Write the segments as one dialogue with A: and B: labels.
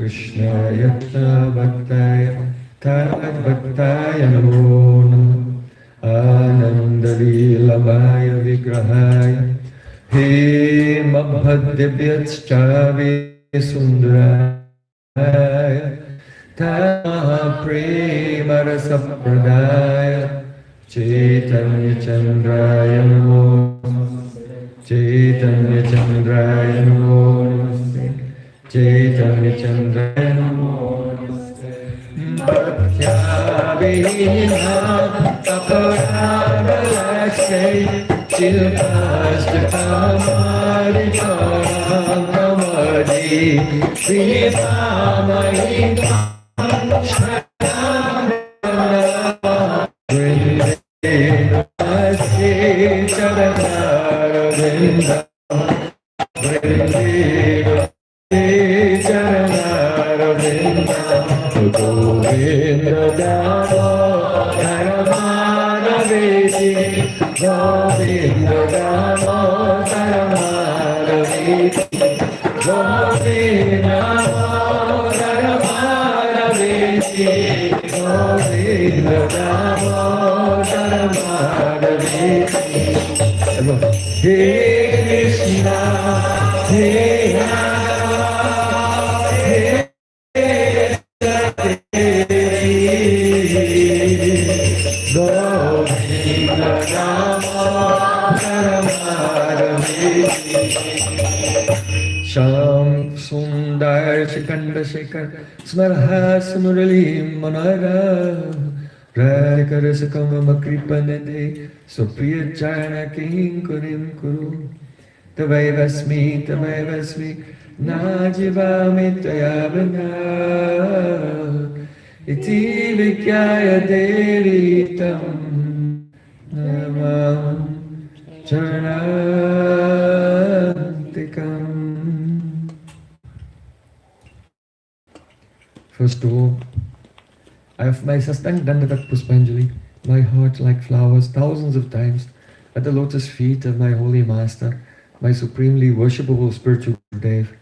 A: Krishna Yatna Bhaktaya Bhaktaya Namo Namo Ananda Leelamaya Vigrahaya He Mabhaddivyatschave Sundaraya Tamaha Prema Rasa Pradaya Chaitanya Chandraya Namo Chaitanya Chandraya Namo Chaitanya Chandraya Namo Bhaktya Vihina Aparadalakshay Chilpashtakamari Karamamadi Srivamahi Shranamana Vrindasi Charanaravinda Charanaravinda Govinda Damo Dharamanaveshi Govinda Damo Dharamanaveshi Govinda Damo Dharamanaveshi Govinda Damo Dharamanaveshi Hare Krishna Hare Sham Sundar Shikanda Shekar Smarha Smuralim Manara Radhikarisakam Makripanade Supriya Chana King Kurim Kuru Tavaivasmi Najivami Tayavana Iti Vikyaya Devitam Namam Charanantikam. First of all, I have my Sastang Dandavat Puspanjali, my heart like flowers, thousands of times at the lotus feet of my holy master, my supremely worshipable spiritual Dev,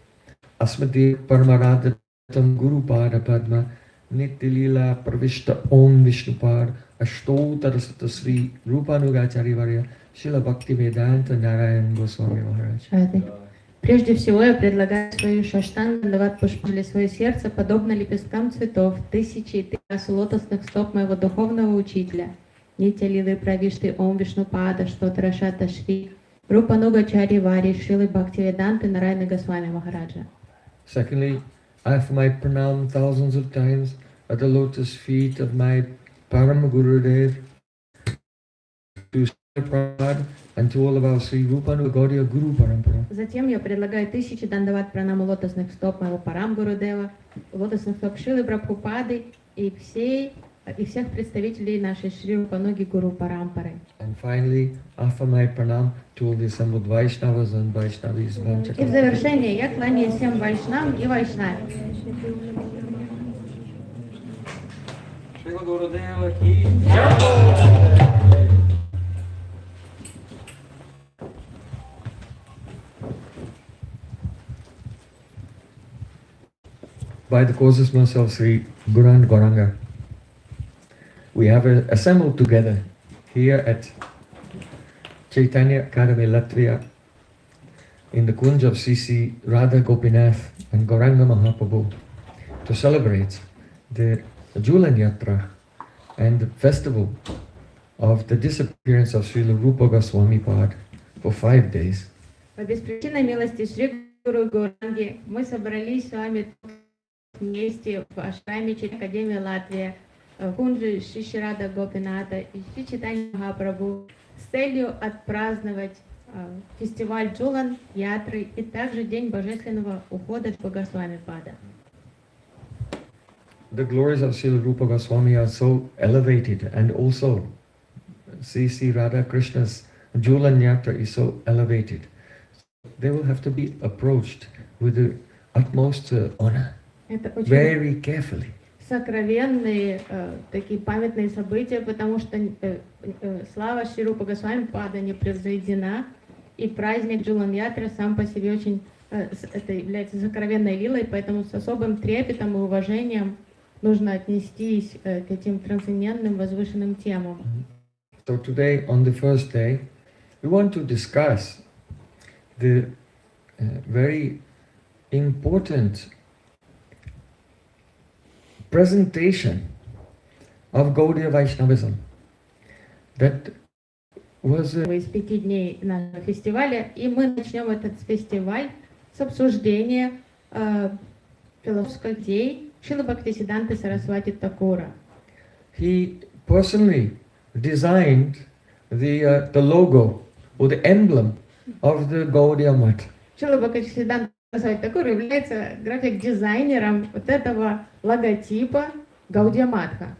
A: Asmati Paramaradatam Guru Pada Padma, Nitilila Pravishta Om Vishnupad, Ashtotarasata Sri Rupanugacharya Varya, Śrīla Bhaktisiddhānta Sarasvatī Ṭhākura.
B: Прежде всего я предлагаю свою шаштангу Дандават Пушпанджали, свое сердце, подобно лепесткам цветов, тысячи и тысячи лотосных стоп моего духовного учителя, Нитья Лилы Правишты Ом Вишнупада, Штотарашата Шри, Рупанугачарья Варья, Śrīla Bhaktisiddhānta Sarasvatī Ṭhākura.
A: Secondly, I have my pranam thousands of times at the lotus feet of my Param Gurudev, to Prabhupada and to all of our Sri Rupanuga Gaudiya Guru Parampara.
B: Затем я предлагаю тысячи дандават пранаму лотосных стоп моего Парам Гурудева, лотосных стоп Шрилы Прабхупады и всех представителей нашей Шри Рупануги Гуру Парампары.
A: And finally, offer my pranam to all the assembled Vaishnavas and Vaishnavis.
B: И в завершение я кланяюсь всем Вайшнавам и Вайшнавам.
C: Śrīla Gurudeva ki
A: By the causelessness of Sri Guranga Gauranga, we have assembled together here at Chaitanya Academy, Latvia, in the kunj of C.C. Radha Gopinath and Gauranga Mahaprabhu to celebrate the Julan Yatra and the festival of the disappearance of Srila Rupa Goswami Pad for 5 days.
B: По беспричинной милости Шри Гуру Гауранги мы собрались с вами вместе в Ашраме Академии Латвия, в кунже Шри Рада Гопината и Шри Чайтанья Махапрабху с целью отпраздновать фестиваль Джулан Ятры и также День Божественного ухода Госвами Пада.
A: The glories of Srila Rupa Goswami are so elevated, and also C.C. Radha Krishna's Julan Yatra is so elevated. They will have to be approached with the utmost honor, very carefully.
B: Сокровенные такие памятные события, потому что слава Шри Рупа Госвами Пада не превзойдена, и праздник Джулан Ятры сам по себе очень это является сокровенной лилой, поэтому с особым трепетом и уважением нужно отнестись к этим трансцендентным, возвышенным темам.
A: So today, on the first day, we want to discuss the very important presentation of Gaudiya Vaishnavism that was
B: Из 5 дней нашего фестиваля, и мы начнем этот фестиваль с обсуждения философских идей Śrīla Bhaktisiddhānta Sarasvatī Ṭhākura.
A: he personally designed the logo or the emblem of the Gaudiya Math.
B: Śrīla Bhaktisiddhānta Sarasvatī Ṭhākura является график-дизайнером вот этого логотипа Гаудия Матха.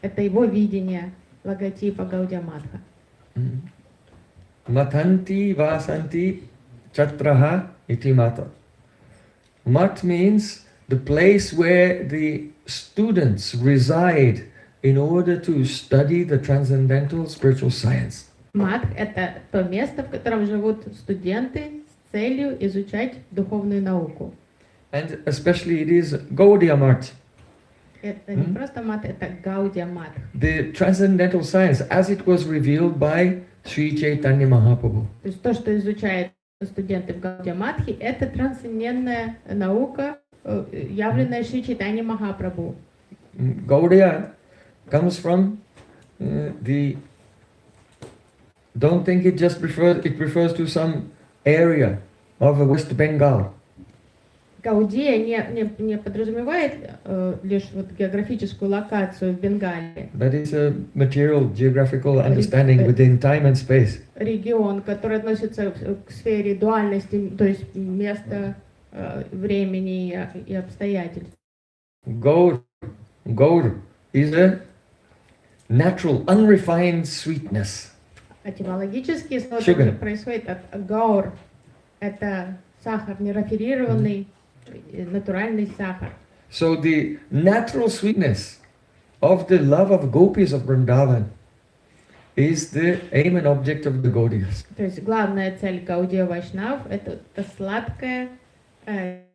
B: Это его видение логотипа Гаудия Матха.
A: Mathanti vasanti chatraha iti mata. Mat means the place where the students reside in order to study the transcendental spiritual science.
B: Мат — это то место, в котором живут студенты с целью изучать духовную науку.
A: And especially it is Gaudiya Math,
B: Это не просто мат, это Гаудия Мат.
A: the transcendental science as it was revealed by Sri Chaitanya Mahaprabhu.
B: То есть то, что изучают студенты в Гаудия Матхи, это трансцендентная наука, явленная Шри Чайтанья Махапрабху.
A: Gaudiya comes from don't think it refers to some area of West Bengal.
B: Гаудия не подразумевает лишь вот географическую локацию в Бенгалии.
A: That is a material geographical understanding within time and space.
B: Регион, который относится к сфере дуальности, то есть места, времени и обстоятельств.
A: Gaur is a natural, unrefined sweetness.
B: Этимологически слово происходит от гаур. Это сахар, нерафинированный, натуральный сахар.
A: So the natural sweetness of the love of gopis of Vrindavan is the aim and object of the Gaudiyas.
B: То есть главная цель Гаудия Вайшнав — это сладкая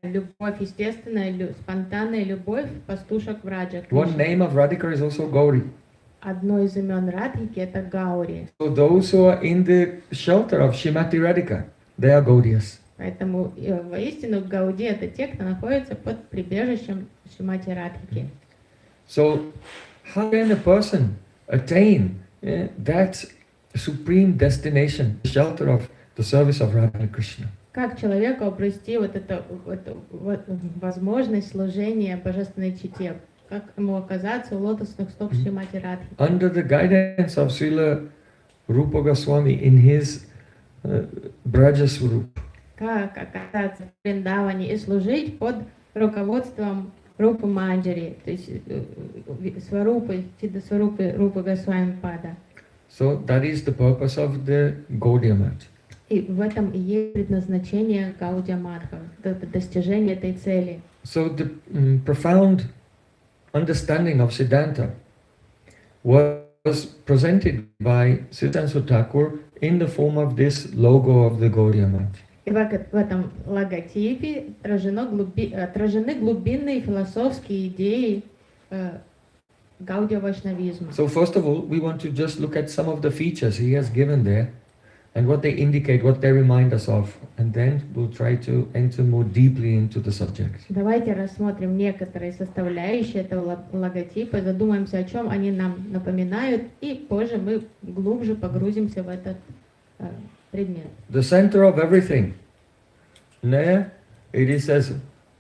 B: любовь, естественная, спонтанная любовь пастушек Враджа.
A: One name of Radhika is also Gauri.
B: Одно из имен Радхики — это Гаури.
A: So those who are in the shelter of Shrimati Radhika, they are Gaudiyas.
B: Поэтому воистину Гауди — это те, кто находится под прибежищем Шримати Радхики.
A: So how can a person attain that supreme destination, the shelter of the service of Radha Krishna?
B: Как человеку обрести вот эту возможность служения божественной чите? Как ему оказаться у лотосных стоп Шримати Радхики?
A: Under the guidance of Srila Rupa Goswami in his Braja Swarup.
B: Как оказаться в Вриндаване и служить под руководством Рупы Манджари, то есть Сварупы, Сиддха-сварупы Рупы Госвами Пада.
A: So that is the purpose of the Gaudiya Math.
B: И в этом и есть предназначение Гаудия Матха, достижение этой цели.
A: So the profound understanding of Siddhanta was presented by Siddhanta Thakur in the form of this logo of the Gaudiya Math.
B: И в этом логотипе отражены глубинные философские идеи Гаудия Вайшнавизма.
A: So first of all, we want to just look at some of the features he has given there and what they indicate, what they remind us of, and then we'll try to enter more deeply into the subject.
B: Давайте рассмотрим некоторые составляющие этого логотипа, задумаемся, о чем они нам напоминают, и позже мы глубже погрузимся в этот предмет.
A: The center of everything. There it says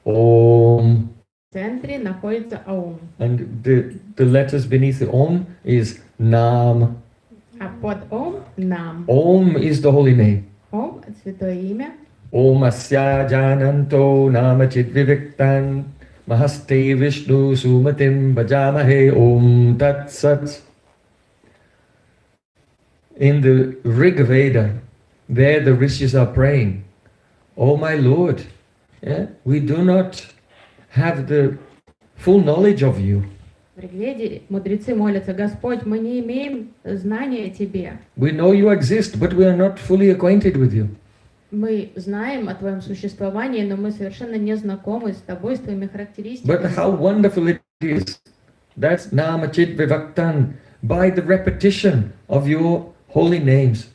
A: Om.
B: В центре находится Аум.
A: And the letters beneath the Om is Nam.
B: А под Ом — Нам.
A: Om is the holy name.
B: Ом — святое имя.
A: Om asya jananto namachid viviktan mahaste vishnu sumatim bhajamahe Om tat sat. In the Rig Veda, there the rishis are praying, "Oh my Lord, we do not have the full knowledge of you.
B: В Ригведе мудрецы молятся: Господь, мы не имеем знания о Тебе.
A: We know you exist, but we are not fully acquainted with you."
B: Мы знаем о Твоем существовании, но мы совершенно не знакомы с Тобой, с Твоими характеристиками.
A: But how wonderful it is. That's nama chit vivaktan, by the repetition of your holy names.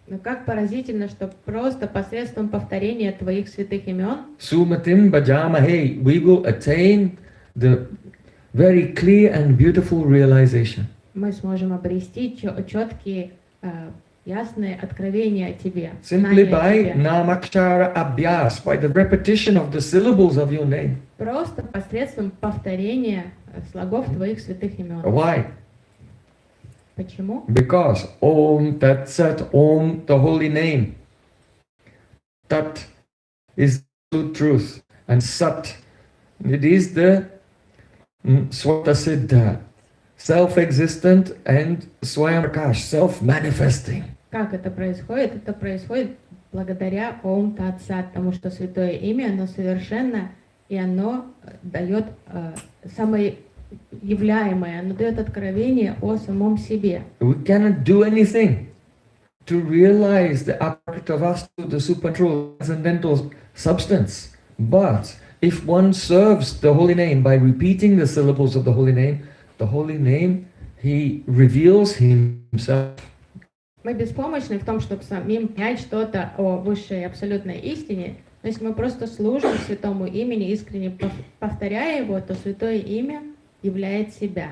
B: Но как поразительно, что просто посредством повторения твоих святых имен
A: Sumatim bhajamahe, we will attain the very clear and beautiful realization.
B: мы сможем обрести четкие, ясные откровения о тебе.
A: Simply
B: знания о
A: by
B: тебе.
A: namakshara abhyas, by the repetition of the syllables of your name.
B: Просто посредством повторения слогов твоих святых имен.
A: Why?
B: Почему?
A: Because Om Tat Sat, Om, the holy name. Tat is the truth, and Sat, it is the Swatasiddha, self-existent, and Swayamprakash, self-manifesting.
B: Как это происходит? Это происходит благодаря Ом Тат Сат, потому что святое имя, оно совершенно, и оно дает самое являемое, оно дает откровение о самом себе.
A: We cannot do anything to realize the aprakritavastu, the supernatural transcendental substance. But if one serves the holy name by repeating the syllables of the holy name, he reveals himself.
B: Мы беспомощны в том, чтобы самим понять что-то о высшей абсолютной истине, но если мы просто служим святому имени, искренне повторяя его, то святое имя являет себя.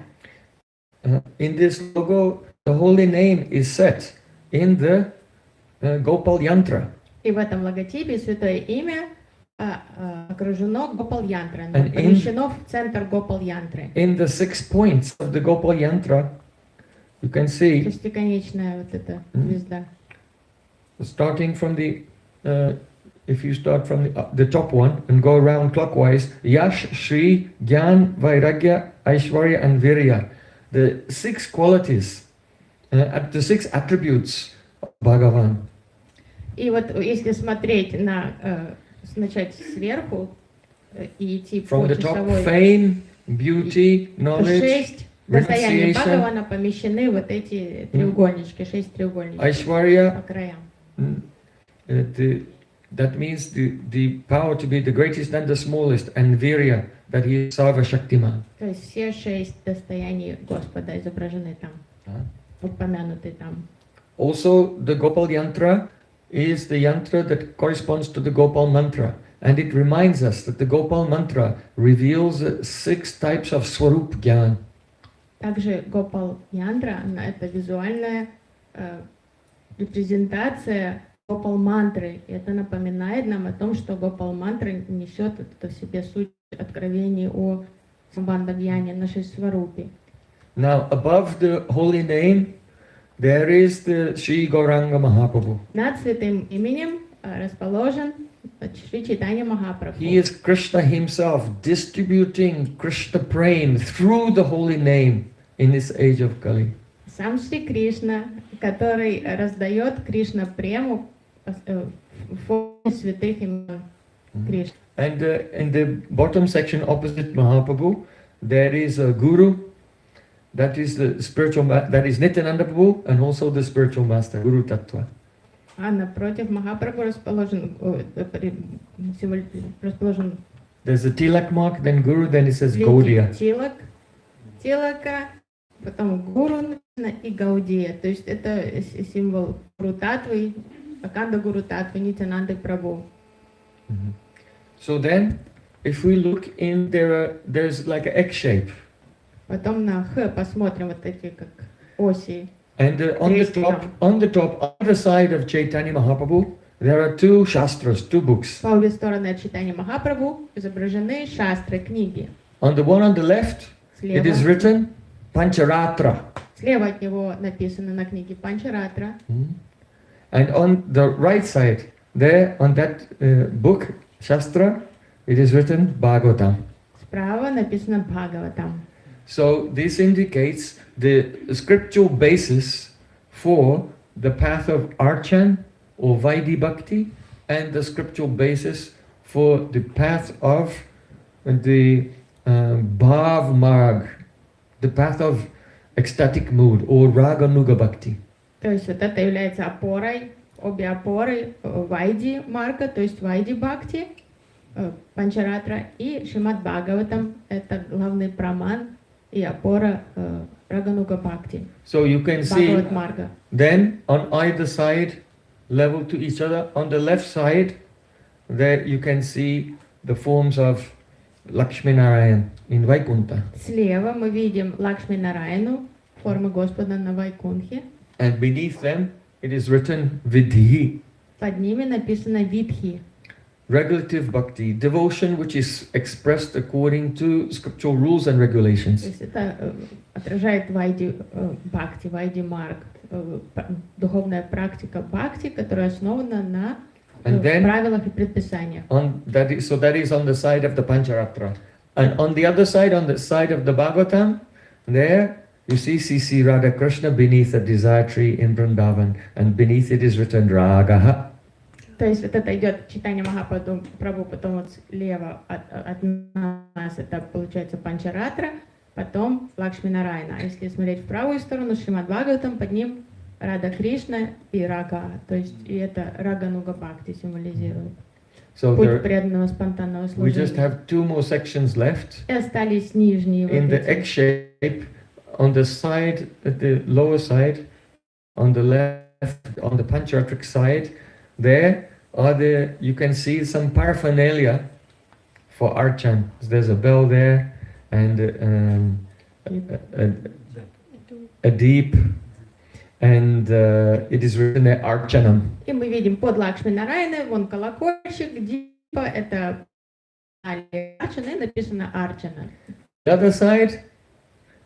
A: In this logo, the holy name is set in the Gopal Yantra.
B: И в этом логотипе святое имя окружено Гопал Янтрой,
A: And
B: помещено в центр Гопал Янтры.
A: In the 6 points of the Gopal Yantra, you can see,
B: Шестиконечная вот эта звезда.
A: starting from if you start from the top one and go around clockwise, Yash, Shri, Gyan, Vairagya, Aishwarya and Virya. The 6 qualities, the 6 attributes of Bhagavan.
B: И вот если смотреть начать сверху и идти
A: From
B: по
A: the top,
B: часовой,
A: fame, beauty, knowledge,
B: 6 достояний
A: renunciation,
B: Бхагавана помещены вот эти треугольнички, 6 треугольничков по
A: Aishwarya,
B: краям.
A: that means the power to be the greatest and the smallest, and Virya, that he is Sarva Shaktiman.
B: То есть все 6 достояний Господа изображены там, упомянуты там.
A: Also, the Gopal Yantra is the yantra that corresponds to the Gopal Mantra. And it reminds us that the Gopal Mantra reveals 6 types of Swarup Gyan.
B: Также Гопал Янтра, это визуальная репрезентация Гопал мантры. И это напоминает нам о том, что Гопал мантра несет в себе суть откровений о Самбандагьяне, нашей Сварупе.
A: Now, above the holy name, there is the Sri Gauranga Mahaprabhu.
B: Над святым именем расположен Шри Чайтанья Махапрабху.
A: He is Krishna himself, distributing Krishna prem through the holy name in this age of Kali.
B: Сам Шри Кришна, который раздает Кришна прему в форме святых имен Кришны.
A: And in the bottom section opposite Mahaprabhu, there is a guru, that is the spiritual, that is Nityananda Prabhu, and also the spiritual master, Guru Tattva.
B: А напротив Махапрабху расположен
A: There's a tilak mark, then guru, then it says Gaudiya.
B: Тилака, потом Гуру и Гаудия. То есть это символ Гуру Татвы, Аканда Гуру Татвы, Нитянанды Прабху.
A: So then, if we look in there, there's like an X shape.
B: Потом на Х посмотрим вот эти как оси.
A: And on the top, other side of Chaitanya Mahaprabhu, there are 2 shastras, 2 books.
B: По обе стороны от Чайтаньи Махапрабху изображены шастры, книги.
A: On the one on the left, it is written Pancharatra.
B: Слева от него написано на книге Панчаратра.
A: And on the right side, there on that book, Shastra, it is written Bhagavatam.
B: Справа написано Бхагаватам.
A: So this indicates the scriptural basis for the path of Archan or Vaidhi Bhakti, and the scriptural basis for the path of the Bhav Marg, the path of ecstatic mood, or Raganuga Bhakti.
B: То есть вот это является опорой, обе опоры Вайди Марга, то есть Вайди Бхакти, Панчаратра, и Шримад Бхагаватам — это главный праман и опора Рагануга Бхакти,
A: So you can see
B: Bhagavad Marga.
A: then on either side, level to each other. On the left side, there you can see the forms of Lakshmi Narayan in Vaikuntha.
B: Слева мы видим Лакшми Нараяну, формы Господа на Вайкунхе.
A: And beneath them, it is written Vidhi,
B: Под ними написано Видхи.
A: regulative bhakti, devotion which is expressed according to scriptural rules and
B: То
A: regulations.
B: есть это отражает Вайди Бхакти, Вайди Марг, духовная практика Бхакти, которая основана на
A: And then
B: правилах и предписаниях.
A: so that is on the side of the Pancharatra. And on the other side, on the side of the Bhagavatam, there you see C.C. Radha Krishna beneath a desire tree in Vrindavan, and beneath it is written Ragaha.
B: То есть вот это идет читание Махапрабху, потом вот слева от нас это получается Панчаратра, потом Лакшми Нарайна. А если смотреть в правую сторону, Шримад Бхагаватам, под ним Рада Кришна и Рага. То есть и это Рагануга Бхакти символизирует.
A: So
B: Путь преданного спонтанного
A: we just
B: служения.
A: have two more sections left.
B: И остались нижние вот
A: In the
B: эти.
A: X shape, on the side, at the lower side, on the left, on the Pancharatric side, there are you can see some paraphernalia for Archan. There's a bell there, and a deep, and it is written there Archanam.
B: И мы видим под Лакшми Нарайной, вон колокольчик, дипа, это Арчана, и написано Арчана.
A: The other side,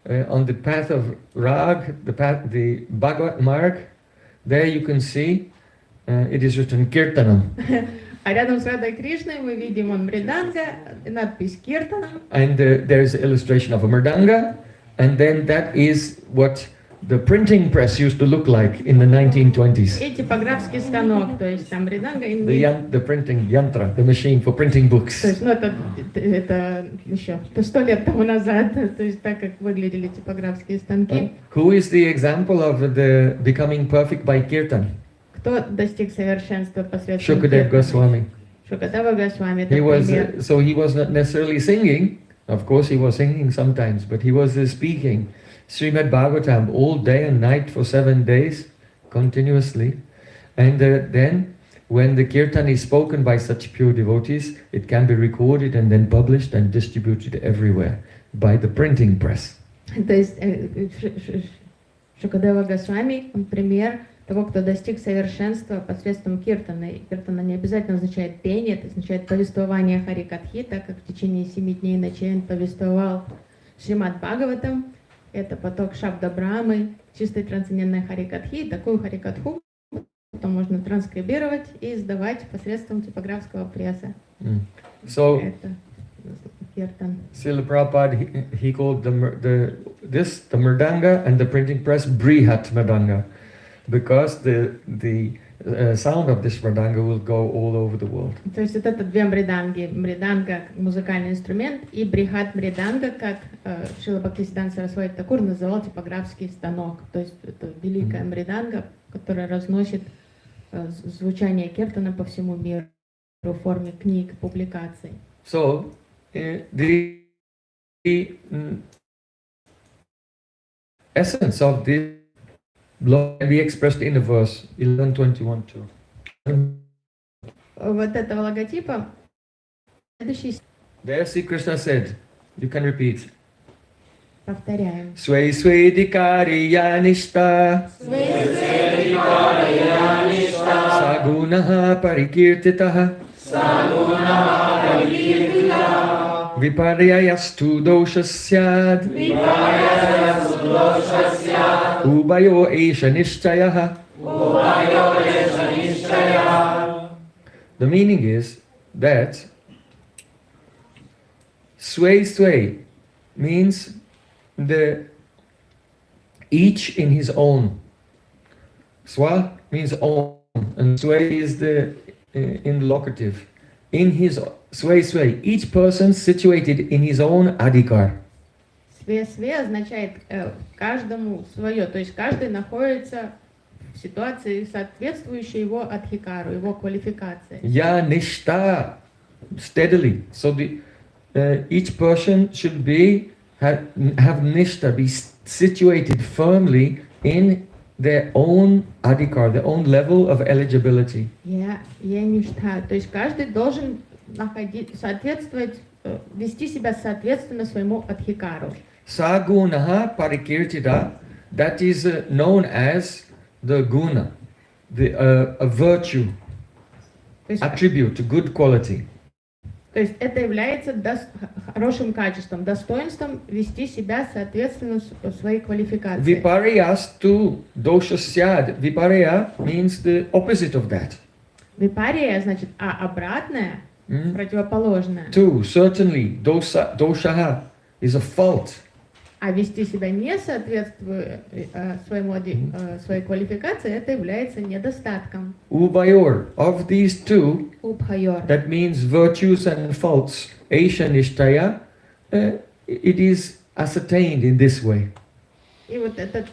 A: on the path of Rag, the Bhagavad Marg, there you can see it is written Kirtanam.
B: А рядом с Радой Кришной мы видим он Мриданга, надпись Киртанам.
A: And there is an illustration of a mridanga, and then that is what the printing press used to look like in the 1920s.
B: И типографский станок, то есть там Мриданга и
A: The printing yantra, the machine for printing books.
B: то есть, ну, это еще 100 лет тому назад, то есть так как выглядели типографские станки.
A: Who is the example of the becoming perfect by kirtan?
B: Кто достиг совершенства посредством
A: Shukadev
B: киртана?
A: Goswami.
B: Шукадева Госвами, это
A: He was
B: пример.
A: so he was not necessarily singing. Of course, he was singing sometimes, but he was speaking Srimad Bhagavatam all day and night for 7 days continuously. And then, when the kirtan is spoken by such pure devotees, it can be recorded and then published and distributed everywhere by the printing press.
B: То есть Шукадева Госвами, он пример того, кто достиг совершенства посредством киртана. И киртана не обязательно означает пение, это означает повествование Харикатхи, так как в течение 7 дней и ночей он повествовал Шримад Бхагаватам. Это поток Шабда Брамы, чистой трансцендентной Харикатхи. И такую Харикатху потом можно транскрибировать и издавать посредством типографского пресса.
A: So,
B: Это киртан.
A: Śrīla Prabhupada, he called the mridanga and the printing press Brihat Mridanga, because the sound of this mridanga will go all over the world.
B: То есть вот это две мриданги. Мриданга как музыкальный инструмент и брихат мриданга, как Śrīla Bhaktisiddhānta Sarasvatī Ṭhākura называл типографский станок. То есть это великая мриданга, которая разносит звучание киртана по всему миру в форме книг, публикаций.
A: So, the essence of this law can be expressed in a verse 11:21-2.
B: Вот этого логотипа следующий
A: There, Sri Krishna said, you can repeat.
B: повторяем.
A: Sway sway dikari yanishta sagunaha parikirtitaha viparyayastu doshasyad ubayo esha nishchayaha. The meaning is that sway means each in his own. Swa means own, and sway is the in the locative. In his sway, each person situated in his own adhikar.
B: Све означает каждому свое, то есть каждый находится в ситуации, соответствующей его адхикару, его квалификации.
A: Ya nishta steadily. So each person should have nishta, be situated firmly in their own adhikar, their own level of eligibility.
B: Я ништа. То есть каждый должен соответствовать, вести себя соответственно своему адхикару.
A: Sagunaha parikirtita, that is known as the guna, a virtue, attribute, good quality.
B: То есть это является хорошим качеством, достоинством вести себя соответственно своей квалификации.
A: Viparyastu doshasyad. Viparya means the opposite of that.
B: Випария значит обратное, противоположное.
A: Two, certainly, doshaha is a fault.
B: А вести себя не соответствуя своей квалификации, это является недостатком.
A: Ubayor, of these two,
B: Убхайор.
A: that means virtues and faults, Aisha Nishtaya, it is ascertained in this way.
B: И вот это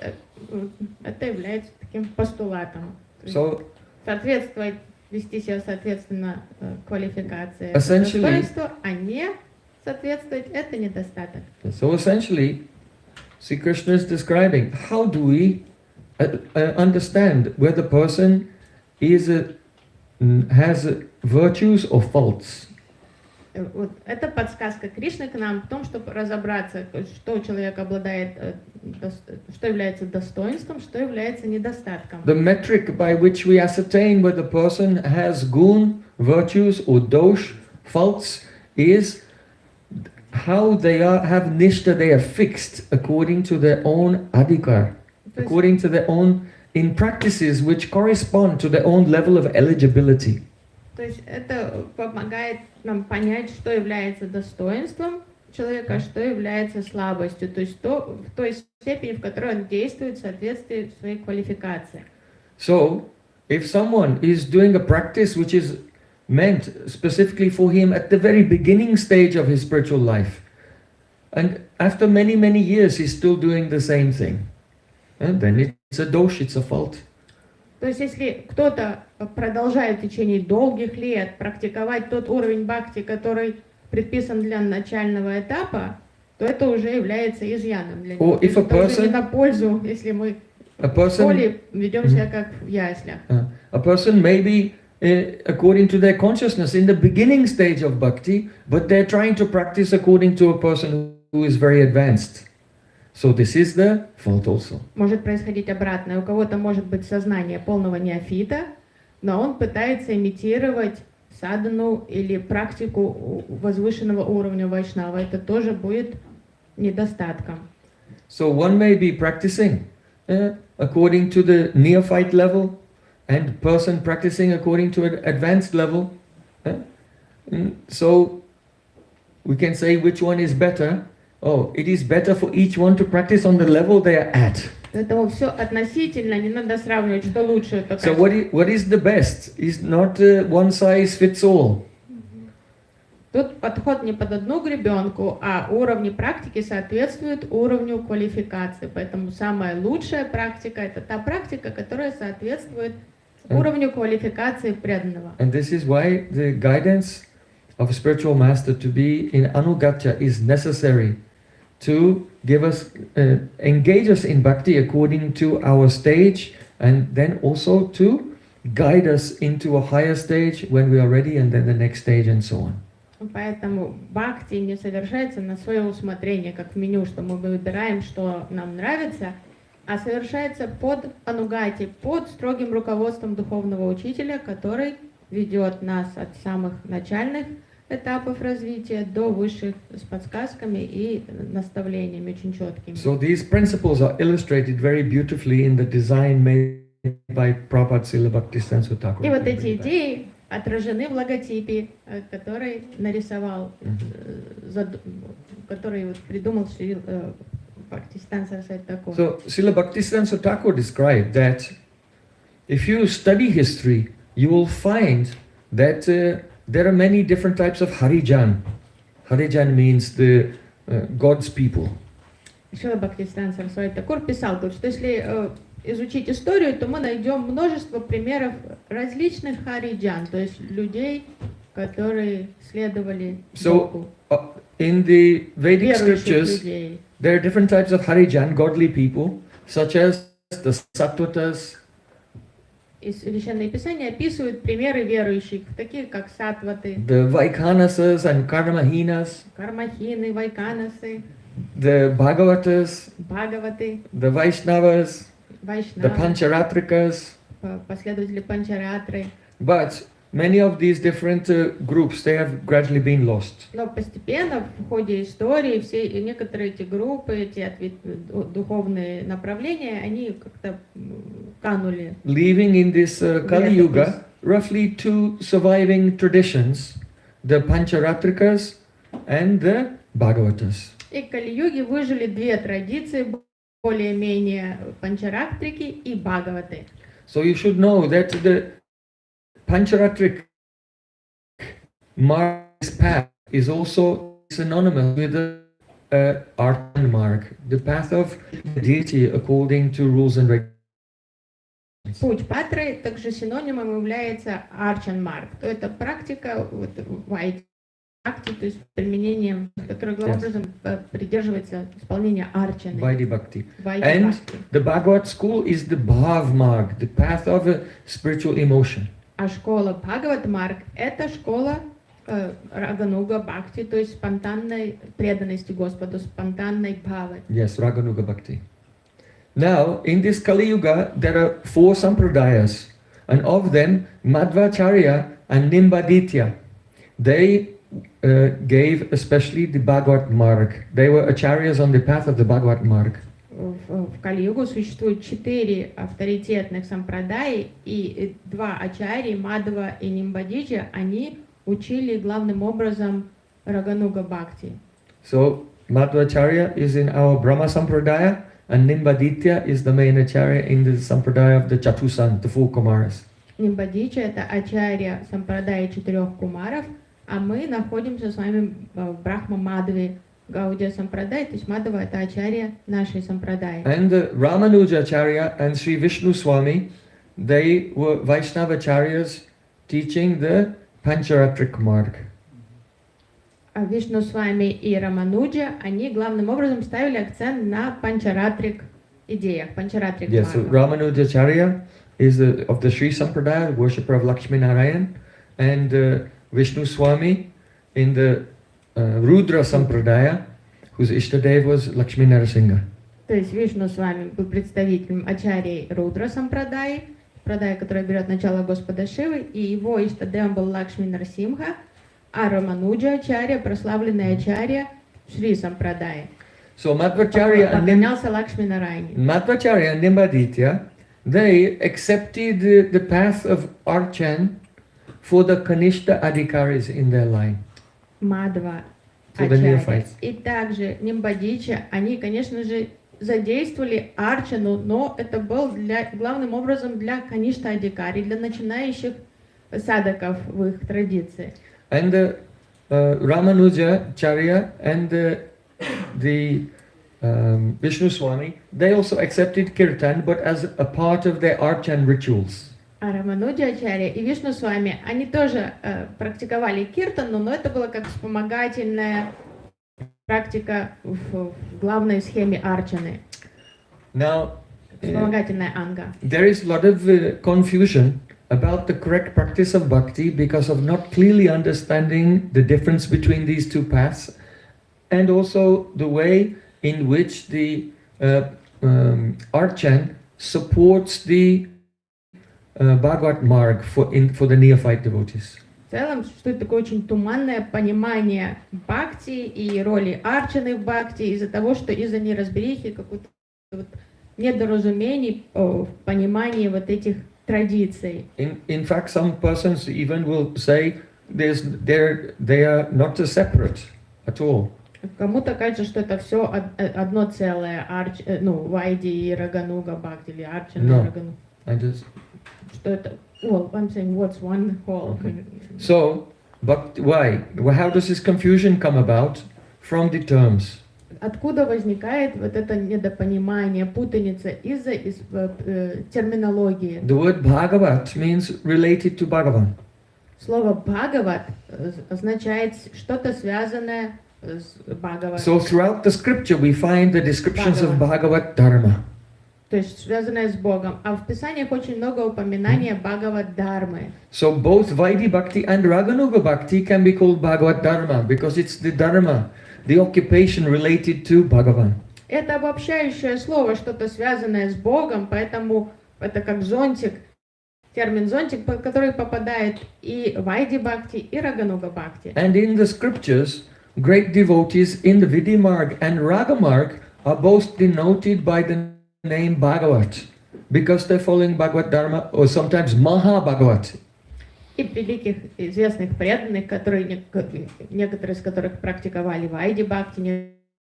B: является таким постулатом.
A: So,
B: Соответствовать, вести себя соответственно квалификации, это
A: Essentially-
B: достоинство, а не соответствовать, это недостаток.
A: so essentially, Sri Krishna is describing how do we understand whether the person has virtues or faults.
B: Вот это подсказка Кришны к нам в том, чтобы разобраться, что у человека обладает, что является достоинством, что является недостатком.
A: The metric by which we ascertain whether the person has gun, virtues, or dosh, faults, is how they have nishta, they are fixed according to their own adhikar, according to their own, in practices which correspond to their own level of eligibility.
B: То есть это помогает нам понять, что является достоинством человека, а что является слабостью, то есть в той степени, в которой он действует в соответствии своей квалификации.
A: So, if someone is doing a practice which is meant specifically for him at the very beginning stage of his spiritual life, and after many, many years he's still doing the same thing, and then it's a dosh, it's a fault.
B: То есть если кто-то продолжает в течение долгих лет практиковать тот уровень бхакти, который предписан для начального этапа, то это уже является изъяном для него.
A: If a
B: Это уже не
A: person-
B: на пользу, если мы
A: A
B: в
A: person,
B: школе ведем себя как в яслях.
A: a person may be, according to their consciousness, in the beginning stage of bhakti, but they're trying to practice according to a person who is very advanced. So this is the fault also.
B: Может происходить обратное. У кого-то может быть сознание полного неофита, но он пытается имитировать садану или практику возвышенного уровня вайшнава. Это тоже будет недостатком.
A: So one may be practicing according to the neophyte level, and person practicing according to an advanced level. So we can say which one is better. Oh, it is better for each one to practice on the level they are at.
B: Поэтому все относительно, не надо сравнивать, что лучше. Это
A: So what is the best? Is not one size fits all.
B: Тут подход не под одну гребенку, а уровни практики соответствуют уровню квалификации. Поэтому самая лучшая практика – это та практика, которая соответствует уровню квалификации преданного.
A: And this is why the guidance of a spiritual master to be in anugatya is necessary to give us, engage us in bhakti according to our stage, and then also to guide us into a higher stage when we are ready, and then the next stage, and so on.
B: Поэтому бхакти не совершается на свое усмотрение, как в меню, что мы выбираем, что нам нравится, а совершается под анугати, под строгим руководством духовного учителя, который ведет нас от самых начальных этапов развития до высших с подсказками и наставлениями очень четкими.
A: So these principles are illustrated very beautifully in the design made by Prabhupada Śrīla Bhaktisiddhānta Ṭhākura.
B: И вот эти идеи отражены в логотипе, который нарисовал, который вот придумал Śrīla Bhaktisiddhānta Sarasvatī Ṭhākura.
A: So Śrīla Bhaktisiddhānta Ṭhākura described that if you study history, you will find that there are many different types of Harijan. Harijan means the God's people.
B: Śrīla Bhaktisiddhānta Sarasvatī Ṭhākura писал, что если изучить историю, то мы найдем множество примеров различных хариджан, то есть людей которые следовали
A: So,
B: Богу,
A: in the Vedic
B: верующих
A: scriptures,
B: людей.
A: there are different types of Harijan, godly people, such as the Sattvatas,
B: И Священное Писание описывают примеры верующих, такие как сатваты,
A: the Vaikhanasas and Karmahinas,
B: кармахины, вайканасы,
A: the Bhagavatas,
B: бхагаваты,
A: the Vaishnavas, the
B: вайшнавы,
A: Pancharatrikas.
B: последователи панчаратры.
A: But many of these different groups, they have gradually been lost.
B: Но постепенно в ходе истории некоторые эти группы, эти духовные направления, они как-то канули.
A: Leaving in this Kali Yuga roughly two surviving traditions, the Pancharatrikas and the Bhagavatas.
B: И в Кали-юге выжили две традиции, более-менее панчарактрики и бхагаваты.
A: So you should know that the Pancharatric mark path is also synonymous with the Arthan mark, the path of the deity according to rules and regulations.
B: Путь Патры также синонимом является арчан-марк. То это практика вайди, то есть применением, которое главным образом придерживается исполнения арчаны.
A: Vaidhi Bhakti.
B: Вайди
A: And
B: Бхакти.
A: the Bhagavad school is the Bhav mark, the path of a spiritual emotion.
B: А школа Бхагават-марк – это школа Рагануга Бхакти, то есть спонтанной преданности Господу, спонтанной бхавы.
A: Yes, Raganuga Bhakti. Now, in this Kali Yuga, there are 4 sampradayas, and of them, Madhvacharya and Nimbaditya, they gave especially the Bhagavad Marg. They were acharyas on the path of the Bhagavad Marg.
B: В Кали-югу существует 4 авторитетных сампрадаи, и 2 ачарьи, Мадхва и Нимбадича, они учили главным образом Рагануга Бхакти.
A: So, Madhvacharya is in our Brahma Sampradaya, and Nimbaditya is the main acharya in the Sampradaya of the Chatusan, the 4 Kumaras.
B: Нимбадича – это ачарья сампрадаи 4 кумаров, а мы находимся с вами в Брахма-мадхве, Гаудия Сампрадай, то есть Мадхва – это ачарья нашей сампрадаи.
A: And Ramanuja Acharya and Sri Vishnu Swami, they were Vaishnava acharyas teaching the Pancharatric Marg.
B: А Вишну Свами и Рамануджа, они главным образом ставили акцент на панчаратрик идеях, панчаратрик
A: Yes, so
B: маргах.
A: Ramanuja Acharya is of the Sri Sampradaya, worshipper of Lakshmi Narayan, and Vishnu Swami in the Rudra Sampradaya, whose Ishtadev was Lakshmi Narasimha.
B: То есть Вишну Свами был представителем ачарьи Рудра Сампрадаи, Прадая, которая берет начало Господа Шивы, и его Иштадевом был Лакшми Нарсимха, а Рамануджа Ачарья, прославленная Ачарья Шри Сампрадай.
A: So Madhvacharya and
B: Поклонялся Лакшми Нарайне.
A: Madhvacharya and Nimbaditya, they accepted the path of Archan for the Kanishta Adhikaris in their line.
B: Мадхва,
A: For the
B: Ачарья
A: neophytes.
B: и также Нимбадича, они, конечно же, задействовали Арчану, но это был главным образом для Каништа Адикари, для начинающих садаков в их традиции.
A: And Ramanuja Acharya and the Vishnu Swami, they also accepted Kirtan, but as a part of their Archan rituals.
B: А Рамануджа Ачарья и Вишну Свами, они тоже практиковали киртану, но это было как вспомогательная практика в главной схеме арчаны,
A: Now,
B: вспомогательная анга.
A: there is a lot of confusion about the correct practice of bhakti because of not clearly understanding the difference between these 2 paths, and also the way in which the Archan supports the Bhagavad Marg for the neophyte devotees.
B: В целом существует такое очень туманное понимание бхакти и роли арчаны в бхакти из-за того, что из-за неразберихи, какой-то вот недоразумений в понимании вот этих традиций.
A: In fact, some persons even will say they are not separate at all.
B: Кому-то кажется, что это все одно целое, Вайди и Рагануга Бхакти, или Арчана
A: No.
B: и Рагану.
A: I just
B: Что это, well, I'm saying what's one whole.
A: Okay. So, but why? Well, how does this confusion come about? From the terms.
B: Откуда возникает вот это недопонимание, путаница из-за терминологии?
A: The word Bhagavat means related to Bhagavan.
B: Слово «бхагават» означает что-то связанное с Бхагават.
A: So throughout the scripture we find the descriptions of Bhagavat Dharma.
B: То есть связанное с Богом. А в Писаниях очень много упоминаний Бхагават Дharмы.
A: So both Vaidhi Bhakti and Raganuga Bhakti can be called Bhagavat Dharma because it's the Dharma, the occupation related to Bhagavan.
B: Это обобщающее слово, что-то связанное с Богом, поэтому это как зонтик, термин зонтик, под который попадает и Вайди Бхакти, и Рагануга Бхакти.
A: And in the scriptures, great devotees in the Vidhi Marg and Raga Marg are both denoted by the name Bhagavat because they're following Bhagavat Dharma or sometimes Maha Bhagavat.
B: И великих известных преданных, которые, некоторые из которых практиковали Вайди Бхакти,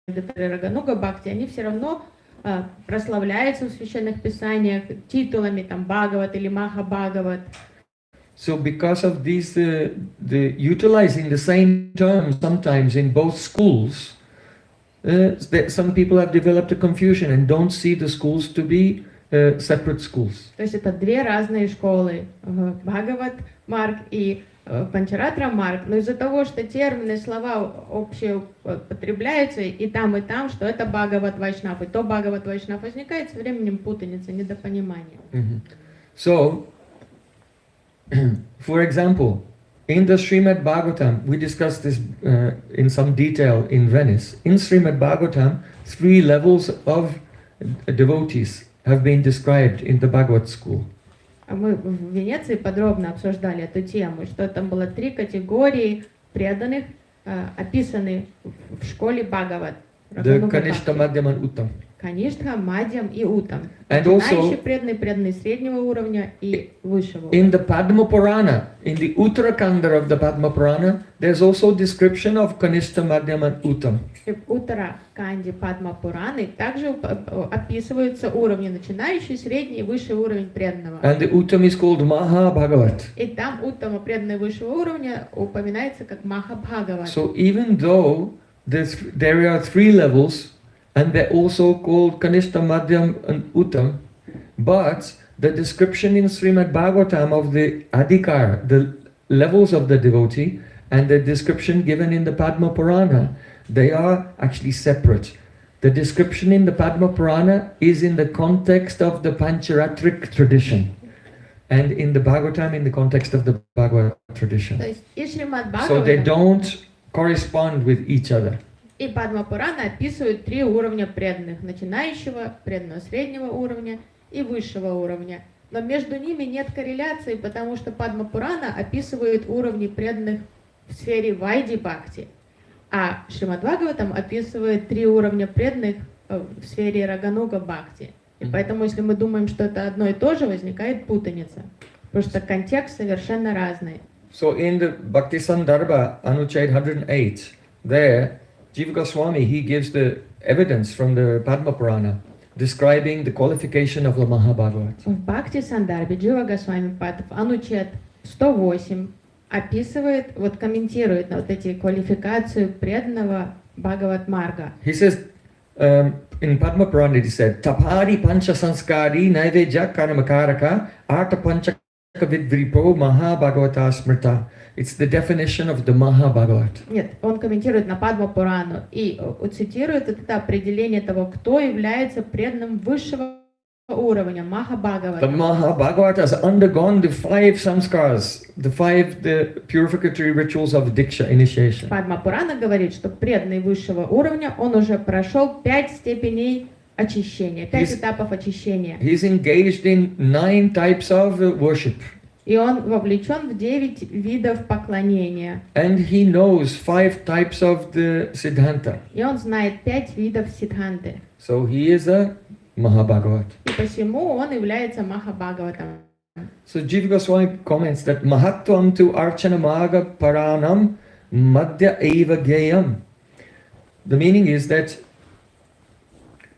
B: некоторые Рагануга Бхакти, они все равно прославляются в священных писаниях титулами там Бхагават или Маха Бхагават.
A: So because of these, the utilizing the same term sometimes in both schools, some people have developed a confusion and don't see the schools to be separate schools.
B: То есть это две разные школы, Бхагават Марг и Панчаратра Марг, но из-за того, что термины, слова общие употребляются и там, что это Бхагават Вайшнав, и то Бхагават Вайшнав, возникает со временем путаница, недопонимание.
A: So, for example, in the Śrīmad Bhagavatam, we discussed this in some detail in Venice. In Śrīmad Bhagavatam, 3 levels of devotees have been described in the Bhagavad school.
B: Мы в Венеции подробно обсуждали эту тему, что там было 3 категории преданных, описаны в школе Бхагават.
A: The Kanishta, Madhyam and Uttam.
B: Каништха, Мадьям и Утам.
A: And
B: Начинающие преданные, преданные среднего уровня и высшего уровня.
A: In the Padma Purana, in the Uttarakanda of the Padma Purana, there's also description of Kanishta, Madhyam and Uttam.
B: В Уттараканде Падма Пураны также описываются уровни начинающий, средний и высший уровень преданного.
A: And the Uttam is called Maha Bhagavat.
B: И там Уттама преданный высшего уровня упоминается как Маха Бхагават.
A: So even though there are 3 levels, and they're also called Kanishta, Madhyam and Uttam, but the description in Srimad Bhagavatam of the Adhikar, the levels of the devotee, and the description given in the Padma Purana, they are actually separate. The description in the Padma Purana is in the context of the Pancharatric tradition, and in the Bhagavatam in the context of the Bhagavad tradition. So they don't correspond with each other.
B: И Падма Пурана описывает 3 уровня преданных: начинающего, преданного среднего уровня и высшего уровня. Но между ними нет корреляции, потому что Падма Пурана описывает уровни преданных в сфере Вайди Бхакти, а Шримад Бхагаватам описывает 3 уровня преданных в сфере Рагануга Бхакти. И поэтому, если мы думаем, что это одно и то же, возникает путаница, потому что контекст совершенно разный.
A: So in the Bhakti Sandarbha, Anuchad 108, there Jiva Goswami, he gives the evidence from the Padma Purana describing the qualification of the Mahabhagavat.
B: В Бхакти Сандарбе Джива Госвами Пад Анучет 108 описывает, комментирует на эти квалификацию преданного Бхагават Марга.
A: He says, in Padma Purana he said, Tapari Pancha Sanskari Naivedya Karamakaraka Arta Pancha Vidvripo Mahabhagavata Smrta. It's the definition of the Mahabhagavat.
B: Нет, он комментирует на Падма Пурану и цитирует это определение того, кто является преданным высшего уровня Махабхагавата.
A: The Mahabhagavat has undergone the 5 samskars, the purificatory rituals of Diksha initiation.
B: Падма Пурана говорит, что преданный высшего уровня, он уже прошел 5 степеней очищения, 5 этапов очищения.
A: He's engaged in 9 types of worship.
B: И он вовлечен в 9 видов поклонения.
A: And he knows 5 types of the Siddhanta.
B: И он знает 5 видов сиддханты.
A: So he is a Mahabhagavat.
B: И посему он является Махабхагаватом.
A: So Jiva Goswami comments that Mahatvam tu Archana Maga Paranam Madhya Eva Gayam. The meaning is that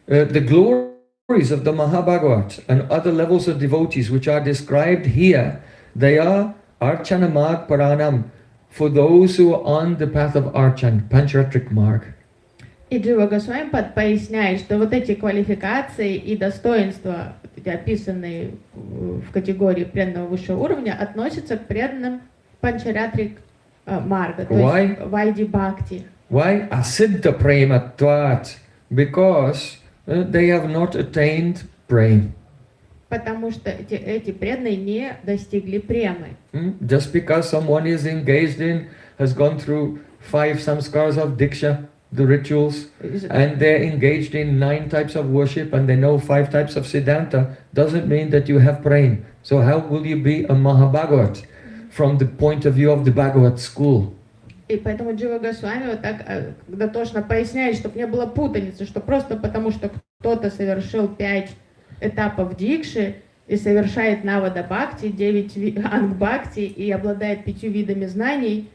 A: the glories of the Mahabhagavat and other levels of devotees which are described here, they are Archana Marg Paranam for those who are on the path of Archan, Pancharatric Marg.
B: И Джива Госвами поясняет, что эти квалификации и достоинства, описанные в категории преданного высшего уровня, относятся к преданным Pancharatrik Marga, то
A: Why?
B: есть Вайди Бхакти.
A: Why? Asiddha prematvat. Because they have not attained prema.
B: Потому что эти преданные не достигли премы.
A: Just because someone is engaged in, has gone through 5 samskars of diksha, the rituals, and they're engaged in 9 types of worship and they know 5 types of siddhanta, doesn't mean that you have prema. So how will you be a Mahabhagavat from the point of view of the Bhagavat school?
B: И поэтому Джива Госвами вот так дотошно поясняет, чтобы не было путаницы, что просто потому, что кто-то совершил 5 этапов дикши и совершает навада бхакти, 9 анг бхакти и обладает 5 видами знаний,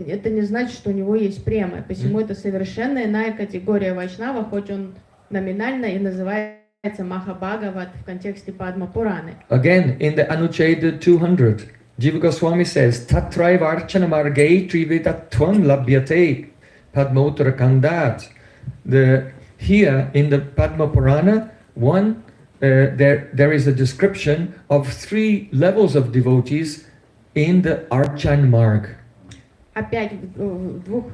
B: это не значит, что у него есть према. Посему это совершенно иная категория вайшнава, хоть он номинально и называется Махабхагават в контексте Падма Пураны.
A: Again, in the Anucheda 200, Jiva Goswami says, Tatrai varchana margai trivedatvam labhyate padmottara kandat. Here in the Padma Purana, there is a description of 3 levels of devotees in the Archan Marg.
B: Опять в двух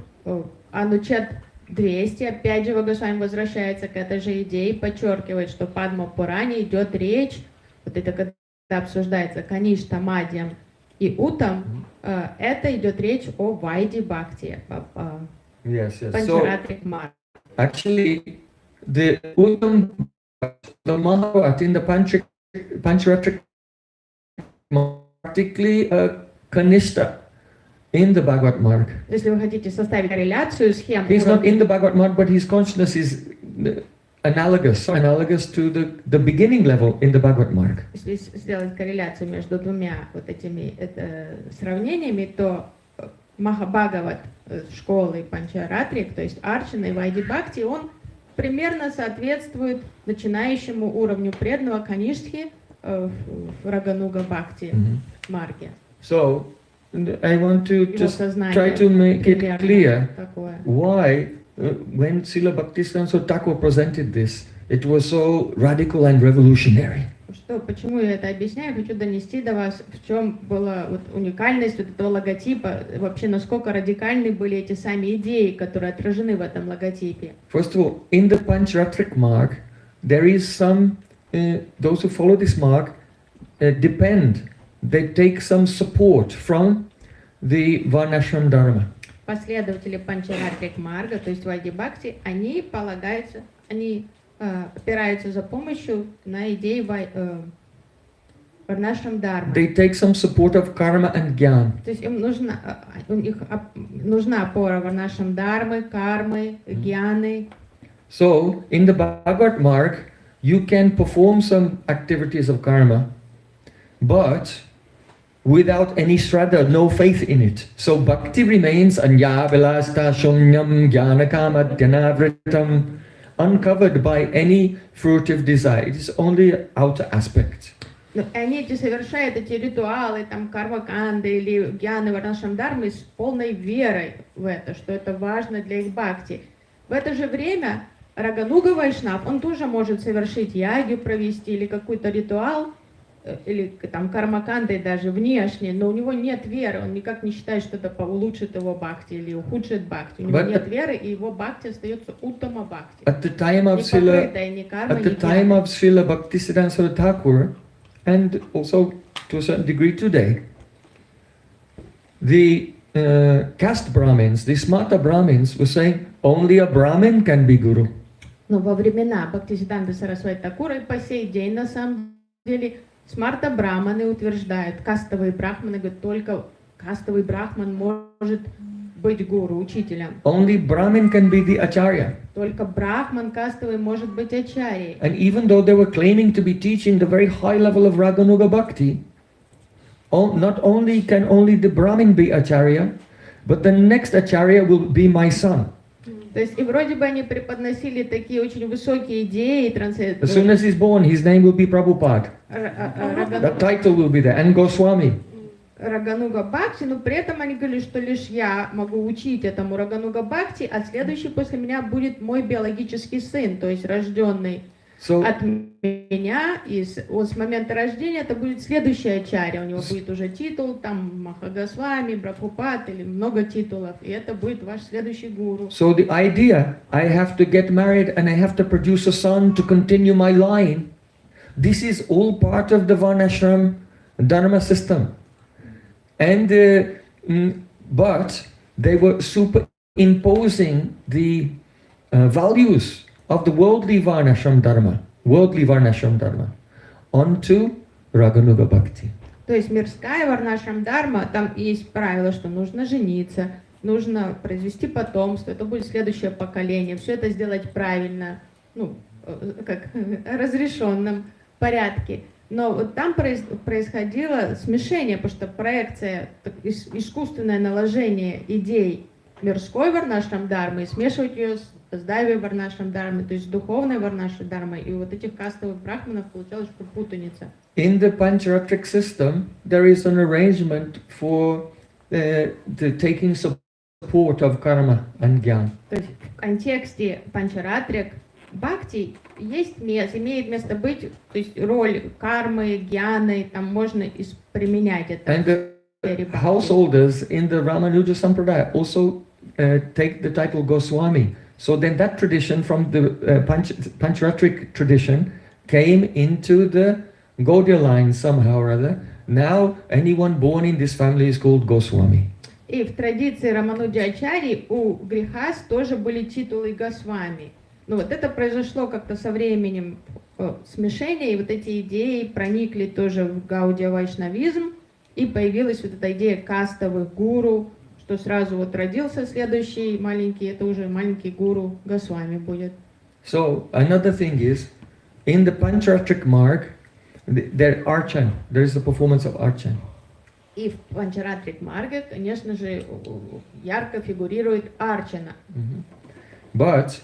B: Анучет 200, опять же Госвами возвращается к этой же идее, подчеркивает, что в Падма Пуране идет речь, вот это когда обсуждается Каништа, Мадьям и Утам, это идет речь о Вайди Бхакти, Панчаратрик Марг.
A: Actually, the Uttam, the Mahabharat in the Pancharatric, practically Kanishta in the Bhagavad Marg.
B: Если вы хотите составить корреляцию схем,
A: He's not in the Bhagavad Marg, but his consciousness is analogous to the beginning level in the Bhagavad Marg.
B: Если сделать корреляцию между двумя вот этими сравнениями, то Махабхагават школы Панчаратрик, то есть Арчана и Вайди Бхакти, он примерно соответствует начинающему уровню преданного Каништхи в Рагануга Бхакти Марге.
A: So, I want to just try to make it clear why, when Śrīla Bhaktisiddhānta Ṭhākura presented this, it was so radical and revolutionary.
B: Почему я это объясняю? Хочу донести до вас, в чем была вот уникальность вот этого логотипа, вообще насколько радикальны были эти сами идеи, которые отражены в этом логотипе.
A: First of all, in the Pancharatric Marg, there is some, those who follow this marg depend, they take some support from the Varnashram Dharma.
B: Последователи Панчаратрик Марга, то есть Вайди Бхакти, они опираются за помощью на идеи Варнашрам Дharma.
A: They take some support of karma and jnana.
B: То есть им нужна опора Варнашрам Дharma, кармы, гьяны.
A: So, in the Bhagavad Marg, you can perform some activities of karma, but without any shraddha, no faith in it. So bhakti remains anya vilasta shunyam jnana kama dhyanavritam, uncovered by any fruitive desire. It is only an outer aspect.
B: Они совершают эти ритуалы, там кармаканды или гьяны Варнашрам Дharma с полной верой в это, что это важно для их бхакти. В это же время Рагануга Вайшнав, он тоже может совершить ягью провести или какой-то ритуал, или там кармакандой даже внешне, но у него нет веры, он никак не считает, что это улучшит его бхакти или ухудшит бхакти. У него нет веры, и его бхакти остается уттама бхакти.
A: At the time of Śrīla Bhaktisiddhānta Ṭhākura, and also to a certain degree today, the caste Brahmins, the smarta Brahmins, were saying only a Brahmin can be guru.
B: Но во времена Бхактисиддханты Сарасвати Ṭhākura и по сей день на самом деле смарта брахманы утверждают, кастовые брахманы говорят, только кастовый брахман может быть гуру, учителем.
A: Only Brahmin can be the acharya.
B: Только брахман кастовый может быть ачарьей.
A: And even though they were claiming to be teaching the very high level of Raganuga Bhakti, not only can only the Brahmin be acharya, but the next acharya will be my son.
B: То есть и вроде бы они преподносили такие очень высокие идеи.
A: As soon as he's born, his name will be Prabhupada. That title will be there, and Goswami.
B: Рагануга Бхакти, но при этом они говорили, что лишь я могу учить этому Рагануга Бхакти, а следующий после меня будет мой биологический сын, то есть рожденный от меня, и вот с момента рождения это будет следующая ачарья. У него будет уже титул, там Махагосвами, Прабхупад или много титулов, и это будет ваш следующий гуру.
A: So the idea, I have to get married and I have to produce a son to continue my line, this is all part of the Varnashram Dharma system. And but they were superimposing the values of the worldly Varnashram Dharma onto Raganuga Bhakti.
B: То есть мирская варнашрам дharma, там есть правило, что нужно жениться, нужно произвести потомство, это будет следующее поколение, все это сделать правильно, ну, как разрешенном порядке. Но вот там происходило смешение, потому что проекция, искусственное наложение идей мирской варнашрам дharмы и смешивать ее с дайвой варнашрам дharмой, то есть с духовной варнашрам дharмой, и вот этих кастовых брахманов получалось, что путаница.
A: In the Pancharatric system, there is an arrangement for the taking support of karma and gyan.
B: То есть в контексте Панчаратрик бхакти имеет место быть, то есть роль кармы, гьяны, там можно применять это.
A: And the householders in the Ramanuja Sampradaya also take the title Goswami. So then that tradition from the Pancharatric tradition came into the Gaudiya line somehow or other. Now anyone born in this family is called Goswami.
B: И в традиции Рамануджачари у Грихас тоже были титулы Госвами. Но вот это произошло как-то со временем смешения, и вот эти идеи проникли тоже в Гаудия Вайшнавизм, и появилась вот эта идея кастовых гуру, что сразу вот родился следующий маленький, это уже маленький гуру Госвами будет.
A: So another thing is, in the Pancharatric marg, there is the performance of Archan.
B: И в Панчаратрик марге, конечно же, ярко фигурирует Арчана.
A: But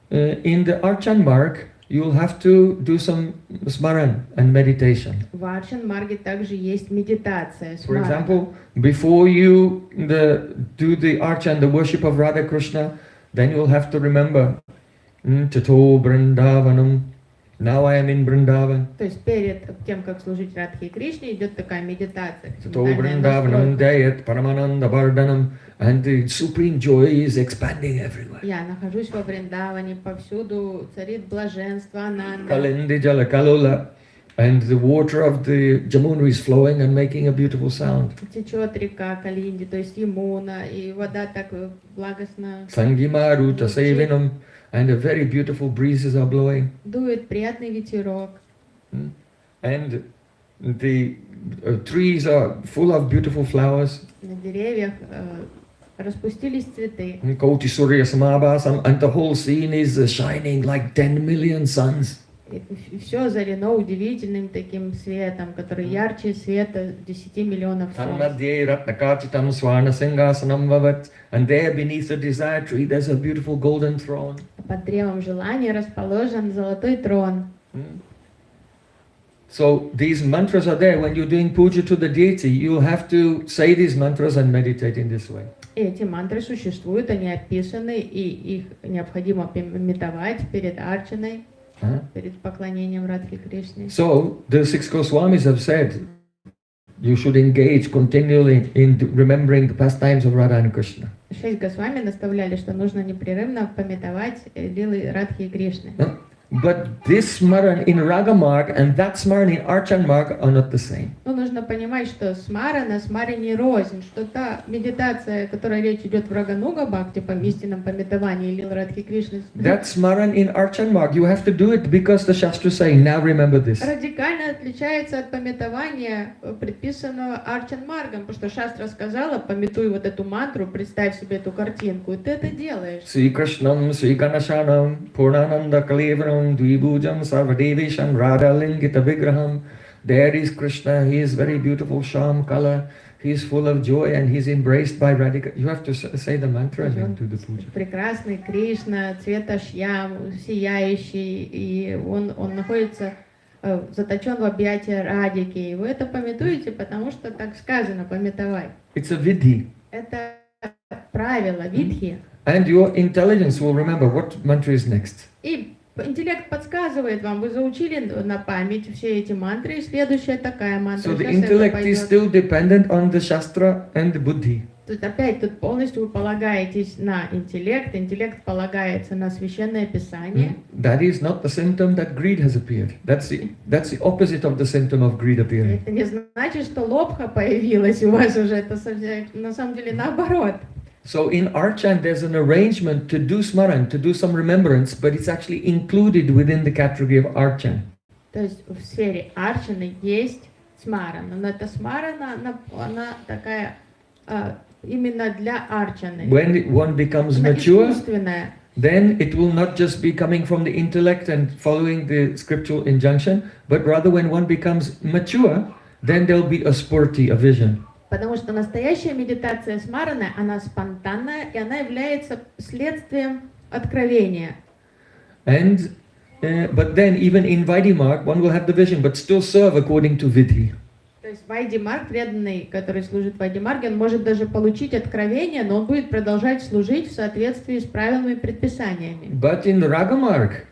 A: in the Archan marg, you'll have to do some smaran and meditation.
B: В Арчан марге также есть медитация.
A: For example, before you do the Archan, the worship of Radha Krishna, then you'll have to remember, Tato Vrindavanam, now I am in Vrindavan.
B: То есть перед тем, как служить Радхе и Кришне, идет такая медитация.
A: Tato Vrindavanam Dayat Paramananda Vardhanam, and the supreme joy is expanding everywhere.
B: Я нахожусь во Вриндаване, повсюду царит блаженство, ананда.
A: Kalindi Jala Kalula, and the water of the Jamuna is flowing and making a beautiful sound.
B: Течет река Калинди, то есть Ямуна, и вода так благостно.
A: Sangima Ruta Sevinam, and a very beautiful breezes are blowing.
B: Дует приятный ветерок.
A: And the trees are full of beautiful flowers.
B: На деревьях распустились цветы.
A: Koti Surya Samabhasam, and the whole scene is shining like 10 million suns.
B: И все озарено удивительным таким светом, который ярче света 10 миллионов солнц.
A: And there beneath the desire tree there's a beautiful golden throne.
B: Под древом желания расположен золотой трон.
A: So these mantras are there. When you're doing puja to the deity, you'll have to say these mantras and meditate in this way.
B: Эти мантры существуют, они описаны, и их необходимо пометовать перед арчаной, перед поклонением Радхи Кришне.
A: So the six Goswamis have said you should engage continually in remembering the pastimes of Radha and Krishna.
B: 6 Госвами наставляли, что нужно непрерывно пометовать лилы Радхи и Кришны.
A: But this smaran in Raga marg and that smaran in Archan marg are not the same.
B: Но нужно понимать, что смарана не рознь, что та медитация, о которой речь идет в Рагануга Бхакти, по истинном пометовании лил Радхи Кришны.
A: That smaran in Archan marg, you have to do it because the Shastra is saying, now remember this.
B: Радикально отличается от пометования, предписанного Арчан маргом, потому что Шастра сказала, пометуй вот эту мантру, представь себе эту картинку, и ты это делаешь.
A: Sri Krishnam, Sri Ganashanam, Purnananda Kalevaram, Dvibhujam, Sarvadevisham, Radha Lingita Vigraham. There is Krishna, he is very beautiful, Sham Kala, he is full of joy and he is embraced by Radhika. You have to say the mantra and then do the puja.
B: Прекрасный Кришна, цвета шьям, сияющий, и он находится заточен в объятия Радики. И вы это пометуете, потому что так сказано, пометовай.
A: It's a vidhi.
B: Это правило, видхи.
A: And your intelligence will remember what mantra is next.
B: И Интеллект подсказывает вам, вы заучили на память все эти мантры, и следующая такая мантра.
A: So the
B: Сейчас это
A: intellect is
B: пойдет.
A: still dependent on the Shastra and the Buddhi.
B: Тут опять тут полностью вы полагаетесь на интеллект полагается на священное писание.
A: That is not the symptom that greed has appeared. That's the opposite of the symptom of greed appearing.
B: Это не значит, что лобха появилась у вас уже, это на самом деле наоборот.
A: So in Archan there's an arrangement to do smaran, to do some remembrance, but it's actually included within the category of Archan.
B: То есть в сфере арчаны есть смарана, но эта смарана, она такая именно для арчаны.
A: When one becomes
B: Она
A: mature,
B: искусственная.
A: then it will not just be coming from the intellect and following the scriptural injunction, but rather when one becomes mature, then there'll be a spurti, a vision.
B: Потому что настоящая медитация смараны, она спонтанная, и она является следствием откровения.
A: And but then even in Vaidimark, one will have the vision, but still serve according to Vidhi.
B: То есть Вайдимарк, преданный, который служит Вайдимарге, он может даже получить откровение, но он будет продолжать служить в соответствии с правилами и предписаниями.
A: But in Ragamark,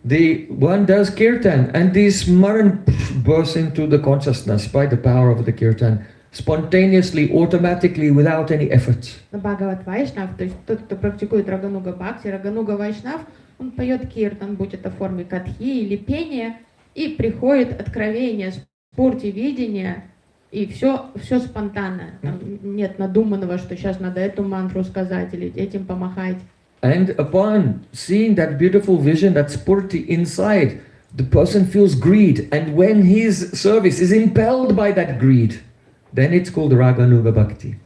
A: the one does kirtan, and this smaran bursts into the consciousness by the power of the kirtan, spontaneously, automatically, without any effort.
B: Бхагават Вайшнав, то есть тот, кто практикует Рагануга Бхакти, Рагануга Вайшнав, он поет киртан, будь это в форме катхи или пения, и приходит откровение, спурти, видение, и все спонтанно. Там нет надуманного, что сейчас надо эту мантру сказать или этим помахать.
A: And upon seeing that beautiful vision, that spurti inside, the person feels greed, and when his service is impelled by that greed, then it's called Raganuga Bhakti.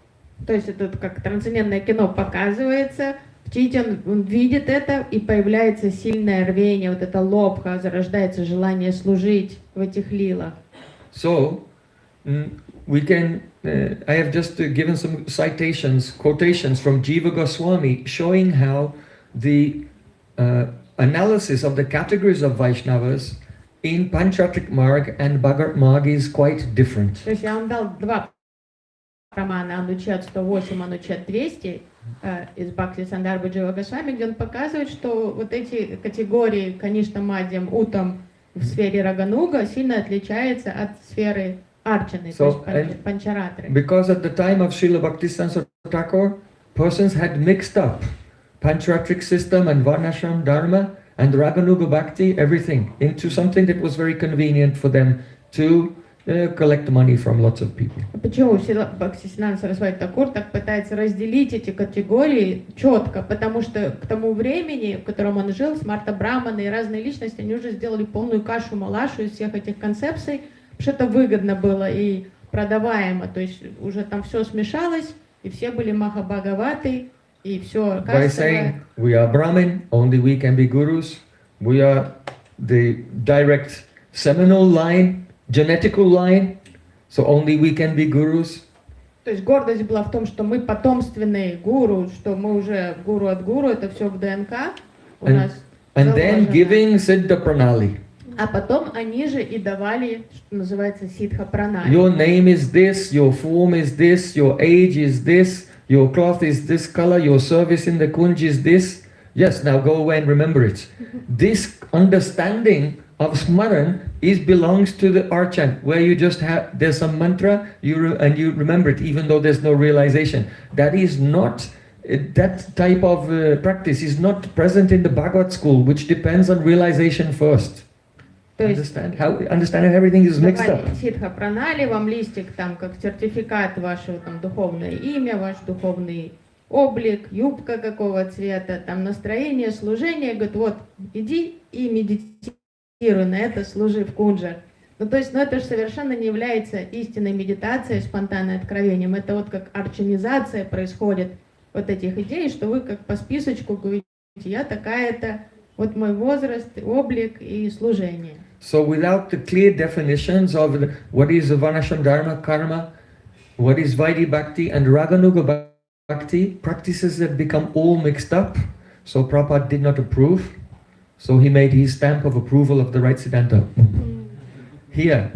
B: То есть это как трансцендентное кино показывается, в чите он видит это, и появляется сильное рвение, вот это лобха, зарождается желание служить в этих лилах.
A: So, we can, I have just given some quotations from Jiva Goswami showing how the analysis of the categories of Vaishnavas in Panchatric Marg and Bhagat Marg is quite different.
B: То есть я вам дал два романа, Анучат 108, Анучат 200 из Бхакти Сандарбы Джива Госвами, где он показывает, что вот эти категории Каништа Мадьям, Утам в сфере Рагануга сильно отличается от сферы Арчаны, то есть Панчаратры.
A: Because at the time of Śrīla Bhaktisiddhānta Sarasvatī Ṭhākura, persons had mixed up Pancharatric system and Varnashram Dharma and Raganuga Bhakti, everything, into something that was very convenient for them to collect money from lots of people.
B: Почему Śrīla Bhaktisiddhānta Sarasvatī Ṭhākura так пытается разделить эти категории четко? Потому что к тому времени, в котором он жил, Смарта Браманы и разные личности, они уже сделали полную кашу-малашу из всех этих концепций, потому что это выгодно было и продаваемо, то есть уже там все смешалось, и все были махабхагаваты, и все кастовое.
A: By saying, we are Brahmin, only we can be gurus, we are the direct seminal line, genetical line, so only we can be gurus.
B: То есть гордость была в том, что мы потомственные гуру, что мы уже гуру от гуру, это все в ДНК у нас.
A: And then giving Siddha Pranali.
B: А потом они же и давали, что называется, ситха пранали.
A: Your name is this, your form is this, your age is this, your cloth is this color, your service in the kunj is this. Yes, now go away and remember it. This understanding of smaran belongs to the archan, where you just have, there's some mantra, and you remember it, even though there's no realization. That is not, that type of practice is not present in the Bhagavad school, which depends on realization first. Understand how everything is mixed up.
B: Ситха пранали, вам листик там как сертификат вашего там духовное имя, ваш духовный облик, юбка какого цвета, там настроение, служение, говорит, вот иди и медитируй на это, служи в кунджах. Ну то есть, это же совершенно не является истинной медитацией, спонтанным откровением. Это вот как арчанизация происходит вот этих идей, что вы как по списочку говорите, я такая-то, вот мой возраст, облик и служение.
A: So without the clear definitions of what is Varnashram Dharma, Karma, what is Vaidhi Bhakti and Raganuga Bhakti, practices that become all mixed up, so Prabhupada did not approve, so he made his stamp of approval of the right Siddhanta. Here,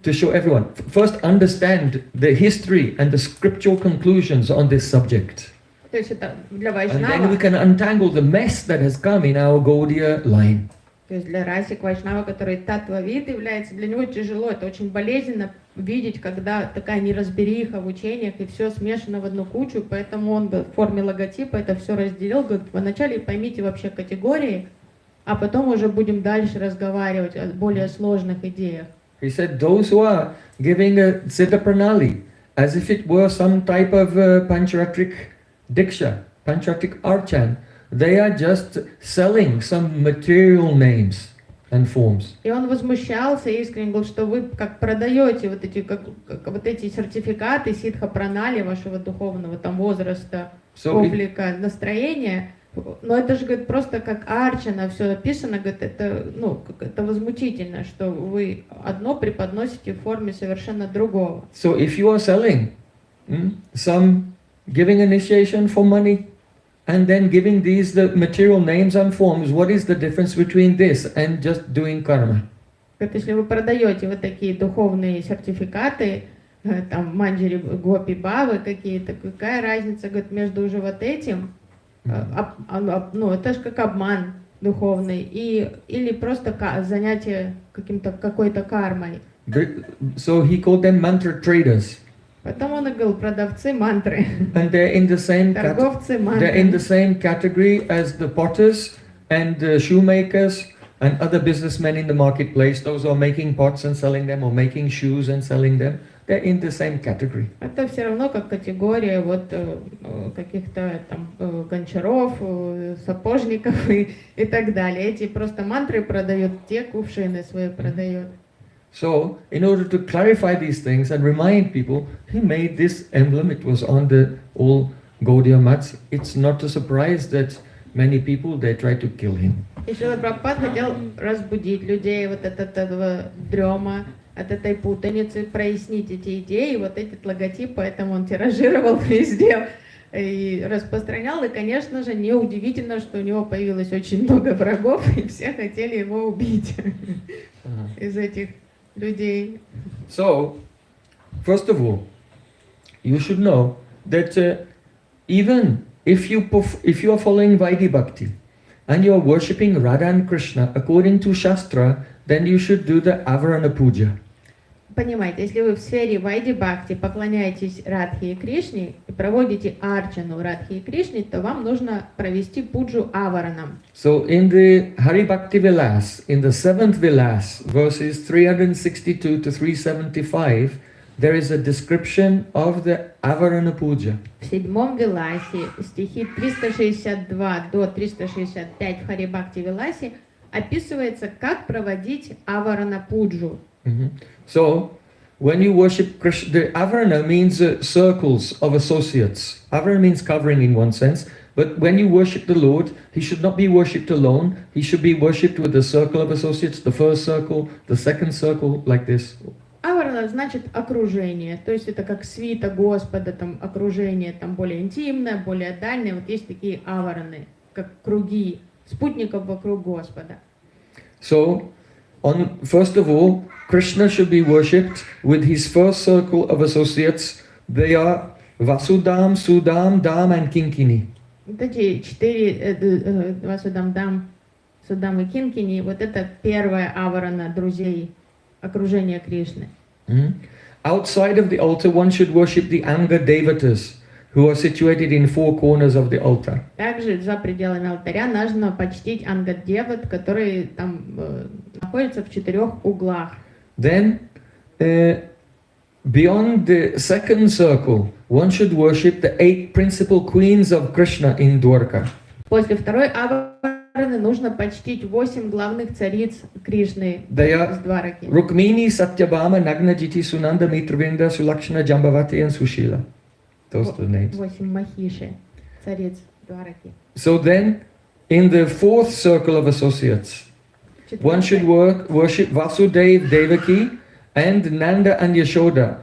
A: to show everyone. First understand the history and the scriptural conclusions on this subject.
B: То есть это для
A: And then we
B: вайшнава,
A: can untangle the mess that has come in our Gaudiya line.
B: то есть для расик вайшнава, который таттва-вид является, для него тяжело, это очень болезненно видеть, когда такая неразбериха в учениях и все смешано в одну кучу, поэтому он в форме логотипа это все разделил, говорит, вначале поймите вообще категории, а потом уже будем дальше разговаривать о более сложных идеях.
A: He said those who are giving a Siddha Pranali as if it were some type of Pancharatrik Diksha, Pancharatrik Archan, they are just selling some material names and forms.
B: И он возмущался искренне, говорил, что вы как продаете вот эти, вот эти сертификаты ситха пранали вашего духовного там возраста, облика, настроения. Но это же, говорит, просто как арчана, все описано, говорит, это, ну, это возмутительно, что вы одно преподносите в форме совершенно другого.
A: So if you are selling some giving initiation for money and then giving these the material names and forms, what is the difference between this and just doing karma?
B: Говорит, если вы продаете вот такие духовные сертификаты, там манджири, гопи, бавы какие-то, какая разница, говорит, между уже вот этим, ну, это же как обман духовный, или просто занятие какой-то кармой.
A: So he called them mantra traders.
B: Потом он говорил, продавцы мантры.
A: And they're in the same
B: Торговцы
A: they're in the
B: мантры.
A: same category as the potters and the shoemakers and other businessmen in the marketplace. Those who are making pots and selling them or making shoes and selling them. They're in the same category.
B: Это все равно как категория вот каких-то там гончаров, сапожников и так далее. Эти просто мантры продают, те кувшины свои продают.
A: So, in order to clarify these things and remind people, he made this emblem. It was on the all Gaudiya Maths. It's not a surprise that many people, they try to kill him.
B: И Śrīla Prabhupāda хотел разбудить людей вот от этого дрема, от этой путаницы, прояснить эти идеи, вот этот логотип, поэтому он тиражировал везде и распространял. И, конечно же, неудивительно, что у него появилось очень много врагов, и все хотели его убить из этих людей.
A: So, first of all, you should know that even if you are following Vaidhi Bhakti and you are worshipping Radha and Krishna according to Shastra, then you should do the Avarana Puja.
B: Понимаете, если вы в сфере Вайди Бхакти поклоняетесь Радхе и Кришне и проводите арчану Радхе и Кришне, то вам нужно провести пуджу аваранам.
A: So in the Hari Bhakti Vilas, in the 7th Vilas, verses 362 to 375, there is a description of the Avarana Puja.
B: В седьмом Виласе, стихи 362 до 365 в Хари Бхакти Виласе описывается, как проводить аварана пуджу.
A: So, when you worship Krishna, the Avarana means circles of associates. Avarana means covering in one sense, but when you worship the Lord, he should not be worshipped alone. He should be worshipped with a circle of associates, the first circle, the second circle, like this.
B: Аварана значит окружение, то есть это как свита Господа, там окружение там более интимное, более дальнее. Вот есть такие авараны, как круги спутников вокруг Господа.
A: So, first of all, Krishna should be worshipped with his first circle of associates. They are Vasudam, Sudam, Dam and Kinkini.
B: Вот эти четыре Васудам, Дам, Судам и Кинкини, вот это первая аварана друзей, окружение Кришны.
A: Outside of the altar, one should worship the Anga Devatas, who are situated in four corners of the altar.
B: Также за пределами алтаря нужно почтить ангад-деват, которые там находятся в четырех углах.
A: Then, beyond the second circle, one should worship the 8 principal queens of Krishna in Dwarka.
B: После второй авараны нужно почтить 8 главных цариц Кришны
A: They
B: с Двараки.
A: Rukmini, Satyabhama, Nagnajiti, Sunanda, Mitravinda, Sulakshana, Jambavati and Sushila. Those are the names.
B: 8 махиши, цариц Двараки.
A: So then, in the fourth circle of associates, one should worship Vasudev, Devaki, and Nanda and Yashoda.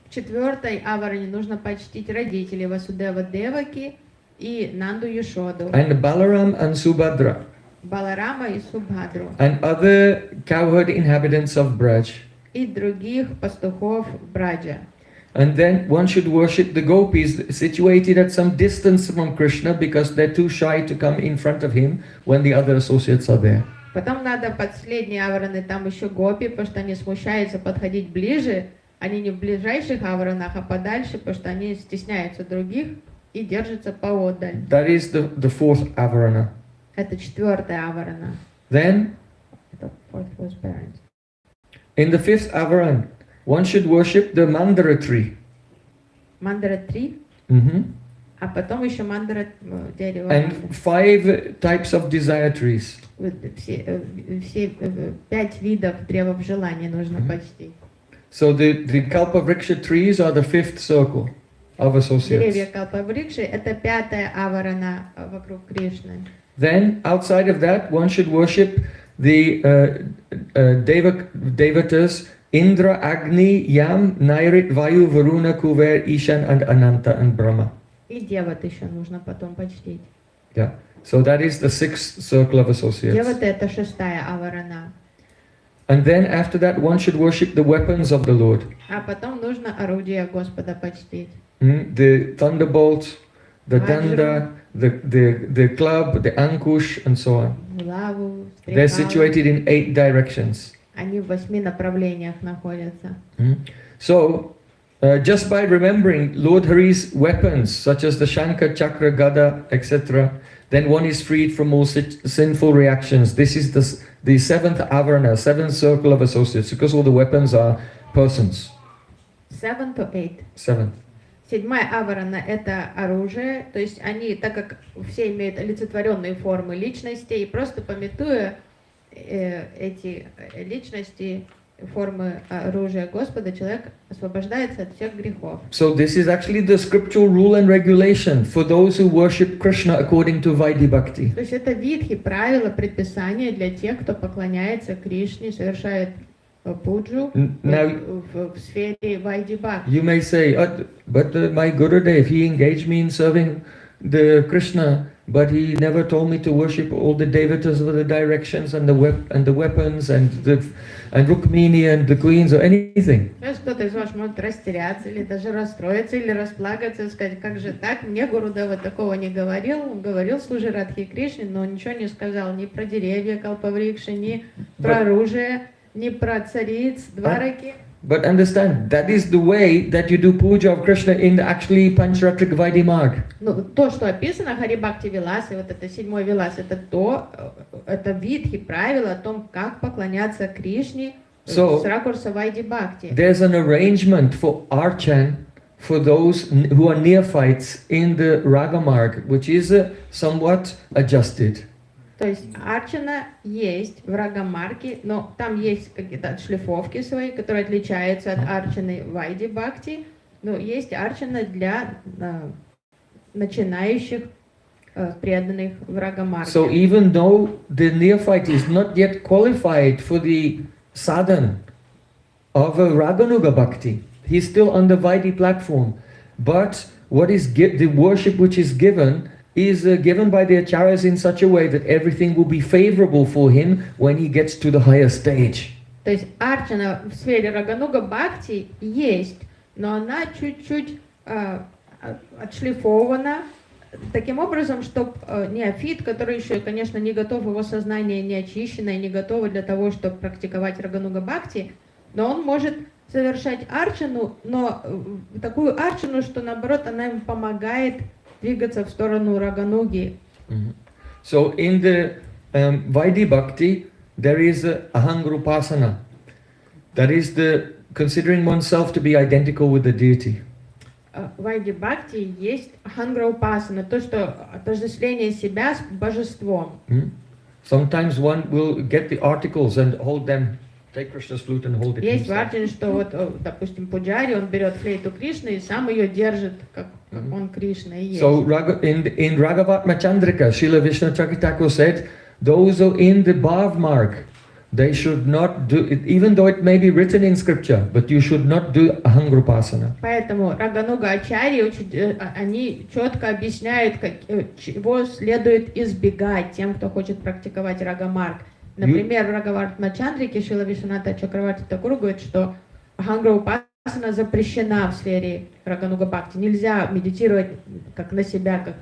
B: В четвертой аваране нужно почтить родителей Васудева Деваки и Нанду Яшоду,
A: And Balaram and Subhadra,
B: Баларама и Субхадру,
A: and other cowherd inhabitants of Braj.
B: и других пастухов Браджа.
A: And then one should worship the gopis situated at some distance from Krishna because they're too shy to come in front of him when the other associates are there.
B: Потом надо последние авраны, там еще гопи, потому что они смущаются подходить ближе. Они не в ближайших авранах, а подальше, потому что они стесняются других и держатся поодаль.
A: That is the fourth avarana.
B: Это четвертая аварана.
A: Then,
B: Это fourth was parents.
A: in the fifth avaran, one should worship the mandara tree.
B: Мандара 3, а потом еще мандара дерево.
A: And 5 types of desire trees.
B: Все 5 видов древов желаний нужно почтить.
A: So the kalpavriksha trees are the fifth circle of
B: Деревья
A: associates.
B: Калпаврикши — это пятая аварана вокруг Кришны.
A: Then, outside of that, one should worship the devatas Indra, Agni, Yam, Nairit, Vayu, Varuna, Kuver, Ishan, and Ananta, and Brahma.
B: И деват еще нужно потом почтить.
A: Yeah. So that is the sixth circle of associates.
B: Девата — это шестая аварана.
A: And then after that, one should worship the weapons of the Lord.
B: А потом нужно орудие Господа почтить.
A: The thunderbolt, the
B: Vajra.
A: danda, the club, the ankush, and so on.
B: Булаву,
A: They're
B: стрекалу.
A: situated in 8 directions.
B: Они в 8 направлениях находятся.
A: So, just by remembering Lord Hari's weapons, such as the Shankha, Chakra, Gada, etc., then one is freed from all sinful reactions. This is the seventh avarana, seventh circle of associates, because all the weapons are persons.
B: 7 to 8.
A: Seventh.
B: Седьмая аварана — это оружие, то есть они, так как все имеют олицетворенные формы личностей, и просто памятуя эти личности, формы оружия Господа, человек освобождается от всех грехов.
A: So this is actually the scriptural rule and regulation for those who worship Krishna according to Vaidhi Bhakti.
B: То есть это видхи, правила, предписания для тех, кто поклоняется Кришне, совершает пуджу в сфере Вайди Бхакти.
A: You may say, but my Gurudev, he engaged me in serving the Krishna, but he never told me to worship all the devatas of the directions and the weapons and Rukmini and the queens or anything.
B: Кто-то из вас может растеряться или даже расстроиться или расплакаться и сказать, как же так, мне Гурудева такого не говорил, он говорил служи Радхи Кришне, но ничего не сказал ни про деревья Калпаврикши, ни про оружие, ни про цариц, двараки.
A: But understand, that is the way that you do puja of Krishna in the actually Panchratrik Vaidhi Marg.
B: Ну, то, что описано Хари Бхакти Виласе, вот это 7-й Вилас, это видхи, правила о том, как поклоняться Кришне с ракурса Вайди Бхакти.
A: There's an arrangement for archan for those who are neophytes in the Raga Marg, which is somewhat adjusted.
B: То есть арчана есть в Рагамарке, но там есть какие-то отшлифовки свои, которые отличаются от арчаны Вайди Бхакти, но есть арчана для начинающих преданных в Рагамарке.
A: So even though the neophyte is not yet qualified for the sadhan of a Raganuga Bhakti, he's still on the Vaidhi platform, but what is the worship which is given is given by the acharyas in such a way that everything will be favorable for him when he gets to the higher stage.
B: То есть арчана в сфере Рагануга Бхакти есть, но она чуть-чуть отшлифована таким образом, чтобы неофит, который еще, конечно, не готов, его сознание не очищено и не готово для того, чтобы практиковать Рагануга Бхакти, но он может совершать арчану, но такую арчану, что наоборот она им помогает двигаться в сторону Рагануги.
A: So in the Vaidhi Bhakti, there is ahangrupasana. That is the considering oneself to be identical with the deity.
B: В Вайди Бхакти есть аханграупасана, то, что отождествление себя с божеством.
A: Sometimes one will get the articles and hold them, take Krishna's flute and hold it
B: Есть
A: himself.
B: варджин, что вот, допустим, пуджари, он берет флейту Кришны и сам ее держит, как он Кришна и есть.
A: So in Ragavatma Chandrika, Śrīla Ṭhākura said, those who are in the Bhav Marg, they should not do it, even though it may be written in scripture, but you should not do ahangrupasana.
B: Поэтому Рагануга Ачарьи, они четко объясняют, чего следует избегать тем, кто хочет практиковать Рагамарг. Например, в Рагаватма Чандрике Śrīla Vishwанатha Чакраварти Ṭhākura говорит, что аханграупасана випассана запрещена в сфере Рагануга Бхакти. Нельзя медитировать как на себя, как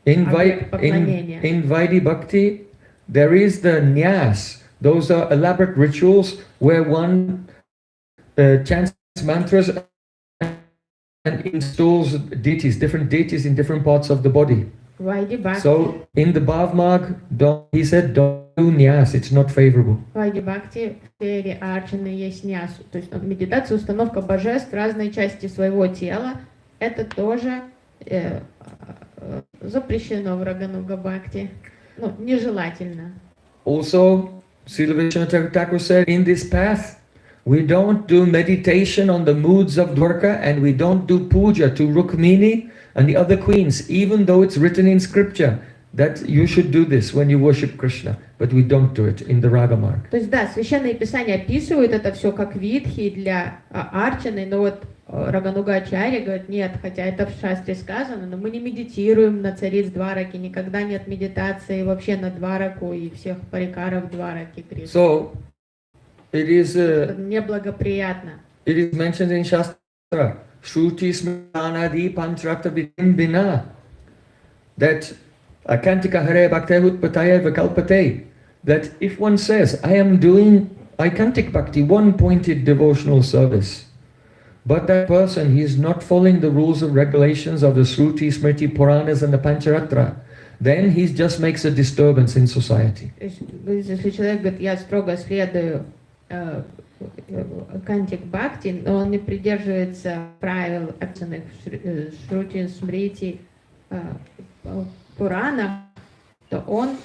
B: объект поклонения.
A: In Vaidhi Bhakti, there is the nyas. Those are elaborate rituals where one chants mantras and installs deities, different deities in different parts of the body.
B: Vaidhi Bhakti.
A: So in the Bhav Marg, he said, don't do nyas, it's not favorable.
B: Vaidhi Bhakti в сфере арчаны есть нясу. То есть медитация, установка божеств в разные части своего тела. Это тоже запрещено в Рагануга Бхакти. Ну, нежелательно.
A: Also, Śrīla Bhaktisiddhānta Sarasvatī Ṭhākura said, in this path, we don't do meditation on the moods of Dwarka and we don't do puja to Rukmini and the other queens, even though it's written in scripture that you should do this when you worship Krishna, but we don't do it in the Raga Marg.
B: То есть, да, Священное Писание описывает это все как видхи для арчаны, но вот Раганугачарья говорит, нет, хотя это в шастре сказано, но мы не медитируем на цариц Двараки, никогда нет медитации вообще на Двараку и всех парикаров Двараки Кришны.
A: So, it is
B: неблагоприятно.
A: It is mentioned in Shastra, Shruti Smanadi Panchrata Vidin Bina, that Akantika Hare Bhaktehut Pataya Vikalpate, that if one says, I am doing Ikantik Bhakti, one-pointed devotional service, but that person, he is not following the rules and regulations of the Shruti, Smriti, Puranas and the Pancharatra, then he just makes a disturbance in society.
B: Если человек говорит, я строго следую Кантик Бхакти, но он не придерживается правил описанных в Шрути, Смрити, Пуранах, то он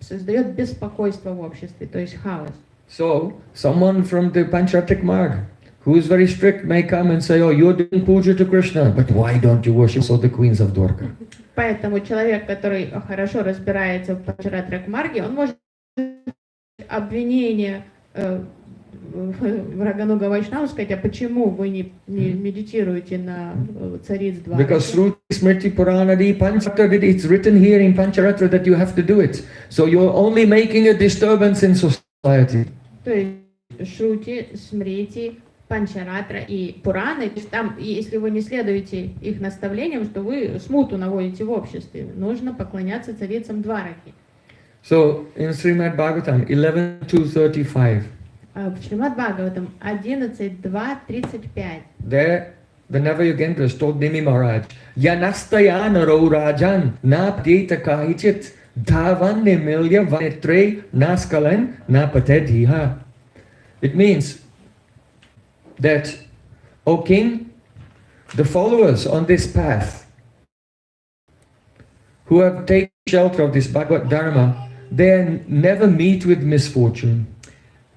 B: создает беспокойство в обществе, то есть хаос.
A: So, someone from the Panchatratik Marg, who is very strict, may come and say, oh, you're doing puja to Krishna, but why don't you worship all the queens of Dwarka?
B: Поэтому человек, который хорошо разбирается в Панчаратрак Марге, он может обвинение в Рагануга Вайшнава сказать, а почему вы не медитируете на цариц Двараки?
A: Because Shruti, Smriti, Puranadi, Pancharatra, it's written here in Pancharatra that you have to do it. So you're only making a disturbance in society.
B: То есть Шрути, Смрити, Панчаратра и Пураны, там, если вы не следуете их наставлениям, что вы смуту наводите в обществе, нужно поклоняться царицам Двараки.
A: So in Srimad Bhagavatam 11:2-35,
B: в Шримад Бхагаватам 11:2-35.
A: there the Navayogendras told Nimi Maharaj, Yanastayana ro rajan napdeta kahichit dhavan nimilya vanetre naskalan napatedhiha. It means that, O king, the followers on this path who have taken shelter of this Bhagavad Dharma, they never meet with misfortune.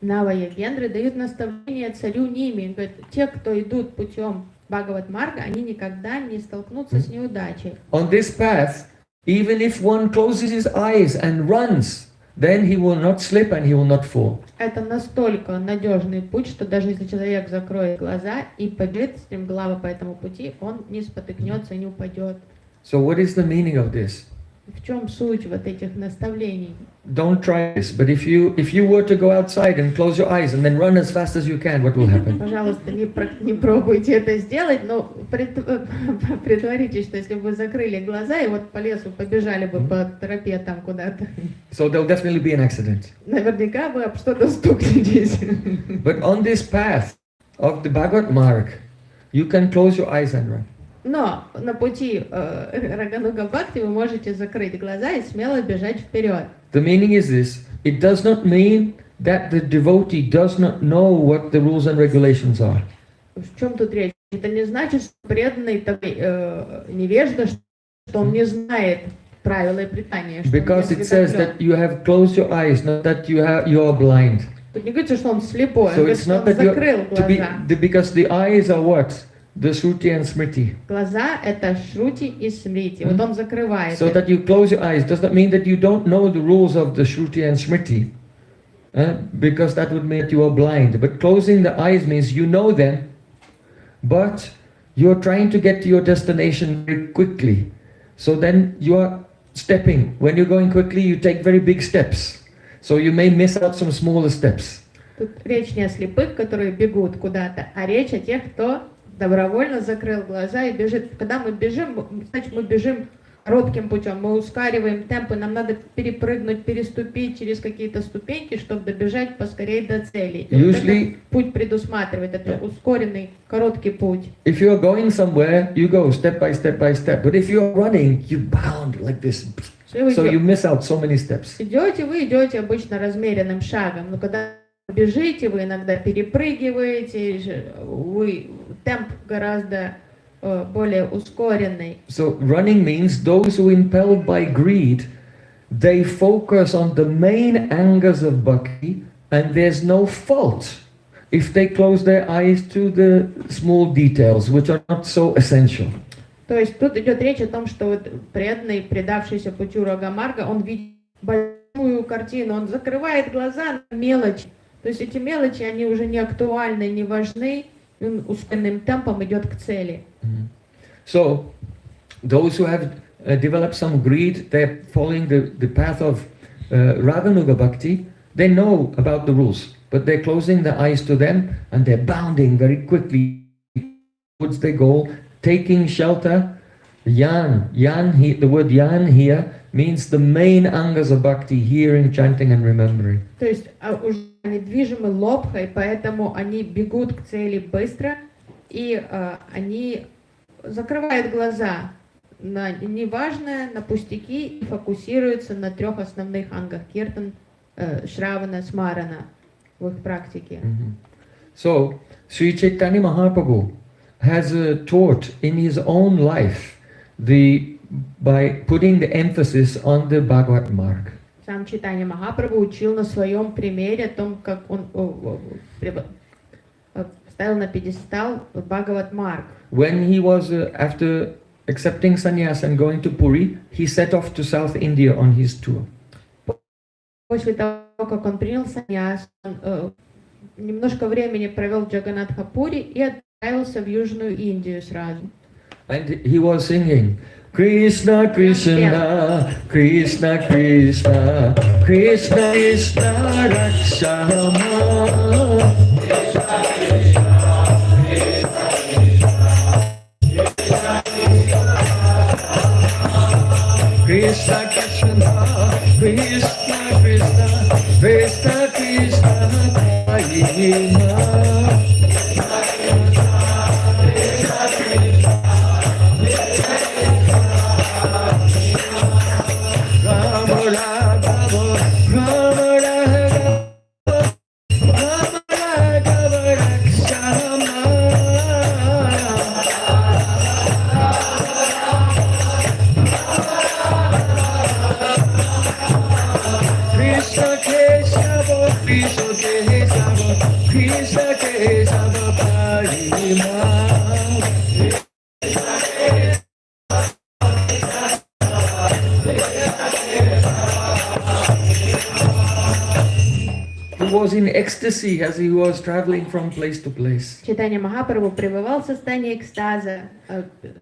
B: Наваяgenдры дают наставление царю Ними. Говорят, те, кто идут путем Бхагават Марга, они никогда не столкнутся с неудачей.
A: On this path, even if one closes his eyes and runs, then he will not slip and he will not fall.
B: Это настолько надежный путь, что даже если человек закроет глаза и побежит стремглаво по этому пути, он не спотыкнется и не упадет.
A: So what is the meaning of this?
B: В чем суть вот этих наставлений?
A: Don't try this, but if you were to go outside and close your eyes and then run as fast as you can, what will happen?
B: Пожалуйста, не пробуйте это сделать, но притворитесь, что если бы вы закрыли глаза и вот по лесу побежали бы по тропе там куда-то.
A: So there'll definitely be an accident.
B: Наверняка вы об что-то стукнетесь.
A: But on this path of the Bhagavad Marg, you can close your eyes and run.
B: Но на пути Рагануга Бхакти вы можете закрыть глаза и смело бежать вперед.
A: The meaning is this: it does not mean that the devotee does not know what the rules and regulations are.
B: В чем тут речь? Это не значит, что преданный такой невежда, что он не знает правила и предания.
A: Because it says that you have closed your eyes, not that you are blind.
B: Тут не говорится, что он слепой,
A: So
B: он
A: it's not
B: говорит,
A: that
B: что он закрыл глаза.
A: because the eyes are what? The Shruti and Smriti.
B: Глаза это Шрути и Смрити. Вот он закрывает.
A: So that you close your eyes does not mean that you don't know the rules of the Shruti and Smriti, because that would mean that you are blind. But closing the eyes means you know them, but you're trying to get to your destination very quickly. So then you are stepping. When you're going quickly, you take very big steps. So you may miss out some smaller steps.
B: Тут речь не о слепых, которые бегут куда-то, а речь о тех, кто добровольно закрыл глаза и бежит. Когда мы бежим, значит, мы бежим коротким путем, мы ускориваем темпы, нам надо перепрыгнуть, переступить через какие-то ступеньки, чтобы добежать поскорее до цели. И вот этот путь предусматривает, это ускоренный, короткий путь.
A: If you are going somewhere, you go step by step by step. But if you are running, you bound like this. So you miss out so many steps.
B: Вы идете обычно размеренным шагом, но когда бежите, вы иногда перепрыгиваете, темп гораздо более ускоренный.
A: So running means those who impelled by greed, they focus on the main angers of bhakti, and there's no fault if they close their eyes to the small details, which are not so essential.
B: То есть тут идет речь о том, что вот преданный, предавшийся путю Рагамарга, он видит большую картину, он закрывает глаза на мелочи. То есть эти мелочи, они уже не актуальны, не важны, он ускоренным темпом идет к цели.
A: So, those who have developed some greed, they're following the path of Raganuga Bhakti, they know about the rules, but they're closing their eyes to them and they're bounding very quickly towards their goal, taking shelter. The word yan here means the main angas of bhakti, hearing, chanting and remembering.
B: То есть уже они движимы лобхой, поэтому они бегут к цели быстро, и они закрывают глаза на неважное, на пустяки, и фокусируются на трех основных ангах киртан, шравана, смарана в их практике.
A: So, Sri Chaitanya Mahaprabhu has taught in his own life by putting the emphasis on the Bhagavad Marg.
B: Сам Чайтанья Махапрабху учил на своем примере о том, как он ставил на пьедестал Бхагават Марг.
A: When he was, after accepting sannyas and going to Puri, he set off to South India on his tour.
B: После того, как он принял саньяс, он немножко времени провел в Джаганатхапури и отправился в Южную Индию сразу.
A: And he was singing, Krishna, Krishna, Krishna, Krishna, Krishna, Krishna, Rakshama. Krishna, Krishna, Krishna, Krishna, Krishna, Krishna, Krishna. Was in ecstasy as he was traveling from place to place.
B: Чайтанья Махапрабху пребывал в состоянии экстаза,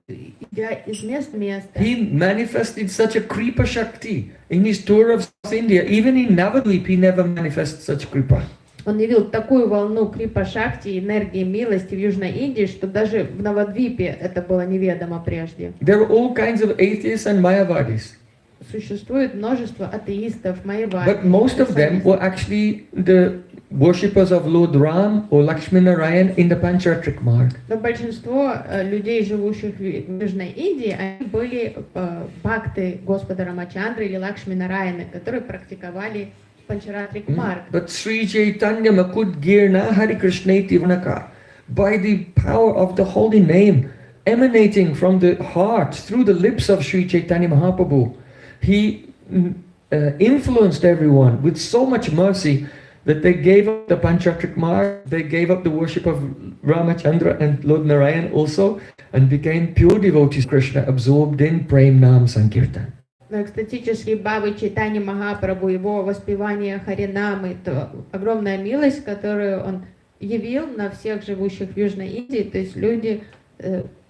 B: идя из места в место.
A: He manifested such a kripa shakti in his tour of South India. Even in Navadvip, he never manifested such kripa.
B: Он явил такую волну крипа-шакти, энергии милости в Южной Индии, что даже в Навадвипе это было неведомо прежде.
A: There are all kinds of atheists and mayavadis.
B: Существует множество атеистов, майявади.
A: But most of them were actually the worshippers of Lord Ram or Lakshmi Narayan in the Pancharatrik Marg.
B: Но большинство людей, живущих в Южной Индии, они были бхакты Господа Рамачандры или Лакшми Нараяны, которые практиковали Pancharatric Marg.
A: But Sri Chaitanya Makut Girna Hari Krishneti Vanaka, by the power of the holy name emanating from the heart through the lips of Sri Chaitanya Mahaprabhu, he influenced everyone with so much mercy that they gave up the Pancharatrik Marg, they gave up the worship of Ramachandra and Lord Narayan also, and became pure devotees of Krishna, absorbed in Prem Nam Sankirtan.
B: Но экстатический Бабы Чайтанья Махапрабху, его воспевание Харинамы, это огромная милость, которую он явил на всех живущих в Южной Индии, то есть люди,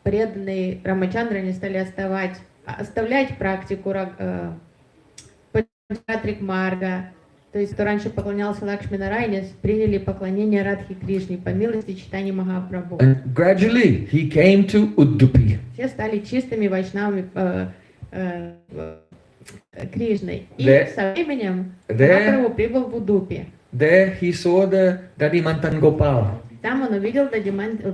B: преданные Рамачандре, не стали оставлять практику Панчаратрик Марга, то То есть, кто раньше поклонялся Лакшми Нарайне, приняли поклонение Радхи Кришне по милости Чайтаньи Махапрабху.
A: And gradually he came to Udupi.
B: Все стали чистыми вайшнавами Кришной. И
A: There-
B: со временем
A: there-
B: Махапрабху прибыл в Удупи.
A: There he saw the Dadimantan Gopal,
B: Там он увидел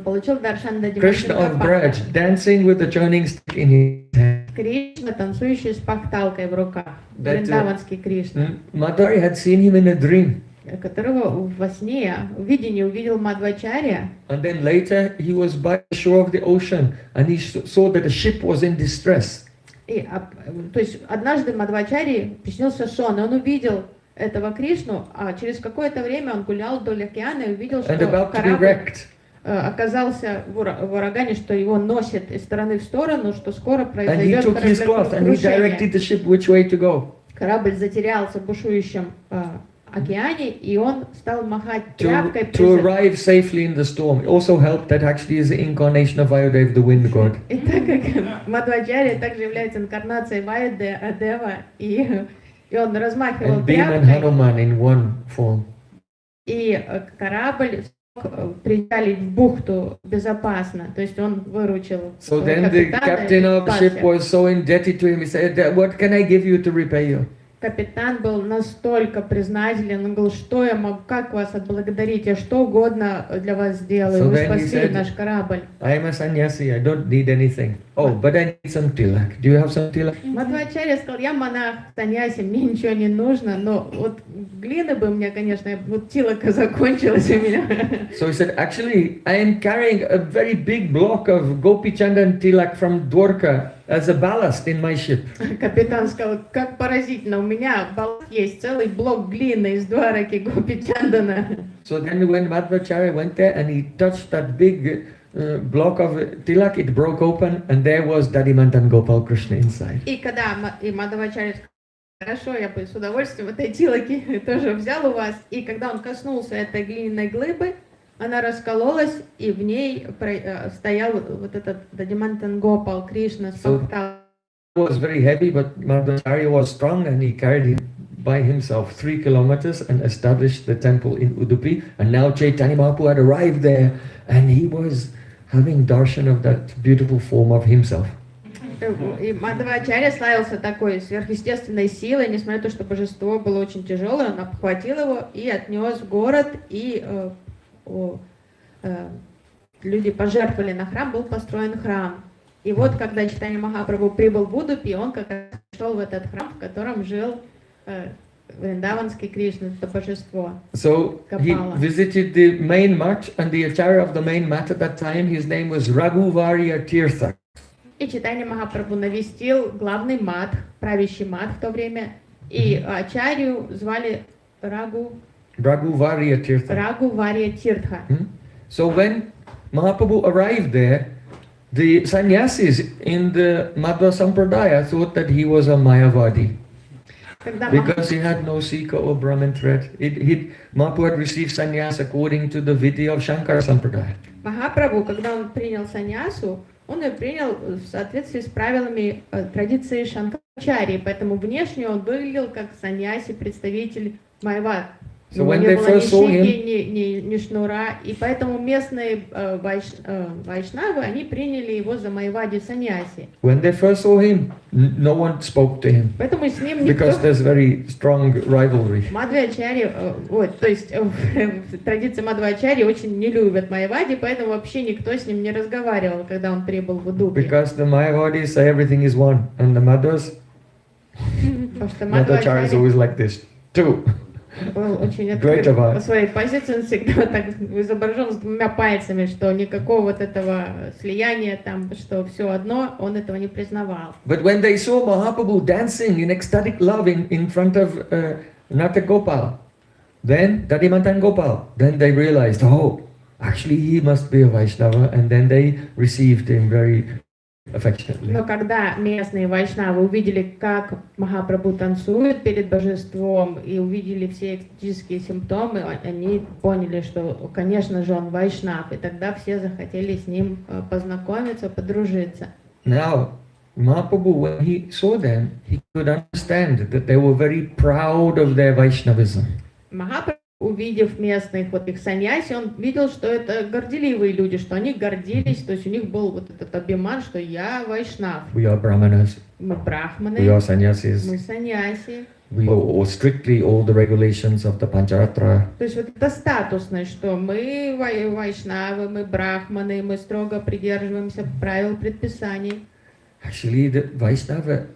B: получил даршан
A: Krishna of Braj,
B: Дадимантана.
A: dancing with the churning stick in his hand.
B: Кришна, танцующий с пахталкой в руках.
A: That,
B: Вриндаванский Кришна,
A: Madhuri had seen him in a dream.
B: которого во сне, в видении увидел Мадвачарья.
A: And then later he was by the shore of the ocean and he saw that the ship was in distress.
B: То есть однажды Мадвачарье приснился сон, и он увидел этого Кришну, а через какое-то время он гулял вдоль океана и увидел, что
A: And about to be
B: корабль
A: wrecked.
B: оказался в урагане, что его носит из стороны в сторону, что скоро
A: And he
B: произойдет
A: took his cloth and he directed
B: кораблекрушение.
A: the ship which way to go.
B: Корабль затерялся в бушующем океане, и он стал махать
A: To
B: тряпкой.
A: arrive safely in the storm. It also helped that actually is the incarnation of Vayudev, the wind god.
B: И так как Мадвачарья также является инкарнацией Вайудева, и он размахивал
A: And Bhima and
B: тряпкой,
A: Hanuman in one form.
B: и корабль причалить в бухту безопасно, то есть он выручил
A: So then the captain of the ship was so indebted to him. He said, "What can I give you to repay you?"
B: Капитан был настолько признателен, он говорил, что я могу, как вас отблагодарить, я что угодно для вас сделаю,
A: So
B: вы
A: then he
B: спасли
A: said-
B: наш корабль.
A: I am a sannyasi. I don't need anything. Oh, but I need some tilak. Do you have some tilak?
B: Мадвачарья сказал, я монах, саньяси, мне ничего не нужно, но вот глины бы мне, конечно, вот тилока закончилась у меня.
A: So he said, actually, I am carrying a very big block of Gopi Chandan tilak from Dwarka as a ballast in my ship.
B: Капитан сказал, как поразительно, у меня есть целый блок глины из Двараки Гопи-чандана.
A: So then when Madhvacharya went there and he touched that big block of tilak, it broke open and there was Dadimantan Gopal Krishna inside.
B: И когда Мадхавачарья сказал, хорошо, я бы с удовольствием этой тилоки тоже взял у вас, и когда он коснулся этой глиняной глыбы, она раскололась, и в ней стоял вот этот Дадимантан Гопал Кришна с
A: So-
B: пахталкой.
A: It was very heavy, but Madhvacharya was strong and he carried it by himself 3 kilometers and established the temple in Udupi. And now Chaitanya Mahaprabhu had arrived there and he was having darshan of that beautiful form of himself.
B: И Мадхавачарья славился такой сверхъестественной силой, несмотря на то, что божество было очень тяжелое, он обхватил его и отнес в город, и люди пожертвовали на храм, был построен храм. И вот, когда Чайтанья Махапрабху прибыл в Удупи, он как раз шел в этот храм, в котором жил Вриндаванский Кришна, это божество.
A: So he
B: Kapala.
A: visited the main mat, and the acharya of the main mat at that time, his name was Raghuvarya Tirtha.
B: И Чайтанья Махапрабху навестил главный мат, правящий мат в то время, и ачарью звали
A: Raghuvarya Tirtha.
B: Рагу Варья Тиртха.
A: So when Mahaprabhu arrived there, the sannyasis in the Madhva Sampradaya thought that he was a Mayavadi
B: Когда
A: because he had no Sika or Brahmin thread. Mahaprabhu had received sannyas according to the Vidya of Shankara Sampradaya.
B: Махапрабху, когда он принял саньясу, он ее принял в соответствии с правилами традиции Шанкарачарьи, поэтому внешне он выглядел как саньяси, представитель Майвад.
A: So
B: У него
A: when
B: не
A: they
B: было
A: first saw him,
B: ни шнура, и поэтому местные вайшнавы, они приняли его за Майвади саньяси.
A: when they first saw him, no one spoke to him
B: Поэтому с ним
A: because
B: никто...
A: there's very strong rivalry.
B: Мадхвачарьи, то есть в традиции Мадхвачарьи очень не любят Майавади, поэтому вообще никто с ним не разговаривал, когда он прибыл в Удупи.
A: Because the Mayavadis say everything is one, and the Madhvas,
B: Потому что
A: Madhvacharya is
B: Мадхвачарья
A: always like this. Two.
B: был очень
A: Great
B: открыт
A: about.
B: по своей позиции, он всегда так изображен с двумя пальцами, что никакого вот этого слияния, там, что все одно, он этого не признавал.
A: But when they saw Mahaprabhu dancing in ecstatic love in front of Nata Gopal, then Dadimantan Gopal, then they realized, oh, actually he must be a Vaishnava, and then they received him very affectionately.
B: Но когда местные вайшнавы увидели, как Махапрабху танцует перед божеством, и увидели все экстатические симптомы, они поняли, что, конечно же, он вайшнав, и тогда все захотели с ним познакомиться, подружиться.
A: Now, Mahaprabhu, when he saw them, he could understand that they were very proud of their Vaishnavism.
B: Махапрабху, увидев местных вот их саньяси, он видел, что это горделивые люди, что они гордились, то есть у них был вот этот абиман, что я вайшнав.
A: We are brahmanas,
B: Мы брахманы,
A: we are sannyasis,
B: мы саньяси.
A: we follow strictly all the regulations of the Pancharatra.
B: То есть вот это статусность, что мы вайшнавы, мы брахманы, мы строго придерживаемся правил, предписаний.
A: Actually, the Vaishnava,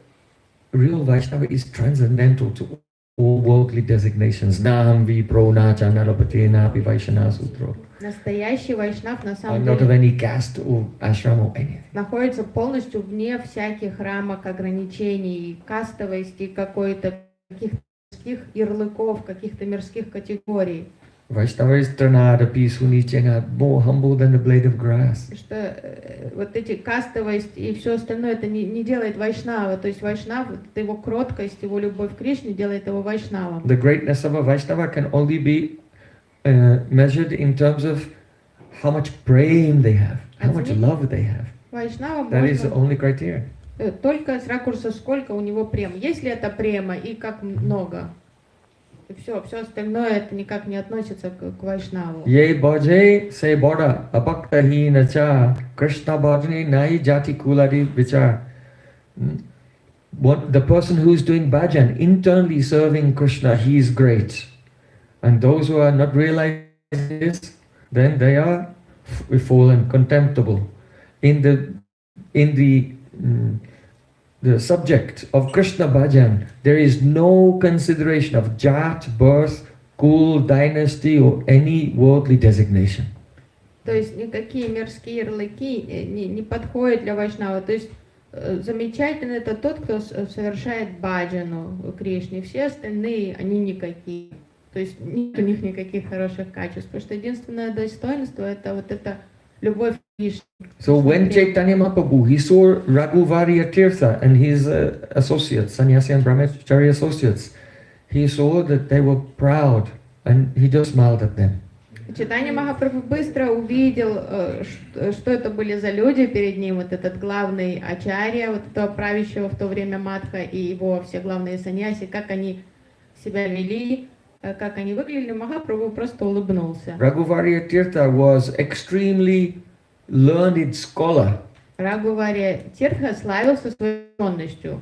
A: real Vaishnava is transcendental to all worldly designations. Naham vipro nacha narapate napi Vaishnava sutro.
B: Настоящий вайшнав на
A: I'm
B: самом
A: not of
B: деле
A: any caste or ashram or anything.
B: находится полностью вне всяких рамок, ограничений, кастовости, какой-то каких-то мирских ярлыков, каких-то мирских категорий.
A: Vaishnava is tranadapi sunichena, more humble than the blade of grass.
B: Что вот эти кастовость и все остальное это не делает вайшнава. То есть вайшнав, это его кроткость, его любовь к Кришне делает его вайшнавом.
A: The greatness of a Vaishnava can only be measured in terms of how much praying they have, how much love they have.
B: Вайшнава
A: That is the
B: можно
A: only criteria.
B: только с ракурса сколько у него прем. Есть ли это према и как много. И все остальное это никак не относится к вайшнаву.
A: Ye bhaje se boda abhaktahina cha Krishna bhajani nai jati kuladi vichar. What the person who is doing bhajan, internally serving Krishna, he is great. And those who are not realizing this, then they are fallen, contemptible. In the subject of Krishna bhajan, there is no consideration of jat, birth, kul, dynasty or any worldly designation.
B: То есть никакие мирские ярлыки не подходят для вайшнава. То есть замечательно это тот, кто совершает баджану Кришне. Все остальные, они никакие. То есть нет у них никаких хороших качеств. Потому что единственное достоинство это вот эта любовь к Кришне.
A: So when Chaitanya Mahaprabhu, he saw Raghuvarya Tirtha and his associates, sannyasi and brahmachari associates, he saw that they were proud and he just smiled at them.
B: Чайтанья Махапрабху быстро увидел, что это были за люди перед ним, вот этот главный ачарья, вот этого правящего в то время Мадха и его все главные саньяси, как они себя вели, как они выглядели. Махапрабху просто улыбнулся.
A: Raghuvarya Tirtha was extremely learned scholar.
B: Рагувария Тиртха славился своей ученостью,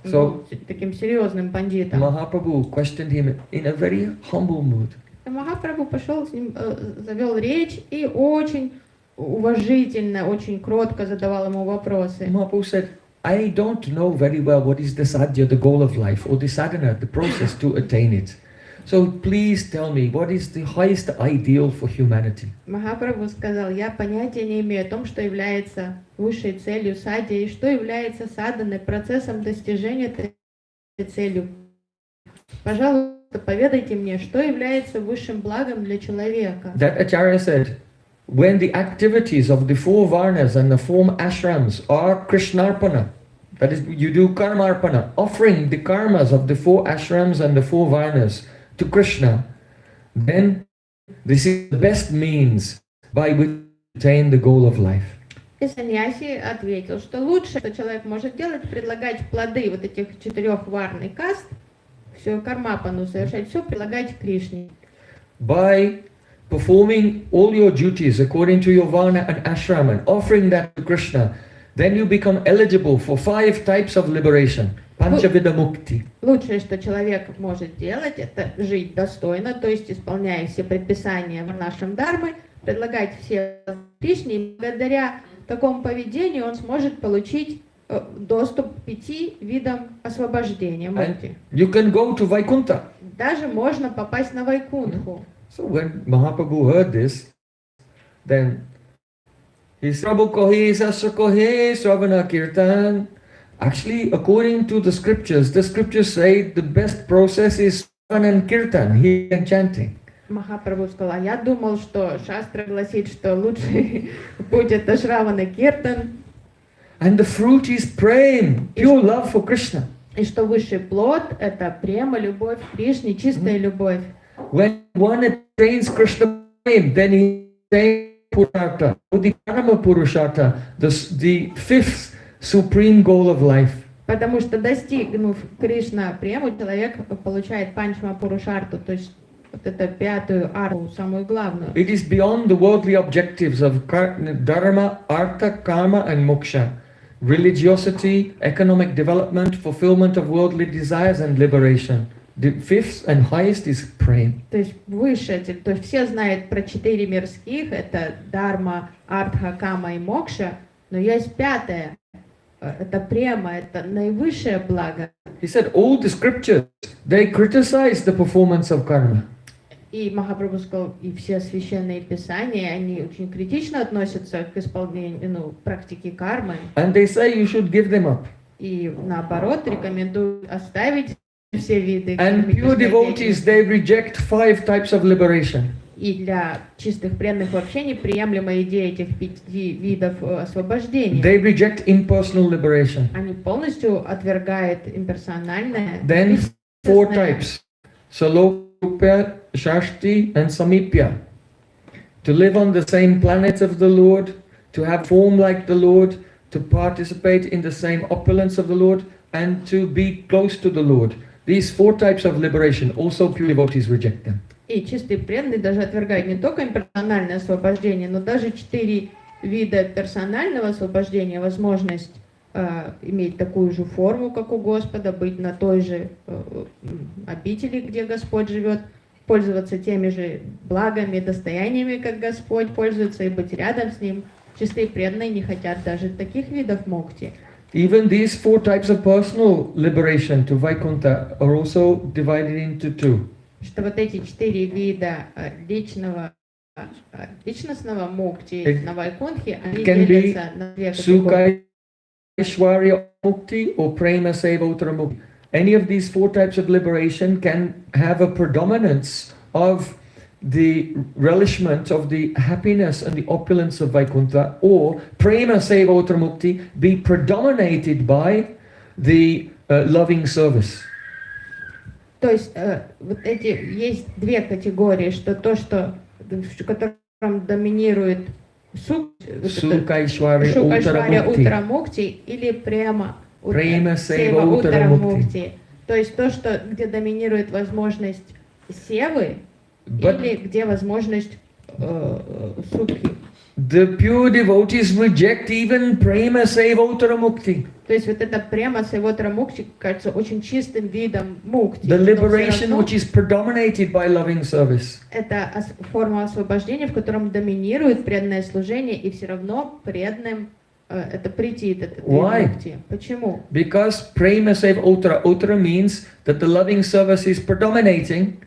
A: So
B: таким серьезным пандитом.
A: Mahaprabhu questioned him in a very humble mood.
B: Махапрабху пошел с ним, завел речь и очень уважительно, очень кротко задавал ему вопросы.
A: Mahaprabhu said, I don't know very well what is the sadhya, the goal of life, or the sadhana, the process to attain it. So please tell me, what is the highest ideal for humanity?
B: Махапрабху сказал, я понятия не имею о том, что является высшей целью садхи и что является саданой, процессом достижения этой целью. Пожалуйста, поведайте мне, что является высшим благом для человека.
A: That Acharya said, when the activities of the four varnas and the four ashrams are Krishnarpana, that is, you do karmarpana, offering the karmas of the four ashrams and the four varnas to Krishna, then this is the best means by which to attain the goal of life.
B: И саньяси ответил, что лучше, что человек может делать, предлагать плоды вот этих 4 варн и каст, все кармапану совершать, все предлагать Кришне.
A: By performing all your duties according to your varna and ashram and offering that to Krishna, then you become eligible for 5 types of liberation. Panchavida mukti.
B: Лучшее, что человек может делать, это жить достойно, то есть исполняя все предписания нашим дармы, предлагать все Кришне, и благодаря такому поведению он сможет получить доступ к 5 видам освобождения.
A: And you can go to Vaikuntha.
B: Даже можно попасть на Вайкунтху.
A: So when Mahaprabhu heard this, then he said, Prabhu kohi sasya kohi sravana kirtan. Actually, according to the scriptures say the best process is sravana and kirtan, hearing and chanting.
B: Махапрабху сказал, я думал, что шастра гласит, что лучший путь это Шравана Киртан.
A: And the fruit is prem, pure love for Krishna.
B: И что высший плод это према, любовь к Кришне, чистая любовь.
A: When one attains Krishna prem, then he attains Purushartha. The Parama Purushartha, the 5th supreme goal of life.
B: Потому что достигнув Кришна прему, человек получает панчма пурушарту, то есть вот это пятую арту, самую главную.
A: It is beyond the worldly objectives of dharma, artha, karma and moksha. Religiosity, economic development, fulfillment of worldly desires and liberation. The fifth and highest is prema.
B: То есть выше, то есть все знают про 4 мирских, это дарма, артха, кама и мокша, но есть пятое, это према, это наивысшее благо.
A: He said all the scriptures, they criticize the performance of karma.
B: И Махапрабху сказал, и все священные писания, они очень критично относятся к исполнению, практике кармы.
A: And they say you should give them up.
B: И наоборот, рекомендуют оставить все виды.
A: And pure devotees, they reject 5 types of liberation.
B: И для чистых преданных вообще неприемлема идея этих 5 видов освобождения.
A: They reject impersonal liberation.
B: Они полностью отвергают имперсональное.
A: Then 4 types. Salokya, Shashti and Samipya. To live on the same planet of the Lord, to have form like the Lord, to participate in the same opulence of the Lord, and to be close to the Lord. These 4 types of liberation, also pure devotees reject them.
B: И чистые преданные даже отвергают не только имперсональное освобождение, но даже 4 вида персонального освобождения, возможность иметь такую же форму, как у Господа, быть на той же обители, где Господь живет, пользоваться теми же благами, достояниями, как Господь пользуется, и быть рядом с Ним. Чистые преданные не хотят даже таких видов мукти.
A: Even these 4 types of personal liberation to Vaikuntha are also divided into 2.
B: Что вот эти 4 вида личностного мукти на Вайкунтхе, они делятся на 2 категории.
A: Sukha Mukti or Prema Sevotara Mukti. Any of these 4 types of liberation can have a predominance of the relishment of the happiness and the opulence of Vaikuntha, or Prema Sevotara Mukti be predominated by the loving service.
B: То есть вот эти есть 2 категории, что то, что в котором доминирует
A: Сукайшвария
B: Уттара Мукти или Према
A: Seva
B: Уттара Мукти. То есть то, что где доминирует возможность севы или где возможность сукхи.
A: The pure devotees reject even Prema Sevotara Mukti.
B: То есть вот эта Према Sevotara Mukti кажется очень чистым видом мукти.
A: The liberation which is predominated by loving service.
B: Это форма освобождения, в котором доминирует преданное служение, и все равно преданным это претит, это мукти. Почему?
A: Because Prema Sevotara Uttara means that the loving service is predominating,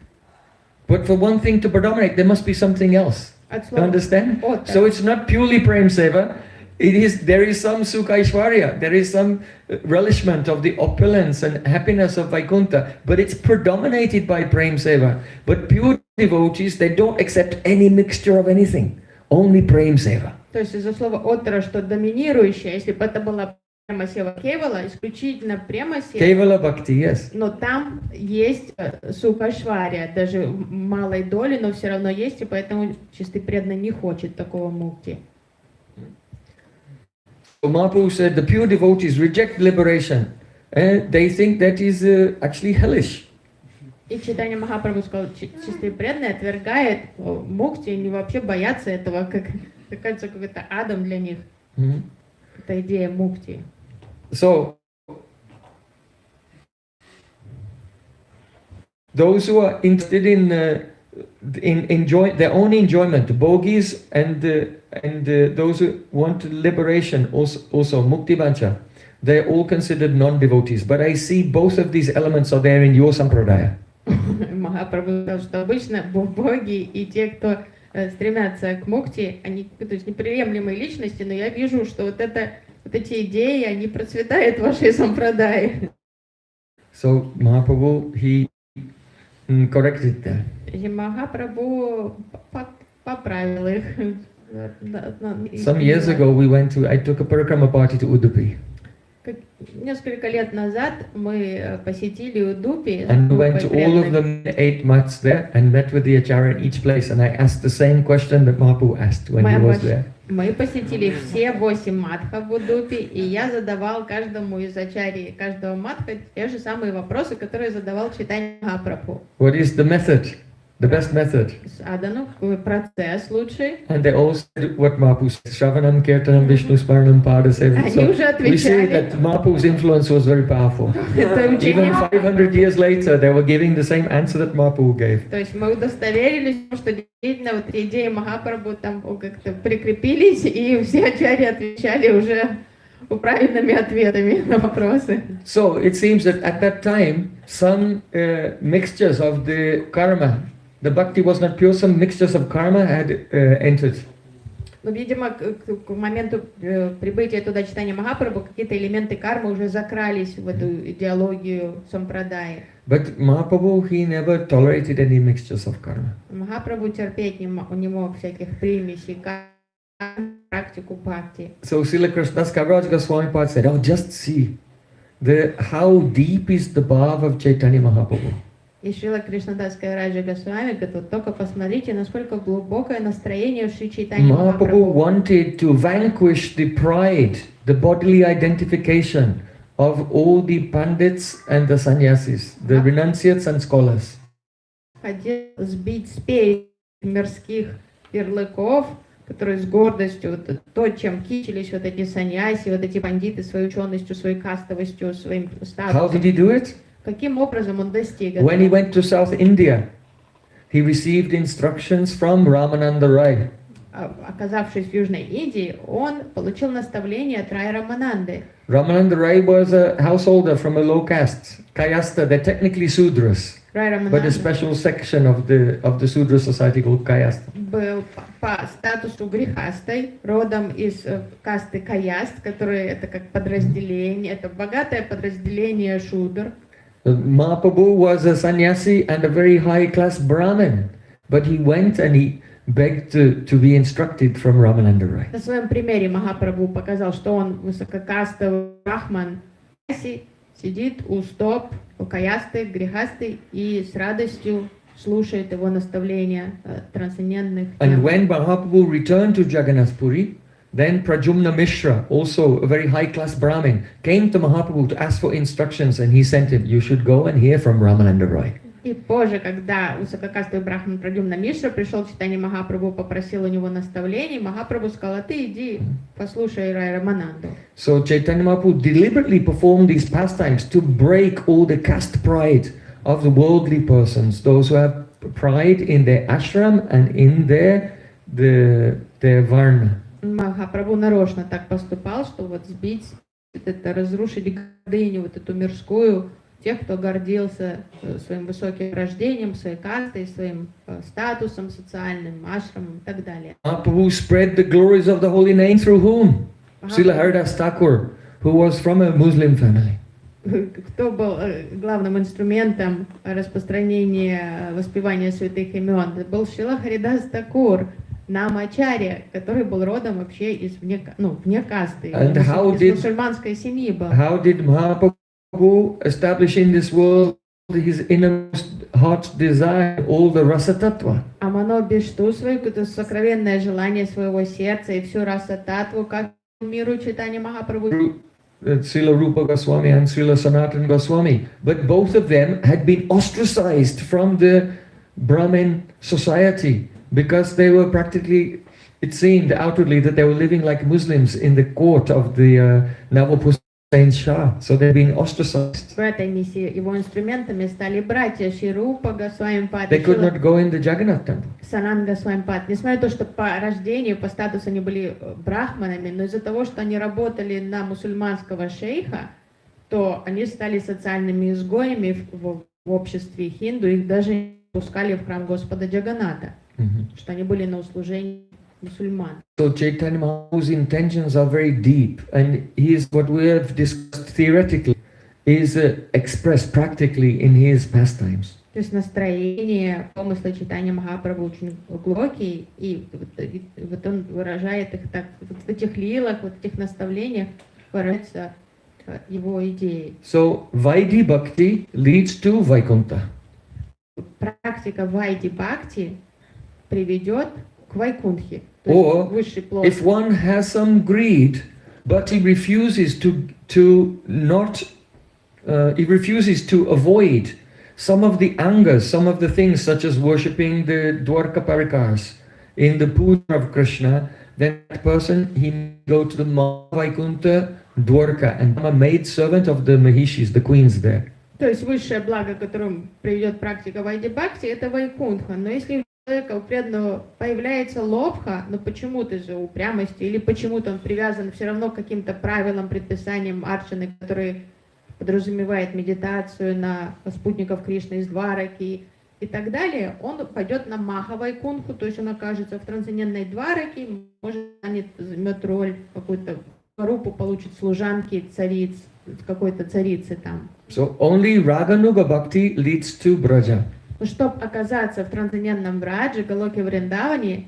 A: but for one thing to predominate, there must be something else. You understand? So it's not purely Prem Seva. There is some Sukha Aishwarya, there is some relishment of the opulence and happiness of Vaikuntha, but it's predominated by Prem Seva. But pure devotees, they don't accept any mixture of anything, only Prem Seva.
B: То есть из-за слова «оттара», что доминирующее, если бы это была Према Сева Кевала, исключительно Према Сева.
A: Kevala Bhakti, yes.
B: Но там есть Сукха Швария, даже в малой доли, но все равно есть, и поэтому чистый преданный не хочет такого мукти.
A: So Mahaprabhu said the pure devotees reject liberation, and they think that is actually hellish.
B: И Чайтанья Махапрабху сказал, чистый преданный отвергает мукти, они вообще боятся этого, как кажется, какой-то адом для них. Эта идея мукти.
A: So those who are interested in enjoy their own enjoyment, bhogis, and those who want liberation, also mukti vancha, they are all considered non-devotees. But I see both of these elements are there in your sampradaya.
B: Махапрабху сказал, что обычно боги и те, кто стремятся к мукти, они, то есть неприемлемые личности, но я вижу, что вот эти идеи, они процветают в вашей сампрадае.
A: So Mahaprabhu, he corrected that.
B: И Махапрабху поправил их.
A: Some years ago I took a parikrama party to Udupi.
B: Несколько лет назад мы посетили Удупи.
A: And we went to all of the 8 mats there and met with the acharya in each place, and I asked the same question that Mahaprabhu asked when he was there.
B: Мы посетили все 8 матхов в Удупе, и я задавал каждому из ачарьи каждого матха те же самые вопросы, которые задавал Чайтанья Махапрабху.
A: What is the method? The best method?
B: Задан процесс лучший.
A: And they all said what Mahaprabhu said, Shravanam, Kirtanam, Vishnu Smaranam, Padasevam.
B: Они
A: So
B: уже
A: we see
B: отвечали.
A: that Mahaprabhu's influence was very powerful.
B: Это
A: Even
B: учение.
A: 500 years later, they were giving the same answer that Mahaprabhu gave.
B: То есть мы удостоверились, что действительно вот идеи Махапрабху там как-то прикрепились, и все ачарьи отвечали уже правильными ответами на вопросы.
A: So it seems that at that time, some mixtures of the karma, the bhakti was not pure, some mixtures of karma had entered.
B: Но, видимо, к моменту прибытия туда Чайтаньи Махапрабху какие-то элементы кармы уже закрались в эту идеологию сампрадаи.
A: But Mahaprabhu, he never tolerated any mixtures of karma.
B: Махапрабху терпеть не мог всяких примесей кармы, практику бхакти.
A: So Srila Krishnadas Kaviraj Goswami Pad said, oh, just see how deep is the bhav of Chaitanya Mahaprabhu.
B: И Шрила Кришнадас Кавираджа Госвами говорит, вот только посмотрите, насколько глубокое настроение Шри Чайтаньи
A: Mahaprabhu
B: Махапрабху.
A: wanted to vanquish the pride, the bodily identification of all the pandits and the sannyasis, the renunciates and scholars.
B: Хотел сбить спесь мирских ярлыков, которые с гордостью, вот, то, чем кичились вот эти саньяси, вот эти пандиты своей ученостью, своей кастовостью, своим
A: How did
B: статусом.
A: he do it?
B: Каким образом он достиг
A: When he
B: этого?
A: went to South India, he received instructions from Ramananda Rai.
B: Оказавшись в Южной Индии, он получил наставление от Рай Рамананды.
A: Ramananda Rai was a householder from a low caste, Kayasta. They're technically Sudras,
B: Рай
A: but a
B: Рамананда
A: special section of the Sudra society called Kayasta.
B: был по статусу грехастой, родом из касты Каяст, которые это как подразделение, это богатое подразделение шудр.
A: Mahaprabhu was a sannyasi and a very high class Brahmin, but he went and he begged to be instructed from Ramananda Rai.
B: На своем примере Махапрабху показал, что он высококастовый брахман, сидит у стоп, у каясты, грехасты и с радостью слушает его наставления трансцендентных
A: And
B: тем.
A: when Mahaprabhu returned to Jagannath Puri, then Prajumna Mishra, also a very high class Brahmin, came to Mahaprabhu to ask for instructions, and he sent him, you should go and hear from Ramananda Rai.
B: И позже, когда высококастовый брахман Прадюмна Мишра пришел к Чайтанье Махапрабху, попросил у него наставлений, Махапрабху сказал, а ты иди, послушай Рай Рамананду.
A: So Chaitanya Mahaprabhu deliberately performed these pastimes to break all the caste pride of the worldly persons, those who have pride in their ashram and in their varna.
B: Махапрабху нарочно так поступал, что вот сбить, это разрушить гордыню, вот эту мирскую, тех, кто гордился своим высоким рождением, своей кастой, своим статусом социальным, ашрамом и так далее.
A: Mahaprabhu spread the glories of the holy name through whom? Śrīla Haridas Ṭhākura, who was from a Muslim family.
B: Кто был главным инструментом распространения, воспевания святых имен? Это был Śrīla Haridas Ṭhākura, Намачарья, который был родом вообще из вне касты, из мусульманской семьи был.
A: How did Mahaprabhu establish in this world his innermost heart's desire, all the rasa tattva?
B: А Манобишту свое, это сокровенное желание своего сердца и всю раса татву, как миру Чайтанья Махапрабху.
A: Srila Rupa Goswami and Srila Sanatana Goswami. But both of them had been ostracized from the Brahmin society because they were practically, it seemed outwardly that they were living like Muslims in the court of the Nawab Hussain Shah. So they'd been ostracized.
B: В этой миссии его инструментами стали братья Шри Рупа Госвами Пад
A: They
B: и
A: could not go in the Jagannath temple.
B: Санан Госвами Пад. Несмотря на то, что по рождению, по статусу они были брахманами, но из-за того, что они работали на мусульманского шейха, то они стали социальными изгоями в обществе хинду, их даже не пускали в храм Господа Джаганата, что они были на услужении мусульман.
A: So Chaitanya Mahaprabhu's intentions are very deep, and what we have discussed theoretically is expressed practically in his pastimes.
B: То есть настроение, помыслы Чайтаньи Махапрабху очень глубокие, и вот он выражает их так, вот в этих лилах, вот в этих наставлениях выражается его идеи.
A: So Vaidhi Bhakti leads to Vaikuntha.
B: Практика Вайди Бхакти приведет к Вайкунтхе, то
A: Or
B: есть высшей
A: if
B: плоти.
A: one has some greed, but he refuses to avoid some of the angas, some of the things such as worshipping the Dwarka Parikars in the puja of Krishna, then that person, he may go to the Vaikuntha Dwarka and become a maid servant of the Mahishis, the queens there.
B: То есть высшее благо, к которому приведет практика Вайди-бхакти, это Вайкунтха. Но если у человека, у преданного, появляется лобха, но почему-то же упрямости, или почему-то он привязан все равно к каким-то правилам, предписаниям арчаны, которые подразумевают медитацию на спутников Кришны из Двараки и так далее, он пойдет на Маха Вайкунтху, то есть он окажется в трансцендентной Двараке, может, займет роль, какую-то группу получит служанки, цариц, какой-то царицы там.
A: So only Raganuga Bhakti leads to Braja.
B: Чтобы оказаться в трансцендентном Брадже, Галоке Вриндаване,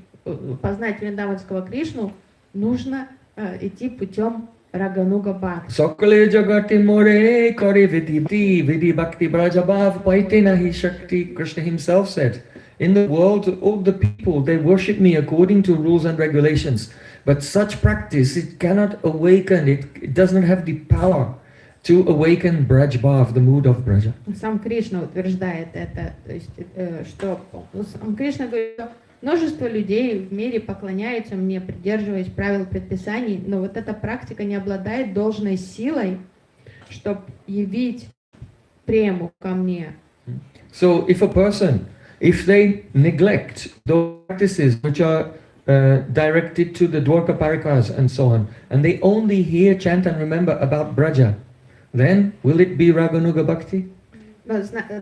B: познать вриндаванского Кришну, нужно идти путем Рагануга Бхакти.
A: Sakale jagati more kare vidhi bhakti braja bhav paite nahi shakti. Krishna himself said, in the world, all the people, they worship me according to rules and regulations. But such practice, it cannot awaken, it does not have the power to awaken Braj Bhav, the mood of Braja.
B: Сам Кришна утверждает это, то есть, что сам Кришна говорит, что множество людей в мире поклоняются мне, придерживаясь правил предписаний, но вот эта практика не обладает должной силой, чтобы явить прему ко мне.
A: So if a person, if they neglect those practices which are directed to the Dwarka Parikars and so on, and they only hear, chant and remember about Braja, then will it be Raganuga Bhakti?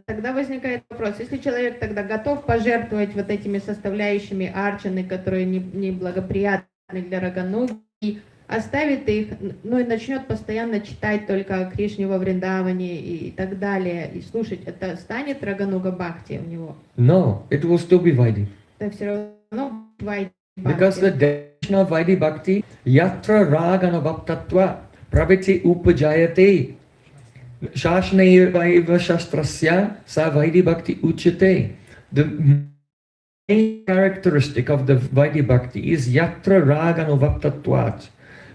B: Тогда возникает вопрос, если человек тогда готов пожертвовать вот этими составляющими арчаны, которые неблагоприятны для Рагануги, оставит их, ну и начнет постоянно читать только о Кришне во Вриндаване и так далее, и слушать, это станет Рагануга Бхакти у него?
A: No, it will still be Vaidhi.
B: Это все равно Вайди
A: Because the definition of Vaidhi Bhakti, yatra raganavaptatva praviti upajayate shashnaiva shastrasya sa Vaidhi Bhakti uchate. The main characteristic of the Vaidhi Bhakti is yatra raganavaptatvat,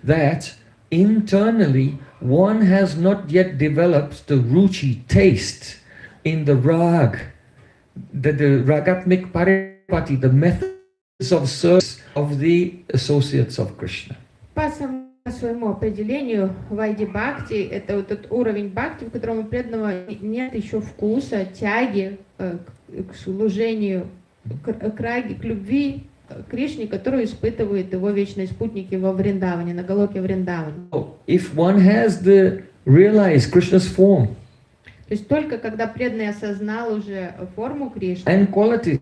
A: that internally one has not yet developed the ruchi, taste in the rag, the ragatmik paripati, the methods of service of the associates of Krishna.
B: По своему определению, Вайди Бхакти – это вот тот уровень Бхакти, в котором у преданного нет еще вкуса, тяги к служению, к раге, к любви к Кришне, которую испытывают его вечные спутники во Вриндаване, на Галоке Вриндаване.
A: If one has realized Krishna's form,
B: то есть только когда преданный осознал уже форму Кришны
A: and qualities,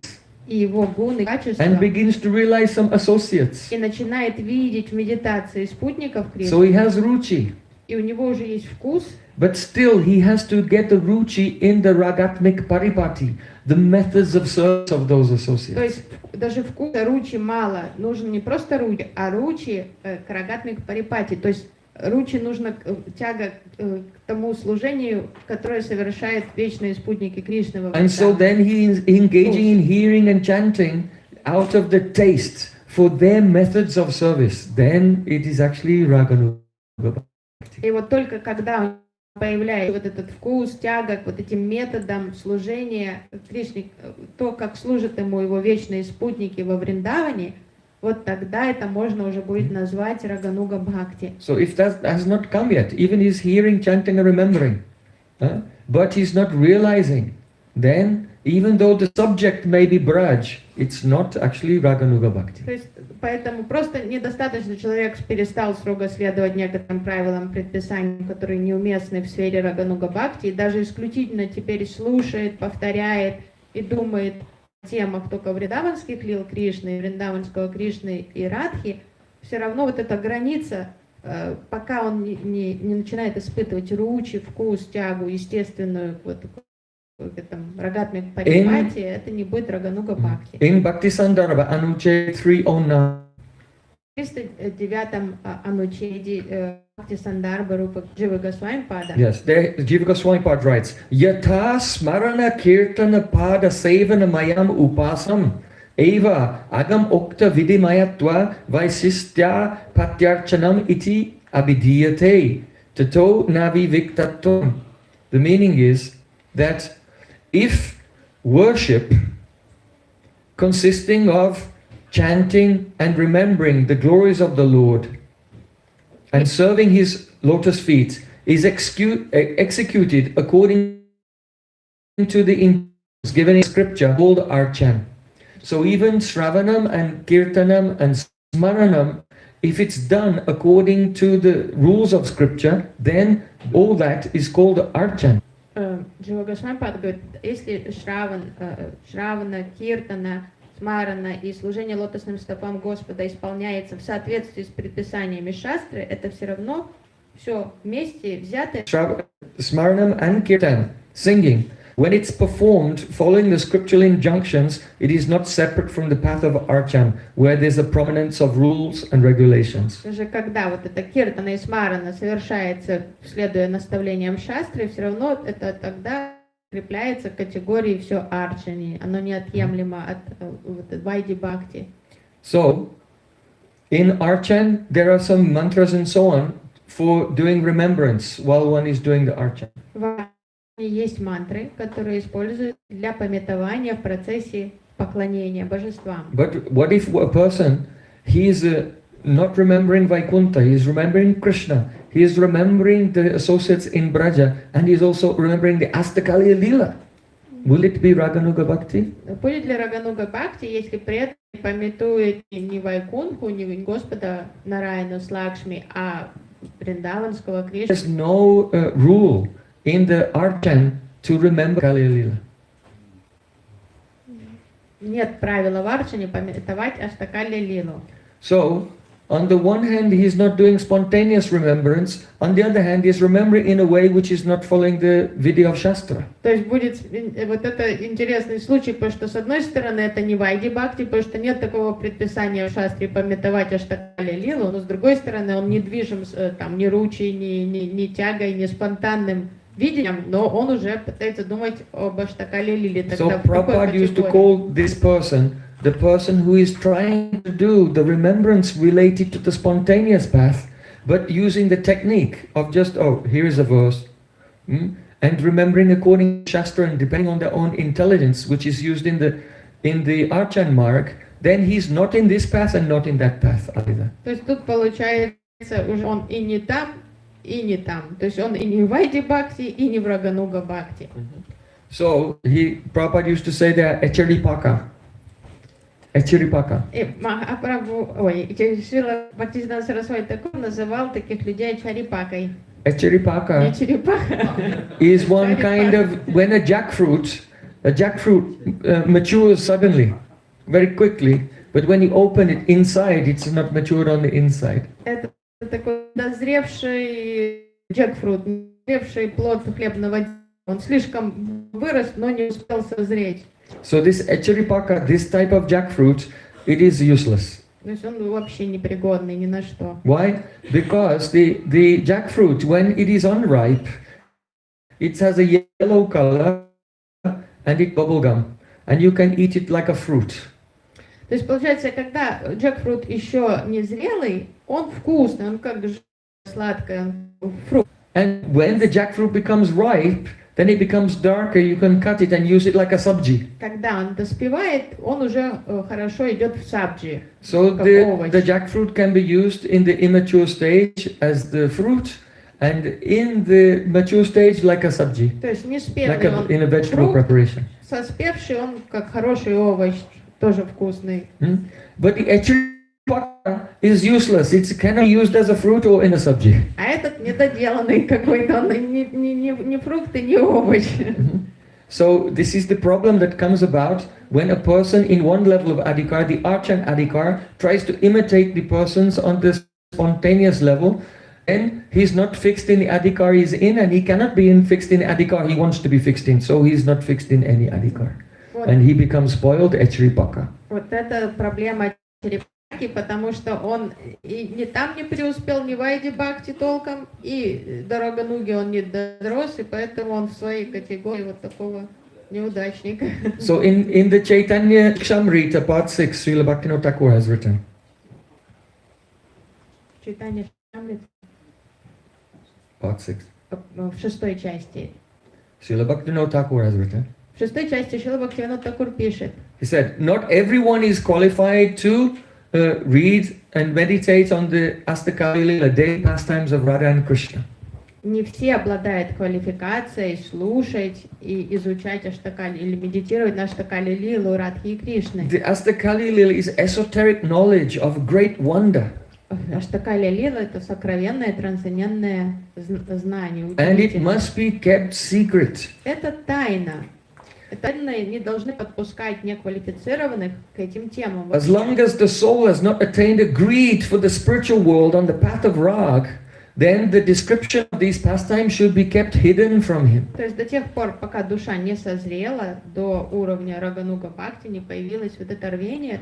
B: и его гуны, качества,
A: and begins to realize some associates,
B: и начинает видеть в медитации спутников Кришны,
A: so he has ruchi,
B: и у него уже есть вкус,
A: but still he has to get the ruchi in the ragatmik paripati, the methods of service of those associates.
B: то есть даже вкуса ручи мало, нужно не просто ручи, а ручи к рагатмик парипати, то есть ручи нужно тяга к тому служению, которое совершают вечные спутники Кришны.
A: And so then he is engaging in hearing and chanting out of the taste for their methods of service. Then it is actually Raganuga Bhakti.
B: И вот только когда появляется вот этот вкус, тяга к вот этим методам служения Кришне, то, как служат ему его вечные спутники во Вриндаване, вот тогда это можно уже будет назвать Рагануга Бхакти.
A: So if that has not come yet, even he's hearing, chanting and remembering, but he's not realizing, then even though the subject may be Braj, it's not actually Raganuga Bhakti.
B: То есть, поэтому просто недостаточно человек перестал строго следовать некоторым правилам, предписаниям, которые неуместны в сфере Рагануга Бхакти, и даже исключительно теперь слушает, повторяет и думает о темах только вриндаванских лил Кришны, вриндаванского Кришны и Радхи, все равно вот эта граница, пока он не начинает испытывать ручи, вкус, тягу, естественную вот рагатмик парипати, это не будет Рагануга Бхакти.
A: In Bhaktisandarbha Anuched 309,
B: В 309 Анучеде Бхактисандарбха Рупа Джива Госвами Пада.
A: yes, there Jiva Goswami Pad writes, Yatha smarana kirtana pada sevana mayam upasam eva agam okta vidimayatva vaisistya patyarchanam iti abhidiyate tato navi viktatum. The meaning is that if worship consisting of chanting and remembering the glories of the Lord and serving his lotus feet is executed according to the instructions given in scripture called archan. So even Shravanam and Kirtanam and Smaranam, if it's done according to the rules of scripture, then all that is called archan.
B: Джива Госвамипад говорит, если Шравана, Киртана, Смарана и служение лотосным стопам Господа исполняется в соответствии с предписаниями шастры, это все равно все вместе взятое.
A: Smaranam and Kirtan, singing, when it's performed following the scriptural injunctions, it is not separate from the path of archan, where there's a prominence of rules and regulations.
B: Даже когда вот это Киртана и Смарана совершается, следуя наставлениям шастры, все равно это тогда прикрепляется к категории все арчани, оно неотъемлемо от вайди бхакти.
A: So, in archan, there are some mantras and so on for doing remembrance while one is doing the archan.
B: Есть мантры, которые используют для памятования в процессе поклонения божествам.
A: But what if a person, he is not remembering Vaikuntha, he is remembering Krishna, he is remembering the associates in Braja, and he is also remembering the Astakali Lila. Will it be Raganuga Bhakti?
B: Будет ли Рагануга Бхакти, если при этом памятует не Вайкунху, не Господа Нараяну с Лакшми, а Вриндаванского Кришну?
A: There's no rule in the archan to remember Kali Lila.
B: Нет правила в арчане памятовать Аштакали Лилу.
A: So, on the one hand, he is not doing spontaneous remembrance. On the other hand, he is remembering in a way which is not following the vidya of Shastra.
B: То есть будет вот это интересный случай, потому что с одной стороны это не вайди бхакти, потому что нет такого предписания в шастре памятовать Аштакали Лилу, но с другой стороны он не движим там ни ручей, ни тягой, ни спонтанным видением, но он уже пытается думать об Аштакали Лиле.
A: So Prabhupada used to call this person the person who is trying to do the remembrance related to the spontaneous path, but using the technique of just, oh, here is a verse, and remembering according to Shastra and depending on their own intelligence, which is used in the Archan Marg, then he's not in this path and not in that path either.
B: То есть тут получается уже он и не там, и не там. То есть он и не в Вайди Бхакти, и не в Рагануга Бхакти.
A: So Prabhupada used to say there, Echaripaka. Echaripaka.
B: И Махапрабху, Śrīla Bhaktisiddhānta Sarasvatī Ṭhākura называл таких людей чарипакой.
A: Echaripaka
B: Не черепаха.
A: is one kind of, when a jackfruit matures suddenly, very quickly, but when you open it inside, it's not matured on the inside.
B: Это такой дозревший джекфрут, дозревший плод хлебного дерева. Он слишком вырос, но не успел созреть.
A: So this echaripaka, this type of jackfruit, it is useless.
B: То есть он вообще непригодный ни на что.
A: Why? Because the jackfruit, when it is unripe, it has a yellow color and it's bubblegum, and you can eat it like a fruit.
B: То есть получается, когда джекфрут еще не зрелый, он вкусный, он как сладкий, он фрукт.
A: And when the jackfruit becomes ripe, then it becomes darker, you can cut it and use it like a sabji.
B: Когда он доспевает, он уже хорошо идет в сабджи.
A: So the jackfruit can be used in the immature stage as the fruit, and in the mature stage like a sabji,
B: То есть не спелый
A: like
B: он
A: in a vegetable preparation.
B: Соспевший он как хороший овощ, тоже вкусный.
A: But the echaripaka is useless. It cannot be used as a fruit or in a sabji.
B: А этот недоделанный какой-то, он не фрукт и не овощ.
A: So this is the problem that comes about when a person in one level of adhikar, the archan adhikar, tries to imitate the persons on the spontaneous level, and he's not fixed in the adhikar he's in, and he cannot be fixed in the adhikar he wants to be fixed in, so he's not fixed in any adhikar. And he becomes spoiled echaripaka.
B: Вот это проблема черепахи, потому что он и не там не преуспел, ни в Вайди Бхакти толком, и до Рагануги он не дорос, и поэтому он в своей категории вот такого неудачник.
A: So in the Chaitanya Kshamrita, part 6, Śrīla Bhaktisiddhānta Ṭhākura has written.
B: Читание Амрита
A: Part 6.
B: в шестой части.
A: Śrīla Bhaktisiddhānta Ṭhākura has written.
B: В шестой части Śrīla Bhaktisiddhānta Ṭhākura пишет.
A: He said, not everyone is qualified to read and meditate on the Astakali Lila, daily pastimes of Radha and Krishna.
B: Не все обладают квалификацией слушать и изучать Аштакали или медитировать на Аштакали Лилу Радхи и Кришны.
A: The Astakali Lila is esoteric knowledge of great wonder.
B: Аштакали Лила — это сокровенное, трансцендентное знание.
A: And it must be kept secret.
B: Это тайна. Тайны не должны подпускать неквалифицированных к этим темам.
A: As long as the soul has not attained a greed for the spiritual world on the path of Rag, then the description of these pastimes should be kept hidden from him.
B: То есть до тех пор, пока душа не созрела до уровня Рагануга Бхакти, не появилось вот это рвение,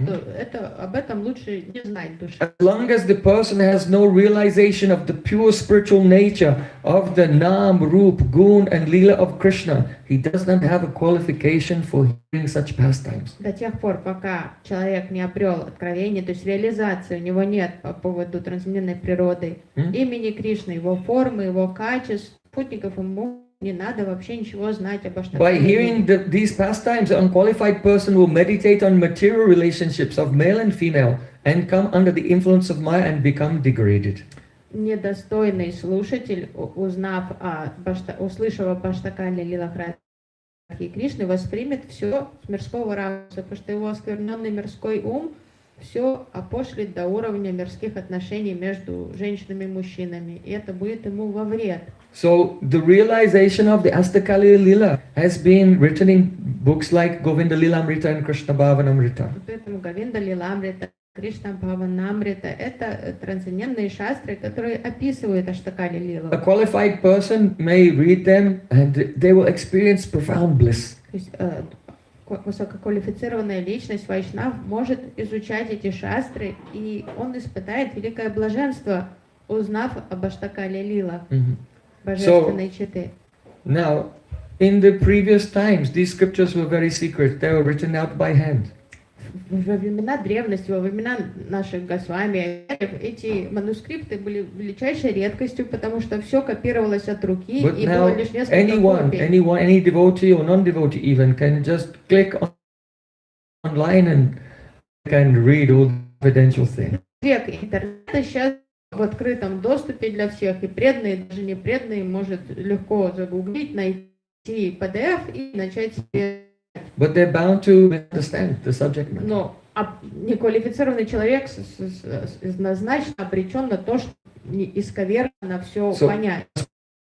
B: то об этом лучше не знать душе.
A: As long as the person has no realization of the pure spiritual nature of the Nam, Roop, Gun and Leela of Krishna, he does not have a qualification for hearing such pastimes.
B: До тех пор, пока человек не обрел откровение, то есть реализации у него нет по поводу трансцендентной природы, имени Кришны, его формы, его качеств, спутников, ему не надо вообще ничего знать об
A: By hearing these pastimes, an unqualified person will meditate on material relationships of male and female and come under the influence of Maya and become degraded.
B: Недостойный слушатель, услышав об Аштакали Лилах Радхи и Кришны, воспримет все с мирского ракурса, потому что его оскверненный мирской ум все опошлит до уровня мирских отношений между женщинами и мужчинами, и это будет ему во вред.
A: So the realization of the Astakali Lila has been written in books like Govinda Lilamrita and Krishna Bhavanamrita.
B: Поэтому Говинда Лиламрита, Кришна Бхаванамрита — это трансцендентные шастры, которые описывают Аштакали Лилу.
A: A qualified person may read them and they will experience profound bliss.
B: То есть высококвалифицированная личность, вайшнав, может изучать эти шастры, и он испытает великое блаженство, узнав об Аштакали Лила, божественной читы.
A: Now, in the previous times, these scriptures were very secret. They were written out by hand.
B: Во времена древности, во времена наших Госвами, эти манускрипты были величайшей редкостью, потому что все копировалось от руки,
A: But
B: и
A: now,
B: было лишь несколько копий.
A: any devotee or non-devotee even can just click online and can read all the evidential things.
B: Век интернета сейчас в открытом доступе для всех, и преданные, даже не преданные, может легко загуглить, найти PDF и начать себе.
A: But they're bound to understand the subject matter.
B: Но неквалифицированный человек однозначно обречен на то, что исковеркано все понять.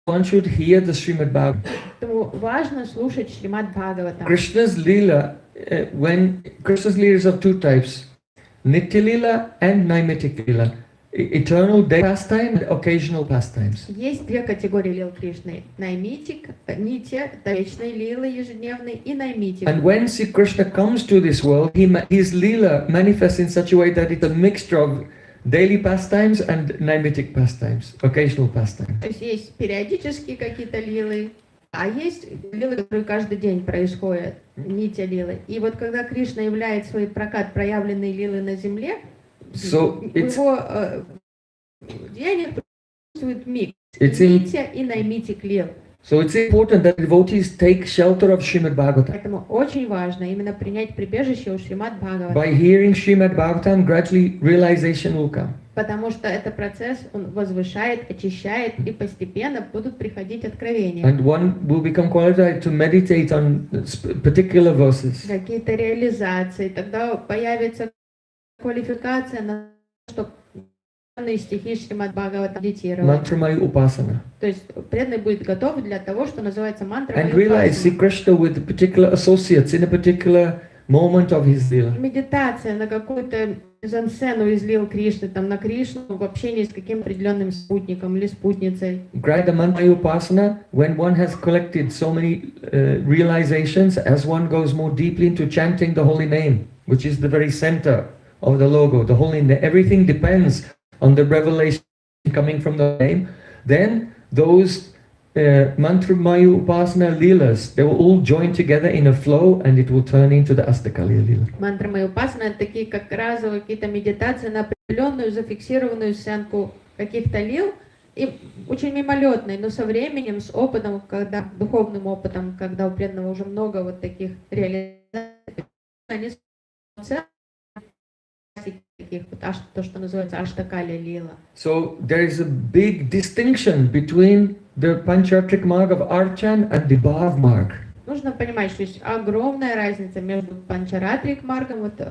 A: One should hear the Srimad Bhagavatam.
B: Поэтому важно слушать Шримад Бхагаватам.
A: Krishna's Leela, when Krishna's Leela is of two types, Nitya Leela and Naimitic Leela. Eternal day pastime and occasional pastimes.
B: Есть две категории лил Кришны: наймитик, нитья, это вечные лилы ежедневные, и наймитик.
A: And when Sri Krishna comes to this world, his Leela manifests in such a way that it's a mixture of daily pastimes and naimitic pastimes, occasional pastimes.
B: То есть есть периодические какие-то лилы, а есть лилы, которые каждый день происходят, нитья лилы. И вот когда Кришна являет свой прокат проявленные лилы на земле,
A: So
B: его деяниях присутствует микс нитья и наймитик лил.
A: So it's important that devotees take shelter of Srimad Bhagavatam.
B: Поэтому очень важно именно принять прибежище у Шримад Бхагаватам.
A: By hearing Srimad Bhagavatam, gradually realization will come.
B: Потому что это процесс, он возвышает, очищает, и постепенно будут приходить откровения.
A: And one will become qualified to meditate on particular verses.
B: Какие-то реализации, тогда появится квалификация на то, что данные стихи Шримад Бхагаватам медитировать.
A: Mantramaya upasana.
B: То есть преданный будет готов для того, что называется мантра.
A: And realize Sri Krishna with particular associates in a particular moment of his Leela.
B: Медитация на какую-то мизансцену из лил Кришны, там на Кришну в общении с каким-то определенным спутником или спутницей.
A: Grant Mantramaya upasana, when one has collected so many realizations, as one goes more deeply into chanting the holy name, which is the very center of the logo, the holy name. Everything depends on the revelation coming from the name. Then those Mantra Maya Upasana Leelas, they will all join together in a flow and it will turn into the Astakaliya Leela.
B: Мантры мои упасаны, это такие как разовые какие-то медитации на определенную зафиксированную сценку каких-то лил, и очень мимолетные, но со временем, с опытом, когда духовным опытом, когда у преданного уже много вот таких реализаций, они таких вот, то, что называется Аштакалия Лила.
A: So there is a big distinction between the Panchartrik Marg of Archan and the Bhav Marg.
B: Нужно понимать, что есть огромная разница между Панчаратрик Маргом, вот,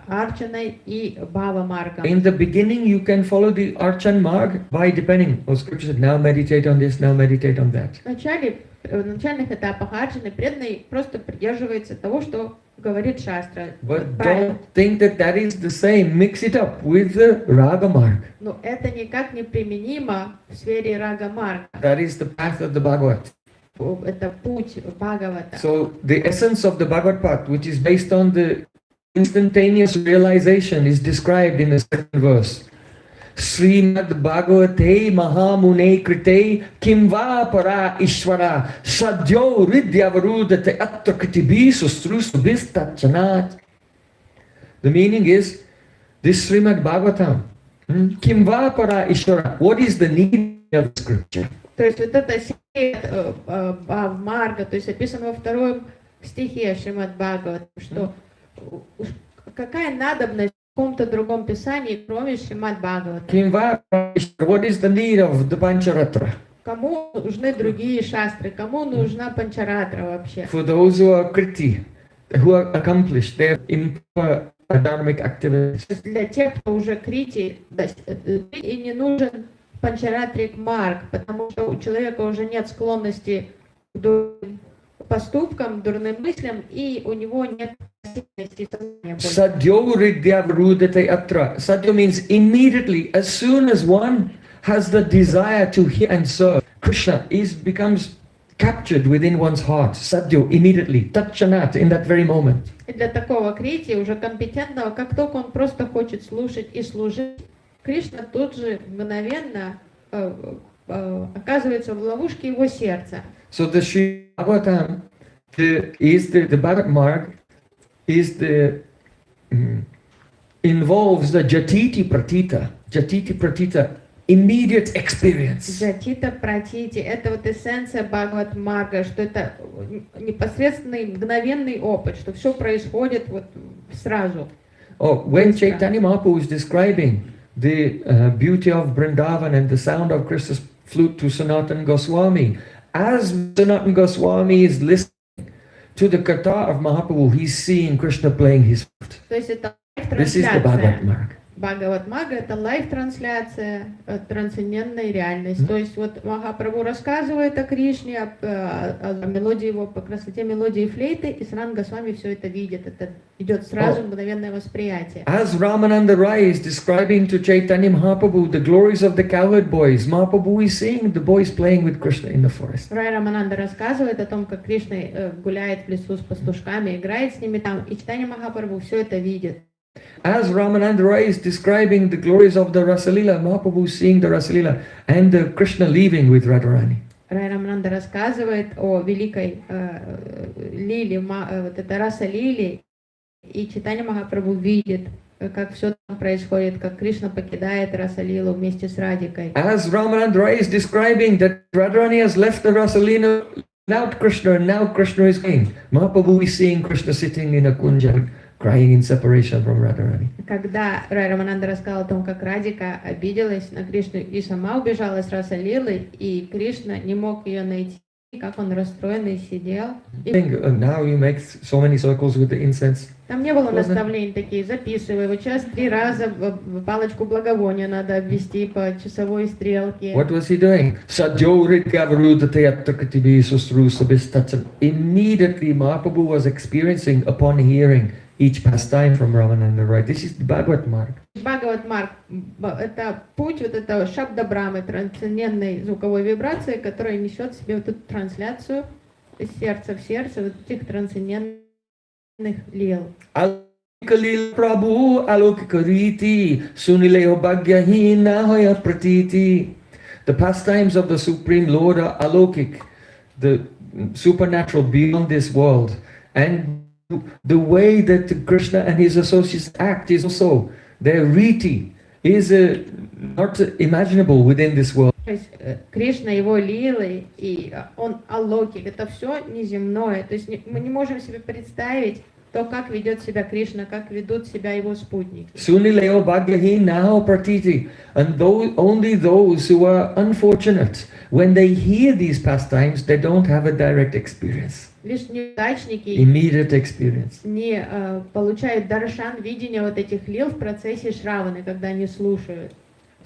B: Арчаной и Бхава Маргом.
A: In the beginning, you can follow the Archan Marg by depending on scripture. Now meditate on this, now meditate on that.
B: В начальных этапах Арчаны преданный просто придерживается того, что говорит Шастра.
A: But don't think that that is the same. Mix it up with the Raga Marg.
B: Но это никак не применимо в сфере Рага Марга.
A: That is the path of the Bhagavat.
B: Это путь Бхагавата.
A: So the essence of the Bhagavad path, which is based on the instantaneous realization, is described in the second verse. Srimad Bhagavate Mahamune Krite Kimva Para Ishvara Sadyo Ridyavarudate Attrakatibi Sustrusubistachanat. The meaning is this Srimad Bhagavatam. Kimva Para Ishvara. What is the need of scripture?
B: То есть вот это серия Марга, то есть описано во втором стихе Шримад Бхагавата, что какая надобность в каком-то другом писании, кроме Шримад Бхагавата.
A: What is the need of the Pancharatra?
B: Кому нужны другие шастры, кому нужна Панчаратра вообще?
A: For those who are kriti, who are accomplished, they are in dharmic activities.
B: Для тех, кто уже крити, и не нужен Панчаратрик Марг, потому что у человека уже нет склонности к дурным поступкам, дурным мыслям, и у него нет способности сознания.
A: Sadyo Ridyavrudate Atra. Sadyo means immediately, as soon as one has the desire to hear and serve, Krishna becomes captured within one's heart. Sadyo, immediately, Tatchanat, in that very moment.
B: И для такого крити, уже компетентного, как только он просто хочет слушать и служить, Кришна тут же мгновенно оказывается в ловушке его сердца.
A: So the Śrīla Bhaktisiddhānta is the Bhagat Marg is the involves the Jatiti Pratita, immediate experience.
B: Джатита Пратити, это вот эссенция Бхагават Марга, что это непосредственный мгновенный опыт, что все происходит вот сразу.
A: Oh, when Chaitanya Mahaprabhu is describing the beauty of Vrindavan and the sound of Krishna's flute to Sanatana Goswami, as Sanatana Goswami is listening to the kata of Mahaprabhu, he's seeing Krishna playing his flute. This is the Bhagavad Marg.
B: Бхагават Марга — это лайв-трансляция трансцендентной реальности. То есть вот Махапрабху рассказывает о Кришне, о мелодии его, по красоте мелодии флейты, и Санатана Госвами все это видит. Это идет сразу мгновенное восприятие.
A: As Ramananda Rai is describing to Chaitanya Mahaprabhu the glories of the cowherd boys, Mahaprabhu is seeing the boys playing with Krishna in the forest.
B: Рай Рамананда рассказывает о том, как Кришна гуляет в лесу с пастушками, играет с ними там, и Чайтанья Махапрабху все это видит.
A: As Ramananda Rai is describing the glories of the Rasalila, Mahaprabhu is seeing the Rasalila and the Krishna leaving with Radharani.
B: Рай Рамананда рассказывает о великой лиле, вот это раса лили, и Чайтанья Махапрабху видит, как все там происходит, как Кришна покидает Расалилу вместе с Радикой.
A: As Ramananda Rai is describing that Radharani has left the Rasalila without Krishna and now Krishna is going, Mahaprabhu is seeing Krishna sitting in a kunja, crying in separation from Radharani.
B: Когда Рай Рамананда рассказал о том, как Радика обиделась на Кришну и сама убежала с Расалилы, и Кришна не мог ее найти, как он расстроенный сидел.
A: Now you make so many circles with the incense.
B: Там не было наставлений такие, записывай, вот сейчас 3 раза палочку благовония надо обвести по часовой стрелке.
A: What was he doing? Immediately Mahaprabhu was experiencing upon hearing each pastime from Ramananda Rai. This is the Bhagavad Marg.
B: Бхагават Марг — это путь вот этого шабда-брамы, трансцендентной звуковой вибрации, которая несет в себе вот эту трансляцию из сердца в сердце вот этих трансцендентных лил.
A: Alokika Prabhu alokika riti sunileo bhagyahina hoya pratiti The pastimes of the Supreme Lord are alokik, the supernatural beyond this world. And the way that Krishna and his associates act is also, their riti is not imaginable within this world.
B: То есть Кришна, его лилы, и он алокик, это все неземное. То есть мы не можем себе представить то, как ведет себя Кришна, как ведут себя его спутники.
A: Sunileo bhagyahi naho pratiti. And only those who are unfortunate, when they hear these pastimes, they don't have a direct experience.
B: Лишь неудачники
A: Immediate experience.
B: не получают даршан, видения вот этих лил в процессе Шраваны, когда они слушают.